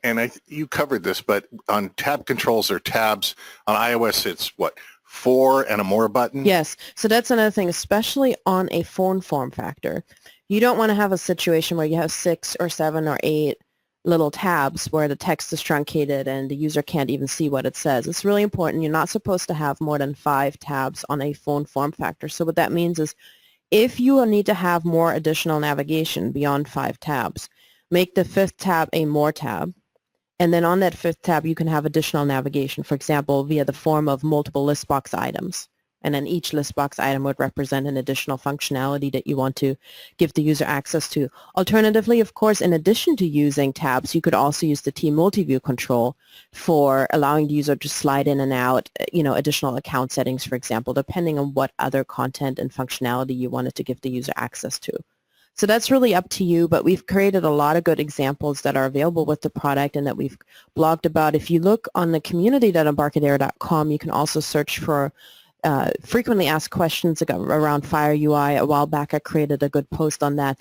And you covered this, but on tab controls or tabs on iOS, it's what, 4 and a more button? Yes. So that's another thing, especially on a phone form factor. You don't want to have a situation where you have 6 or 7 or 8 little tabs where the text is truncated and the user can't even see what it says. It's really important. You're not supposed to have more than 5 tabs on a phone form factor. So what that means is, if you need to have more additional navigation beyond 5 tabs, make the 5th tab a more tab, and then on that 5th tab you can have additional navigation, for example, via the form of multiple list box items. And then each list box item would represent an additional functionality that you want to give the user access to. Alternatively, of course, in addition to using tabs, you could also use the T multi-view control for allowing the user to slide in and out, additional account settings, for example, depending on what other content and functionality you wanted to give the user access to. So that's really up to you, but we've created a lot of good examples that are available with the product and that we've blogged about. If you look on the community.embarcadero.com, you can also search for frequently asked questions around FireUI. A while back I created a good post on that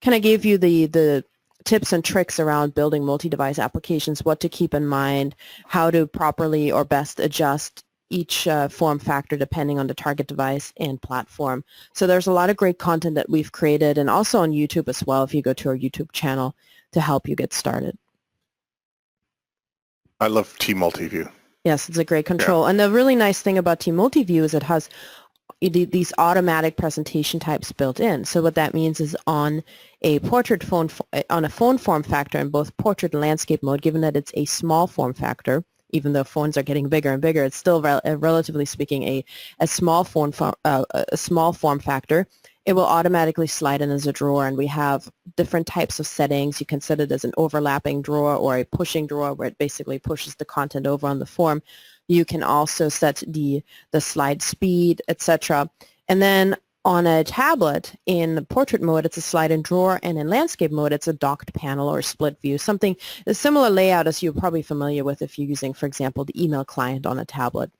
kind of gave you the tips and tricks around building multi-device applications, what to keep in mind, how to properly or best adjust each form factor depending on the target device and platform. So there's a lot of great content that we've created, and also on YouTube as well if you go to our YouTube channel, to help you get started. I love T multi-view. Yes, it's a great control. Yeah. And the really nice thing about T multi-view is it has these automatic presentation types built in. So what that means is on a phone form factor in both portrait and landscape mode, given that it's a small form factor, even though phones are getting bigger and bigger, it's still relatively speaking a small form factor. It will automatically slide in as a drawer, and we have different types of settings. You can set it as an overlapping drawer or a pushing drawer, where it basically pushes the content over on the form. You can also set the slide speed, etc. And then On a tablet, in portrait mode, it's a slide and drawer, and in landscape mode, it's a docked panel or split view, something a similar layout as you're probably familiar with if you're using, for example, the email client on a tablet,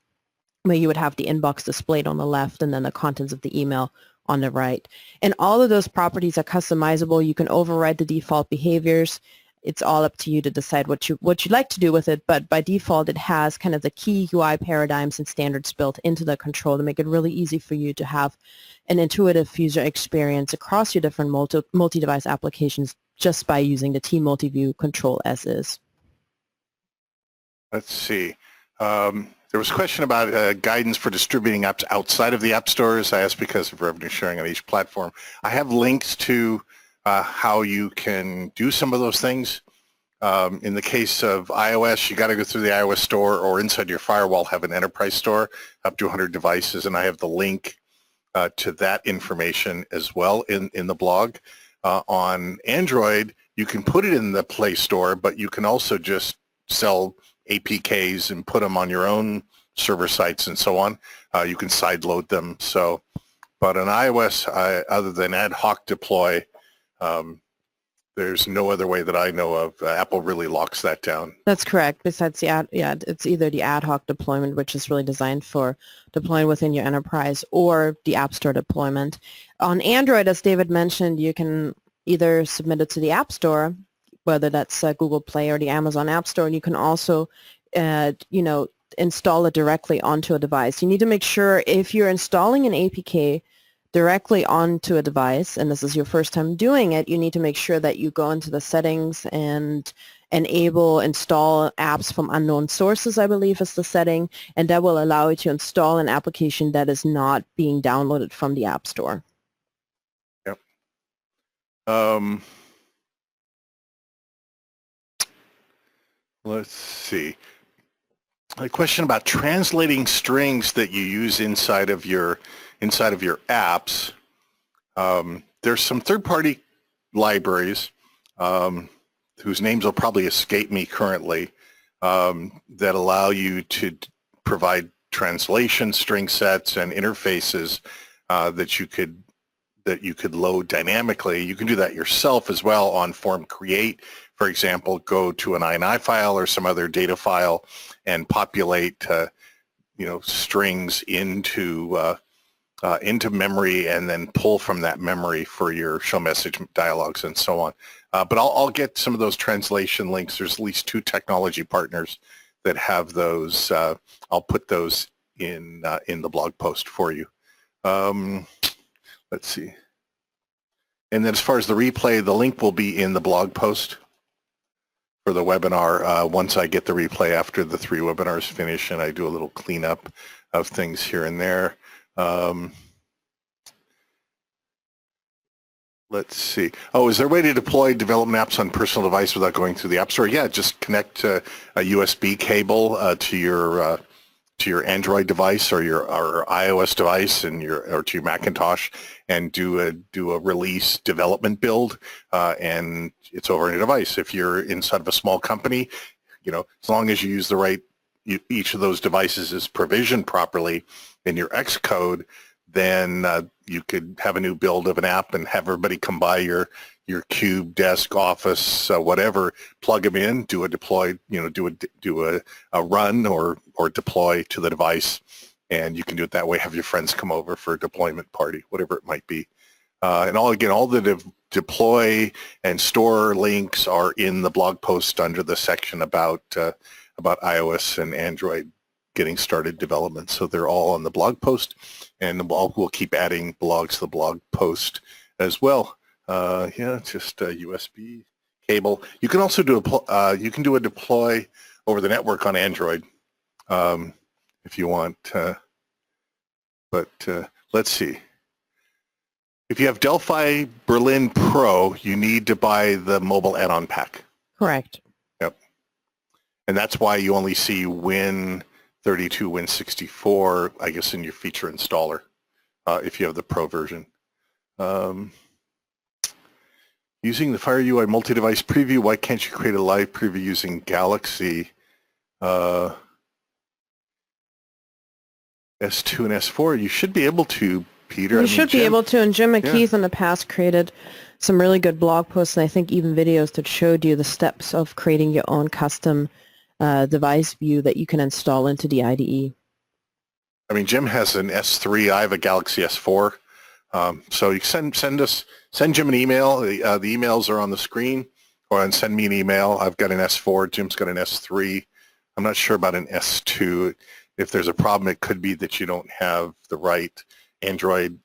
where you would have the inbox displayed on the left and then the contents of the email on the right. And all of those properties are customizable. You can override the default behaviors. It's all up to you to decide what you'd like to do with it, but by default it has kind of the key UI paradigms and standards built into the control to make it really easy for you to have an intuitive user experience across your different multi-device applications just by using the T-Multiview control as is. Let's see. There was a question about guidance for distributing apps outside of the app stores. I asked because of revenue sharing on each platform. I have links to how you can do some of those things. In the case of iOS, you got to go through the iOS store, or inside your firewall have an enterprise store up to 100 devices, and I have the link to that information as well in the blog. On Android, you can put it in the Play Store, but you can also just sell APKs and put them on your own server sites and so on. You can sideload them. So, but on iOS, other than ad hoc deploy, there's no other way that I know of. Apple really locks that down. That's correct. Besides the it's either the ad hoc deployment, which is really designed for deploying within your enterprise, or the App Store deployment. On Android, as David mentioned, you can either submit it to the App Store, whether that's Google Play or the Amazon App Store, and you can also, install it directly onto a device. You need to make sure if you're installing an APK directly onto a device, and this is your first time doing it, you need to make sure that you go into the settings and enable install apps from unknown sources, I believe is the setting, and that will allow you to install an application that is not being downloaded from the App Store. Yep. Let's see. A question about translating strings that you use inside of your apps. There's some third-party libraries whose names will probably escape me currently that allow you to provide translation string sets and interfaces that you could load dynamically. You can do that yourself as well on Form Create. For example, go to an INI file or some other data file and populate strings into memory, and then pull from that memory for your show message dialogues and so on. But I'll get some of those translation links. There's at least 2 technology partners that have those. I'll put those in the blog post for you. Let's see. And then as far as the replay, the link will be in the blog post for the webinar once I get the replay after the 3 webinars finish, and I do a little cleanup of things here and there. Let's see. Oh, is there a way to deploy development apps on personal device without going through the App Store? Yeah, just connect a USB cable to your Android device or your iOS device and to your Macintosh, and do a release development build, and it's over on your device. If you're inside of a small company, as long as you use the right, each of those devices is provisioned properly in your Xcode, then you could have a new build of an app and have everybody come by your cube, desk, office, whatever, plug them in, do a deploy, do a run or deploy to the device, and you can do it that way. Have your friends come over for a deployment party, whatever it might be. And all the deploy and store links are in the blog post under the section about iOS and Android getting started development. So they're all on the blog post, and we'll keep adding blogs to the blog post as well. Just a USB cable. You can also do a deploy over the network on Android if you want. But let's see. If you have Delphi Berlin Pro, you need to buy the mobile add-on pack. Correct. Yep. And that's why you only see Win32, Win64, I guess, in your feature installer if you have the Pro version. Using the FireUI multi-device preview, why can't you create a live preview using Galaxy S2 and S4? You should be able to, Peter. You should be Jim, able to, and Jim McKeeth in the past created some really good blog posts, and I think even videos that showed you the steps of creating your own custom device view that you can install into the IDE. I mean, Jim has an S3. I have a Galaxy S4. So you send Jim an email. The emails are on the screen, or send me an email. I've got an S4. Jim's got an S3. I'm not sure about an S2. If there's a problem, it could be that you don't have the right Android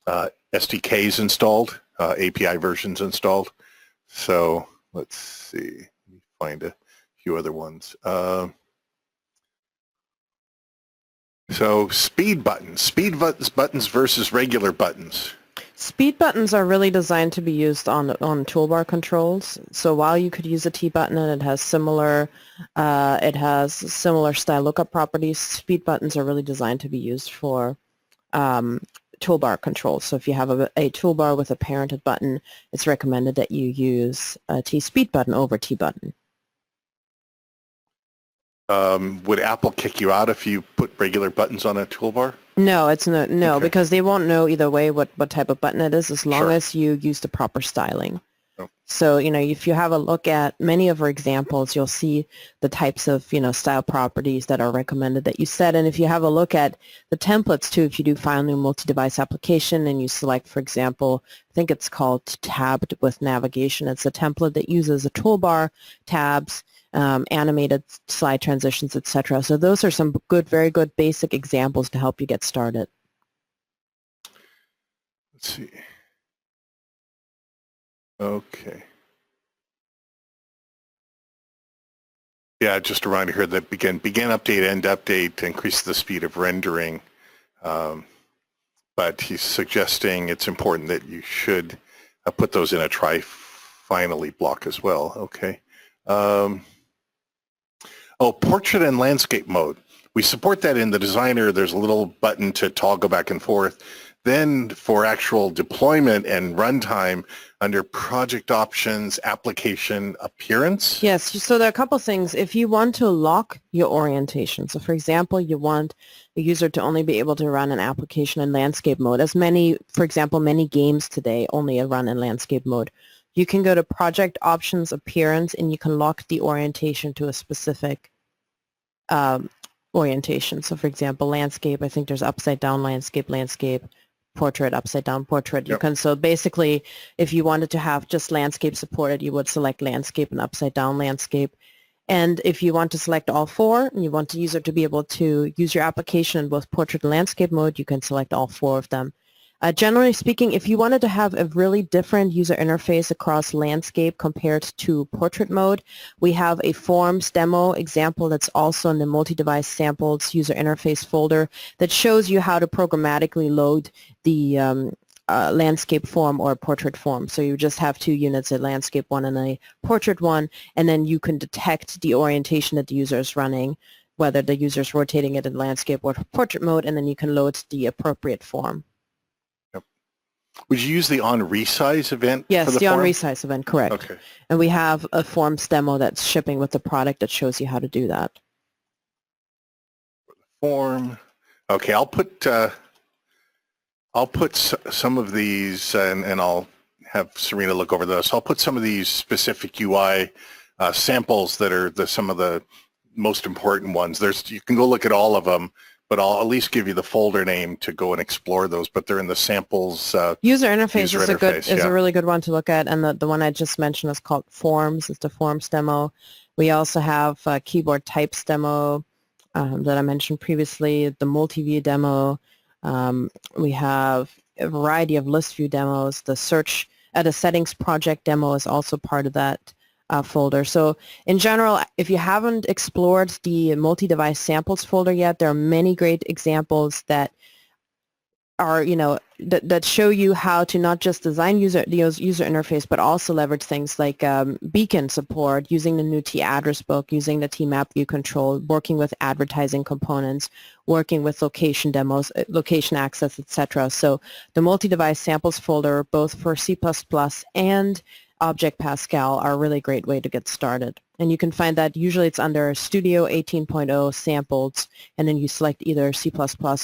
SDKs installed, API versions installed. So let's see. Let me find a few other ones. So speed buttons versus regular buttons. Speed buttons are really designed to be used on toolbar controls. So while you could use a T button and it has similar style lookup properties, speed buttons are really designed to be used for toolbar controls. So if you have a toolbar with a parented button, it's recommended that you use a T speed button over T button. Would Apple kick you out if you put regular buttons on a toolbar? No, it's no, Okay. because they won't know either way what type of button it is as long Sure. as you use the proper styling. Oh. So, if you have a look at many of our examples, you'll see the types of, style properties that are recommended that you set. And if you have a look at the templates too, if you do file new multi-device application and you select, for example, I think it's called tabbed with navigation. It's a template that uses a toolbar, tabs, animated slide transitions, etc. So those are some very good basic examples to help you get started. Let's see. Okay. Yeah, just a reminder here that begin update, end update to increase the speed of rendering. But he's suggesting it's important that you should put those in a try finally block as well. Okay. Portrait and landscape mode. We support that in the designer. There's a little button to toggle back and forth. Then for actual deployment and runtime, under project options, application appearance. Yes, so there are a couple things. If you want to lock your orientation, so for example, you want a user to only be able to run an application in landscape mode, for example, many games today only run in landscape mode. You can go to project options appearance and you can lock the orientation to a specific orientation. So for example, landscape, I think there's upside down landscape, portrait, upside down portrait. You can, so basically if you wanted to have just landscape supported, you would select landscape and upside down landscape. And if you want to select all four and you want the user to be able to use your application in both portrait and landscape mode, you can select all four of them. Generally speaking, if you wanted to have a really different user interface across landscape compared to portrait mode, we have a forms demo example that's also in the multi-device samples user interface folder that shows you how to programmatically load the landscape form or portrait form. So you just have two units, a landscape one and a portrait one, and then you can detect the orientation that the user is running, whether the user is rotating it in landscape or portrait mode, and then you can load the appropriate form. Would you use the on-resize event? Yes, for the form? on-resize event, correct. Okay. And we have a forms demo that's shipping with the product that shows you how to do that. Form. Okay, I'll put some of these, and I'll have Sarina look over those. I'll put some of these specific UI samples that are some of the most important ones. You can go look at all of them, but I'll at least give you the folder name to go and explore those. But they're in the samples. User interface is yeah. a really good one to look at, and the one I just mentioned is called Forms. It's the Forms demo. We also have keyboard types demo that I mentioned previously, the multi-view demo. We have a variety of list view demos. The search at a settings project demo is also part of that folder. So in general, if you haven't explored the multi-device samples folder yet, there are many great examples that are, that show you how to not just design user interface, but also leverage things like beacon support, using the new T address book, using the T map view control, working with advertising components, working with location demos, location access, etc. So the multi-device samples folder, both for C++ and Object Pascal, are a really great way to get started. And you can find that usually it's under Studio 18.0 sampled, and then you select either C++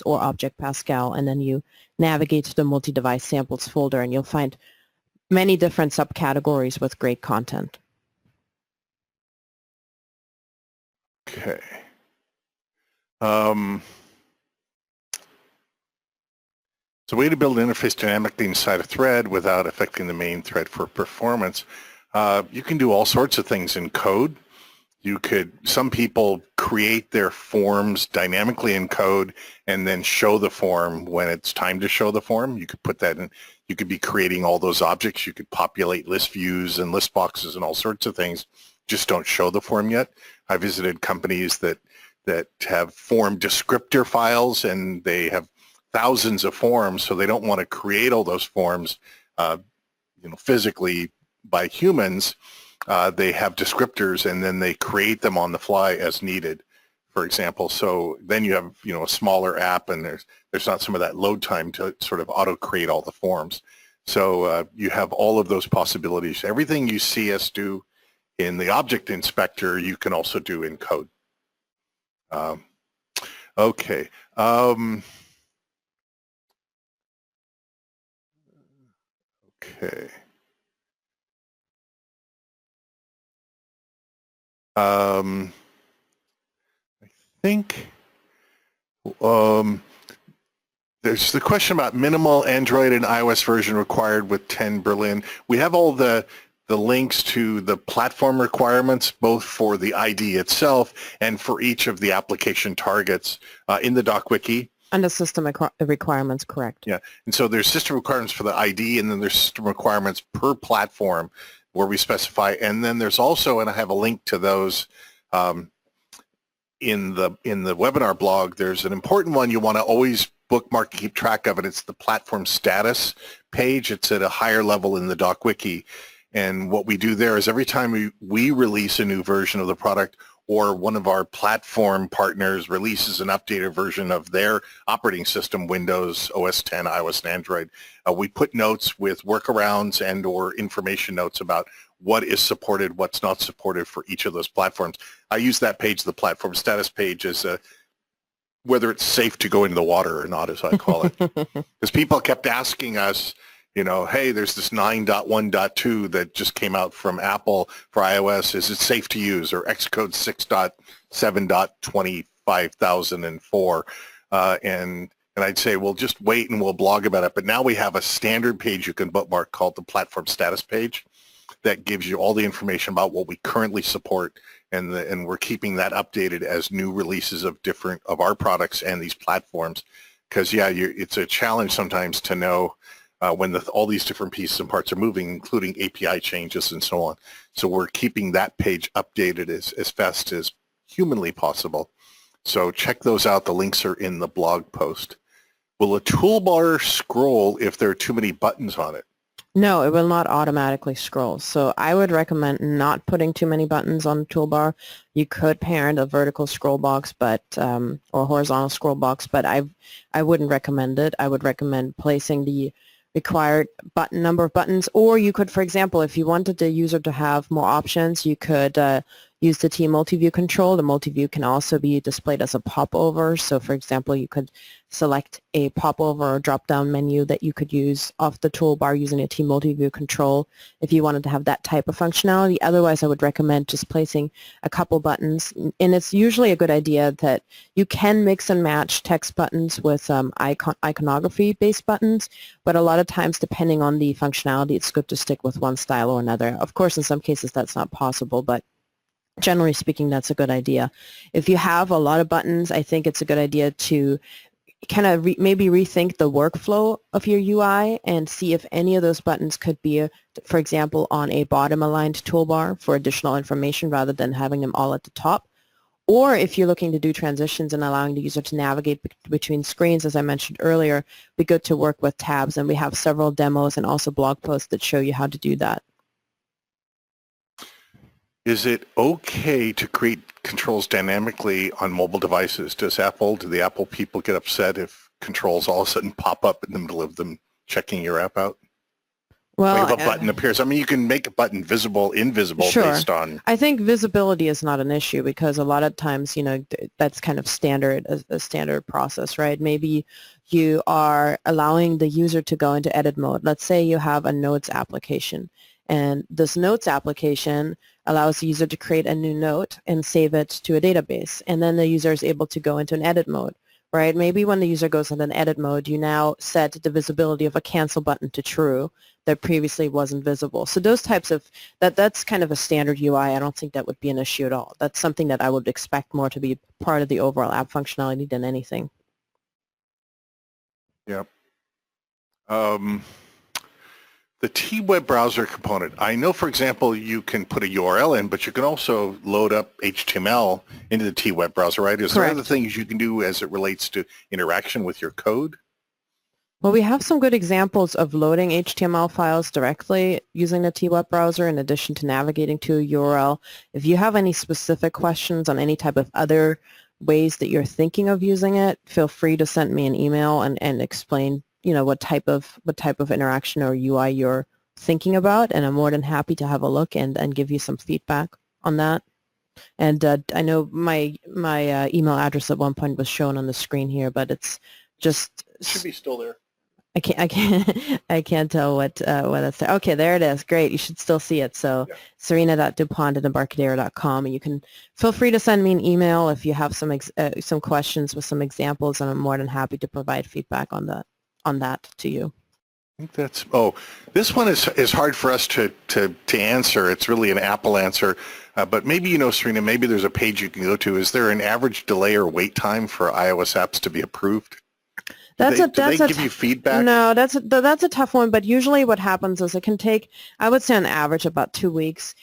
or Object Pascal, and then you navigate to the multi-device samples folder, and you'll find many different subcategories with great content. Okay. It's a way to build an interface dynamically inside a thread without affecting the main thread for performance. You can do all sorts of things in code. Some people create their forms dynamically in code and then show the form when it's time to show the form. You could put that in, you could be creating all those objects. You could populate list views and list boxes and all sorts of things. Just don't show the form yet. I visited companies that have form descriptor files, and they have thousands of forms, so they don't want to create all those forms physically by humans. They have descriptors, and then they create them on the fly as needed, for example. So then you have a smaller app, and there's not some of that load time to sort of auto create all the forms. So you have all of those possibilities. Everything you see us do in the object inspector, you can also do in code. Okay. Okay. I think there's the question about minimal Android and iOS version required with 10 Berlin. We have all the links to the platform requirements, both for the ID itself and for each of the application targets in the doc wiki. And the system requirements, correct. Yeah, and so there's system requirements for the ID, and then there's system requirements per platform where we specify, and then there's also, and I have a link to those in the webinar blog, there's an important one you want to always bookmark and keep track of it. It's the platform status page. It's at a higher level in the doc wiki. And what we do there is every time we release a new version of the product, or one of our platform partners releases an updated version of their operating system, Windows, OS 10, iOS, and Android, we put notes with workarounds and or information notes about what is supported, what's not supported for each of those platforms. I use that page, the platform status page, as whether it's safe to go into the water or not, as I call it. Because people kept asking us, hey, there's this 9.1.2 that just came out from Apple for iOS. Is it safe to use? Or Xcode 6.7.25004. And I'd say, well, just wait and we'll blog about it. But now we have a standard page you can bookmark called the platform status page that gives you all the information about what we currently support. And we're keeping that updated as new releases of different of our products and these platforms. Because, yeah, it's a challenge sometimes to know when all these different pieces and parts are moving, including API changes and so on. So we're keeping that page updated as fast as humanly possible. So check those out. The links are in the blog post. Will a toolbar scroll if there are too many buttons on it? No, it will not automatically scroll. So I would recommend not putting too many buttons on the toolbar. You could parent a vertical scroll box, but or horizontal scroll box, but I wouldn't recommend it. I would recommend placing the required number of buttons, or you could, for example, if you wanted the user to have more options, you could use the T multi-view control. The multi-view can also be displayed as a popover. So, for example, you could select a popover or drop-down menu that you could use off the toolbar using a T multi-view control if you wanted to have that type of functionality. Otherwise, I would recommend just placing a couple buttons. And it's usually a good idea that you can mix and match text buttons with iconography-based buttons, but a lot of times, depending on the functionality, it's good to stick with one style or another. Of course, in some cases, that's not possible, but generally speaking, that's a good idea. If you have a lot of buttons, I think it's a good idea to kind of maybe rethink the workflow of your UI and see if any of those buttons could be, for example, on a bottom-aligned toolbar for additional information rather than having them all at the top. Or if you're looking to do transitions and allowing the user to navigate between screens, as I mentioned earlier, it'd be good to work with tabs, and we have several demos and also blog posts that show you how to do that. Is it okay to create controls dynamically on mobile devices? Do the Apple people get upset if controls all of a sudden pop up in the middle of them checking your app out? Well, Like if a button appears, I mean, you can make a button visible, invisible sure. based on. I think visibility is not an issue because a lot of times, that's kind of standard, a standard process, right? Maybe you are allowing the user to go into edit mode. Let's say you have a notes application, and this notes application allows the user to create a new note and save it to a database, and then the user is able to go into an edit mode. Right? Maybe when the user goes into an edit mode, you now set the visibility of a cancel button to true that previously wasn't visible. So those types of, that's kind of a standard UI. I don't think that would be an issue at all. That's something that I would expect more to be part of the overall app functionality than anything. Yep. The T-Web browser component. I know, for example, you can put a URL in, but you can also load up HTML into the T-Web browser, right? Is there Correct. other things you can do as it relates to interaction with your code? Well, we have some good examples of loading HTML files directly using the T-Web browser in addition to navigating to a URL. If you have any specific questions on any type of other ways that you're thinking of using it, feel free to send me an email and explain what type of interaction or UI you're thinking about, and I'm more than happy to have a look and give you some feedback on that. And I know my email address at one point was shown on the screen here, but it's just It should be still there. I can't tell what it's there. Okay, there it is. Great. You should still see it. So Yeah. sarina.dupont@embarcadero.com, and you can feel free to send me an email if you have some questions with some examples, and I'm more than happy to provide feedback on that to you. I think that's, this one is hard for us to answer. It's really an Apple answer. But maybe, Sarina, maybe there's a page you can go to. Is there an average delay or wait time for iOS apps to be approved? Do they give you feedback? No, that's a tough one. But usually what happens is it can take, I would say on average, about 2 weeks.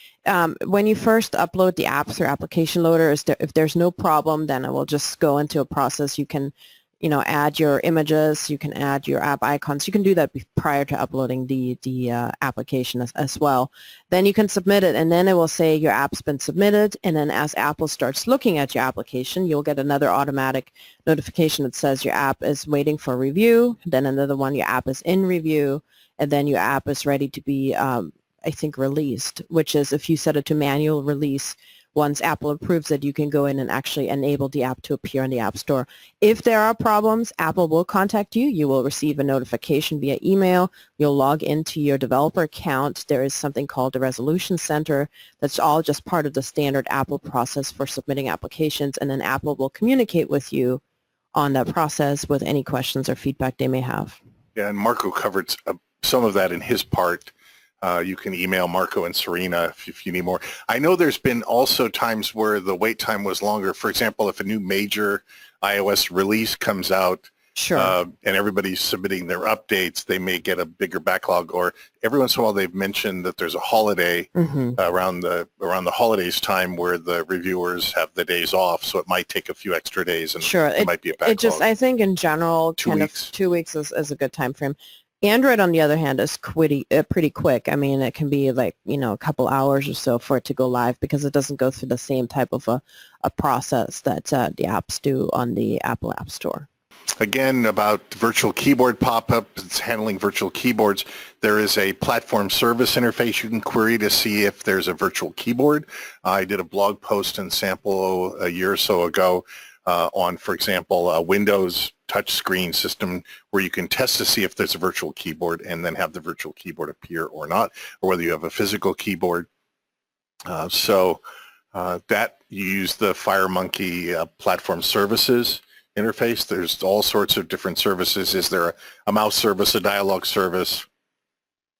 When you first upload the app through Application Loader, if there's no problem, then it will just go into a process. You can add your images, you can add your app icons. You can do that prior to uploading the application as well. Then you can submit it, and then it will say your app's been submitted, and then as Apple starts looking at your application, you'll get another automatic notification that says your app is waiting for review, then another one, your app is in review, and then your app is ready to be, I think, released, which is if you set it to manual release, once Apple approves it, you can go in and actually enable the app to appear in the App Store. If there are problems, Apple will contact you. You will receive a notification via email. You'll log into your developer account. There is something called the Resolution Center. That's all just part of the standard Apple process for submitting applications, and then Apple will communicate with you on that process with any questions or feedback they may have. Yeah, and Marco covered some of that in his part. You can email Marco and Sarina if you need more. I know there's been also times where the wait time was longer. For example, if a new major iOS release comes out, Sure. And everybody's submitting their updates, they may get a bigger backlog. Or every once in a while, they've mentioned that there's a holiday around the holidays time where the reviewers have the days off, so it might take a few extra days, and Sure. it might be a backlog. I think in general, 2 weeks. 2 weeks is a good time frame. Android, on the other hand, is pretty quick. I mean, it can be like, a couple hours or so for it to go live because it doesn't go through the same type of a process that the apps do on the Apple App Store. Again, about virtual keyboard pop-up, it's handling virtual keyboards. There is a platform service interface you can query to see if there's a virtual keyboard. I did a blog post and sample a year or so ago on, for example, a Windows touchscreen system where you can test to see if there's a virtual keyboard and then have the virtual keyboard appear or not, or whether you have a physical keyboard. That you use the FireMonkey platform services interface. There's all sorts of different services. Is there a mouse service, a dialogue service,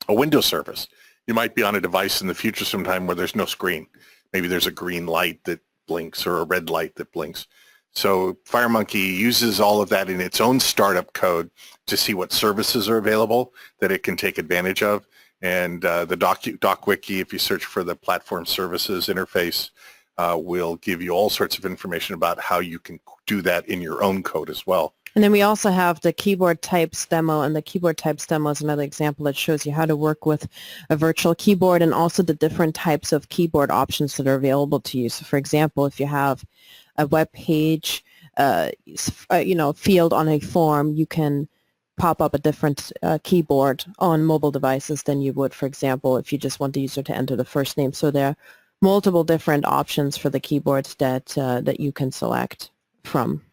a window service? You might be on a device in the future sometime where there's no screen. Maybe there's a green light that blinks or a red light that blinks. So FireMonkey uses all of that in its own startup code to see what services are available that it can take advantage of. And the doc wiki, if you search for the platform services interface, will give you all sorts of information about how you can do that in your own code as well. And then we also have the keyboard types demo, and the keyboard types demo is another example that shows you how to work with a virtual keyboard and also the different types of keyboard options that are available to you. So, for example, if you have a web page, field on a form, you can pop up a different keyboard on mobile devices than you would, for example, if you just want the user to enter the first name. So there are multiple different options for the keyboards that you can select from.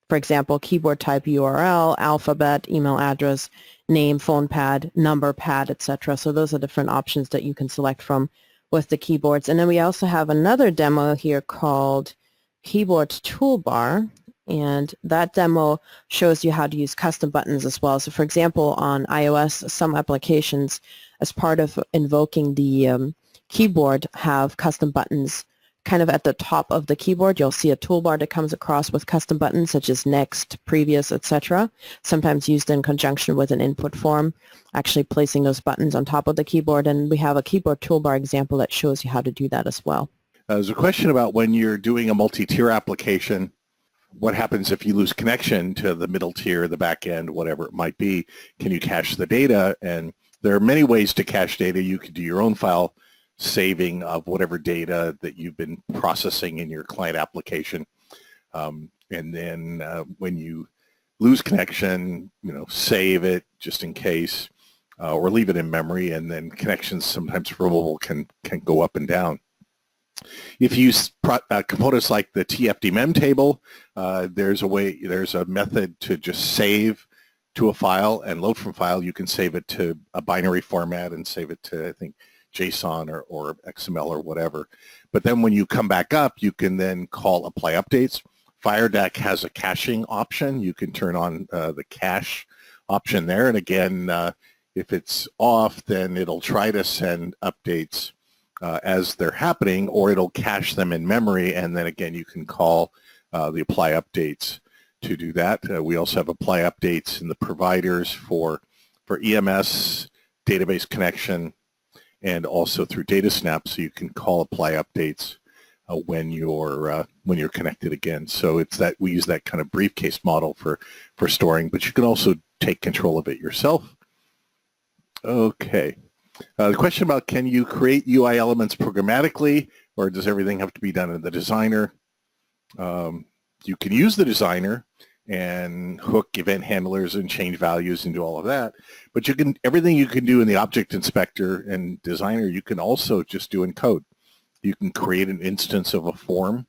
For example, keyboard type URL, alphabet, email address, name, phone pad, number pad, etc. So those are different options that you can select from with the keyboards. And then we also have another demo here called Keyboard Toolbar, and that demo shows you how to use custom buttons as well. So for example, on iOS, some applications, as part of invoking the keyboard, have custom buttons kind of at the top of the keyboard. You'll see a toolbar that comes across with custom buttons such as next, previous, etc., sometimes used in conjunction with an input form, actually placing those buttons on top of the keyboard. And we have a keyboard toolbar example that shows you how to do that as well. There's a question about when you're doing a multi-tier application, what happens if you lose connection to the middle tier, the back end, whatever it might be? Can you cache the data? And there are many ways to cache data. You could do your own file saving of whatever data that you've been processing in your client application. And then when you lose connection, save it just in case, or leave it in memory, and then connections sometimes for mobile can go up and down. If you use components like the TFDMem table, there's a method to just save to a file and load from file. You can save it to a binary format and save it to, I think, JSON or XML or whatever. But then when you come back up, you can then call apply updates. FireDeck has a caching option. You can turn on the cache option there. And again, if it's off, then it'll try to send updates as they're happening, or it'll cache them in memory. And then again, you can call the apply updates to do that. We also have apply updates in the providers for EMS, database connection, and also through DataSnap, so you can call apply updates when you're connected again. So it's that we use that kind of briefcase model for storing, but you can also take control of it yourself. Okay. The question about, can you create UI elements programmatically, or does everything have to be done in the designer? You can use the designer and hook event handlers and change values and do all of that. But everything you can do in the object inspector and designer, you can also just do in code. You can create an instance of a form.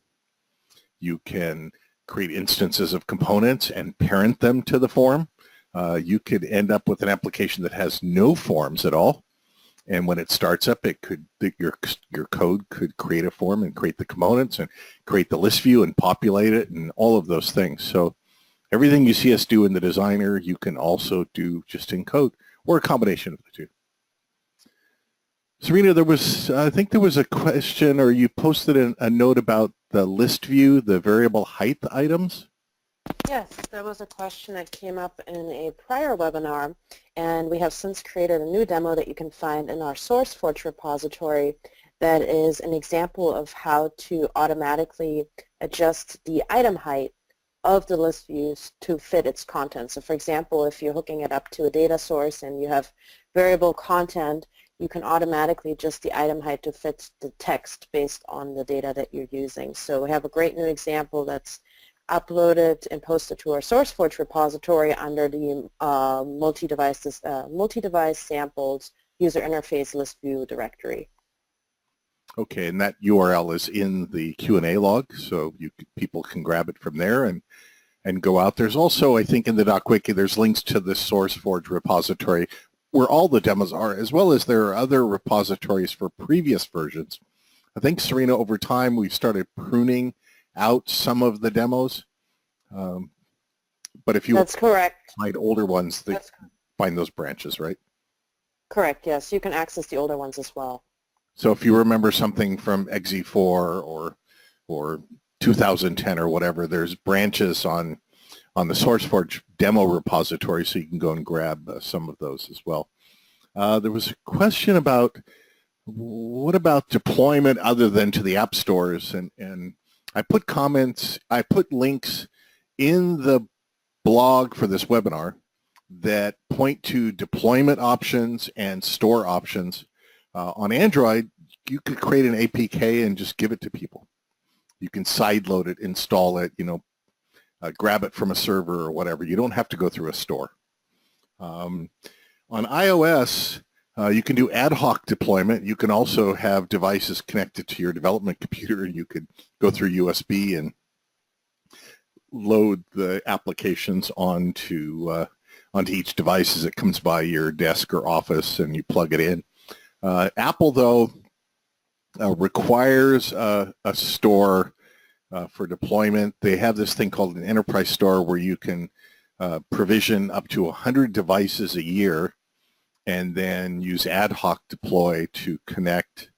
You can create instances of components and parent them to the form. You could end up with an application that has no forms at all. And when it starts up, your code could create a form and create the components and create the list view and populate it and all of those things. So everything you see us do in the designer, you can also do just in code, or a combination of the two. Sarina, I think there was a question, or you posted a note about the list view, the variable height items. Yes, there was a question that came up in a prior webinar, and we have since created a new demo that you can find in our SourceForge repository that is an example of how to automatically adjust the item height of the list views to fit its content. So for example, if you're hooking it up to a data source and you have variable content, you can automatically adjust the item height to fit the text based on the data that you're using. So we have a great new example that's uploaded and posted to our SourceForge repository under the multi-device samples user interface list view directory. Okay, and that URL is in the Q&A log, so people can grab it from there and go out. There's also, I think, in the DocWiki, there's links to the SourceForge repository where all the demos are, as well as there are other repositories for previous versions. I think, Sarina, over time, we've started pruning out some of the demos. But if you That's correct. find older ones, find those branches, right? Correct, yes. You can access the older ones as well. So if you remember something from XE4 or 2010 or whatever, there's branches on the SourceForge demo repository, so you can go and grab some of those as well. There was a question about what about deployment other than to the app stores, and I put links in the blog for this webinar that point to deployment options and store options. On Android, you could create an APK and just give it to people. You can sideload it, install it, grab it from a server or whatever. You don't have to go through a store. On iOS, you can do ad hoc deployment. You can also have devices connected to your development computer. You could go through USB and load the applications onto each device as it comes by your desk or office, and you plug it in. Apple, though, requires a store for deployment. They have this thing called an enterprise store where you can provision up to 100 devices a year and then use ad hoc deploy to connect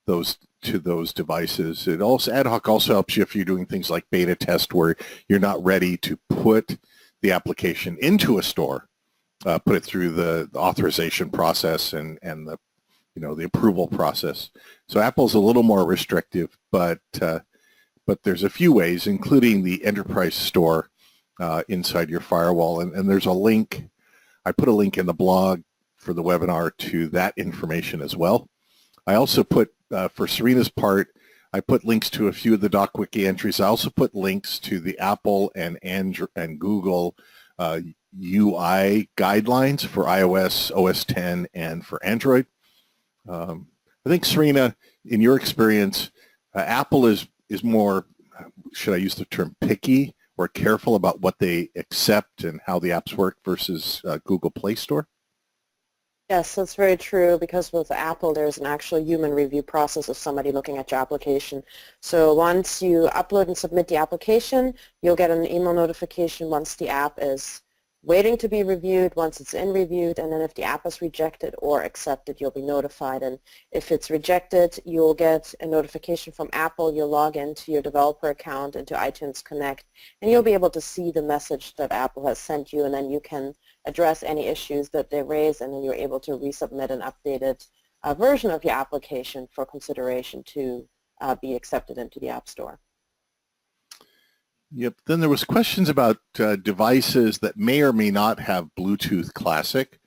those to those devices. Ad hoc also helps you if you're doing things like beta test where you're not ready to put the application into a store, put it through the authorization process and the the approval process. So Apple's a little more restrictive, but there's a few ways, including the enterprise store inside your firewall. And there's a link. I put a link in the blog for the webinar to that information as well. I also put, for Sarina's part, I put links to a few of the DocWiki entries. I also put links to the Apple and Google UI guidelines for iOS, OS X, and for Android. I think, Sarina, in your experience, Apple is more, should I use the term picky or careful about what they accept and how the apps work versus Google Play Store? Yes, that's very true, because with Apple there's an actual human review process of somebody looking at your application. So once you upload and submit the application, you'll get an email notification once the app is waiting to be reviewed, once it's in reviewed, and then if the app is rejected or accepted, you'll be notified. And if it's rejected, you'll get a notification from Apple. You'll log into your developer account, into iTunes Connect, and you'll be able to see the message that Apple has sent you, and then you can address any issues that they raise, and then you're able to resubmit an updated version of your application for consideration to be accepted into the App Store. Yep. Then there was questions about devices that may or may not have Bluetooth Classic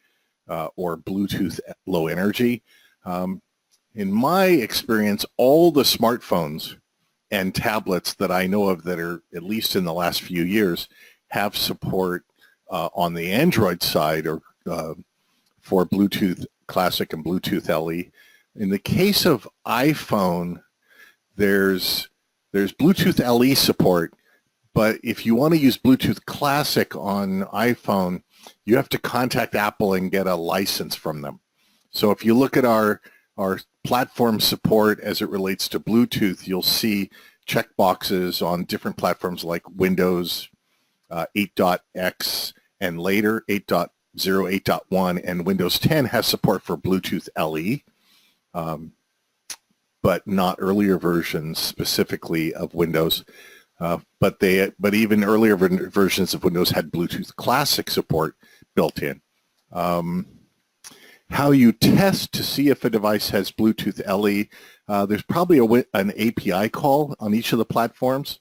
or Bluetooth Low Energy. In my experience, all the smartphones and tablets that I know of that are, at least in the last few years, have support on the Android side or for Bluetooth Classic and Bluetooth LE. In the case of iPhone, there's Bluetooth LE support, but if you want to use Bluetooth Classic on iPhone, you have to contact Apple and get a license from them. So if you look at our platform support as it relates to Bluetooth, you'll see checkboxes on different platforms like Windows 8.x and later 8.0, 8.1, and Windows 10 has support for Bluetooth LE, but not earlier versions specifically of Windows. But even earlier versions of Windows had Bluetooth Classic support built in. How you test to see if a device has Bluetooth LE, there's probably an API call on each of the platforms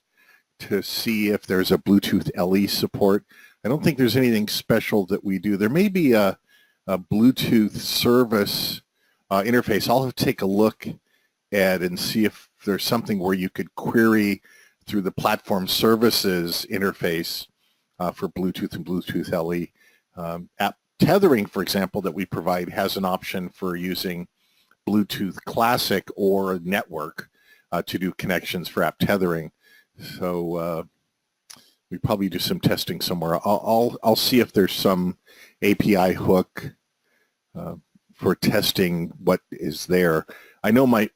to see if there's a Bluetooth LE support. I don't think there's anything special that we do. There may be a Bluetooth service interface. I'll have to take a look at and see if there's something where you could query through the platform services interface for Bluetooth and Bluetooth LE. App tethering, for example, that we provide has an option for using Bluetooth Classic or network to do connections for app tethering. So we probably do some testing somewhere. I'll see if there's some API hook for testing what is there. I know my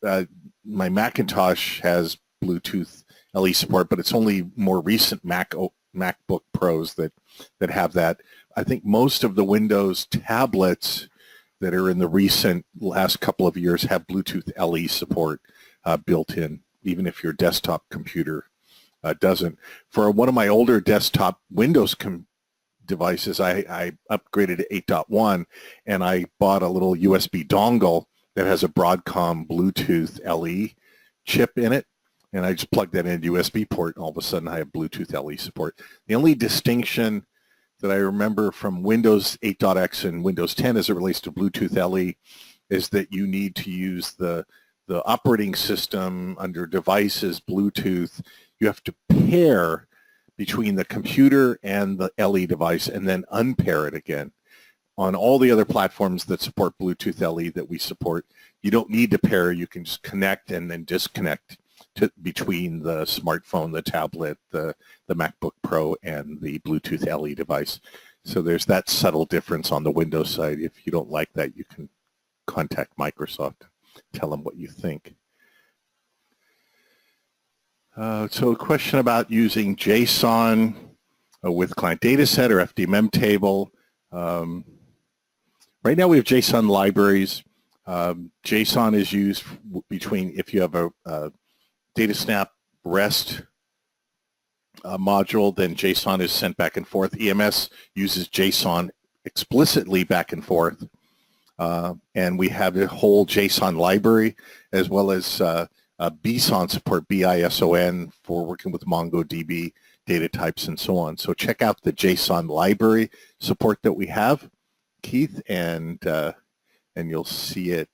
Macintosh has Bluetooth LE support, but it's only more recent MacBook Pros that have that. I think most of the Windows tablets that are in the recent last couple of years have Bluetooth LE support built in, even if your desktop computer doesn't. For one of my older desktop Windows devices, I upgraded to 8.1, and I bought a little USB dongle that has a Broadcom Bluetooth LE chip in it, and I just plugged that in a USB port, and all of a sudden I have Bluetooth LE support. The only distinction that I remember from Windows 8.x and Windows 10 as it relates to Bluetooth LE is that you need to use the operating system under devices, Bluetooth. You have to pair between the computer and the LE device and then unpair it again. on all the other platforms that support Bluetooth LE that we support, you don't need to pair. You can just connect and then disconnect between the smartphone, the tablet, the MacBook Pro, and the Bluetooth LE device. So there's that subtle difference on the Windows side. If you don't like that, you can contact Microsoft, tell them what you think. So a question about using JSON with client dataset or FDMM table. Right now we have JSON libraries. JSON is used between, if you have a DataSnap REST module, then JSON is sent back and forth. EMS uses JSON explicitly back and forth. And we have a whole JSON library, as well as BSON support, BISON, for working with MongoDB data types and so on. So check out the JSON library support that we have, Keith, and you'll see it,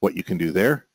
what you can do there.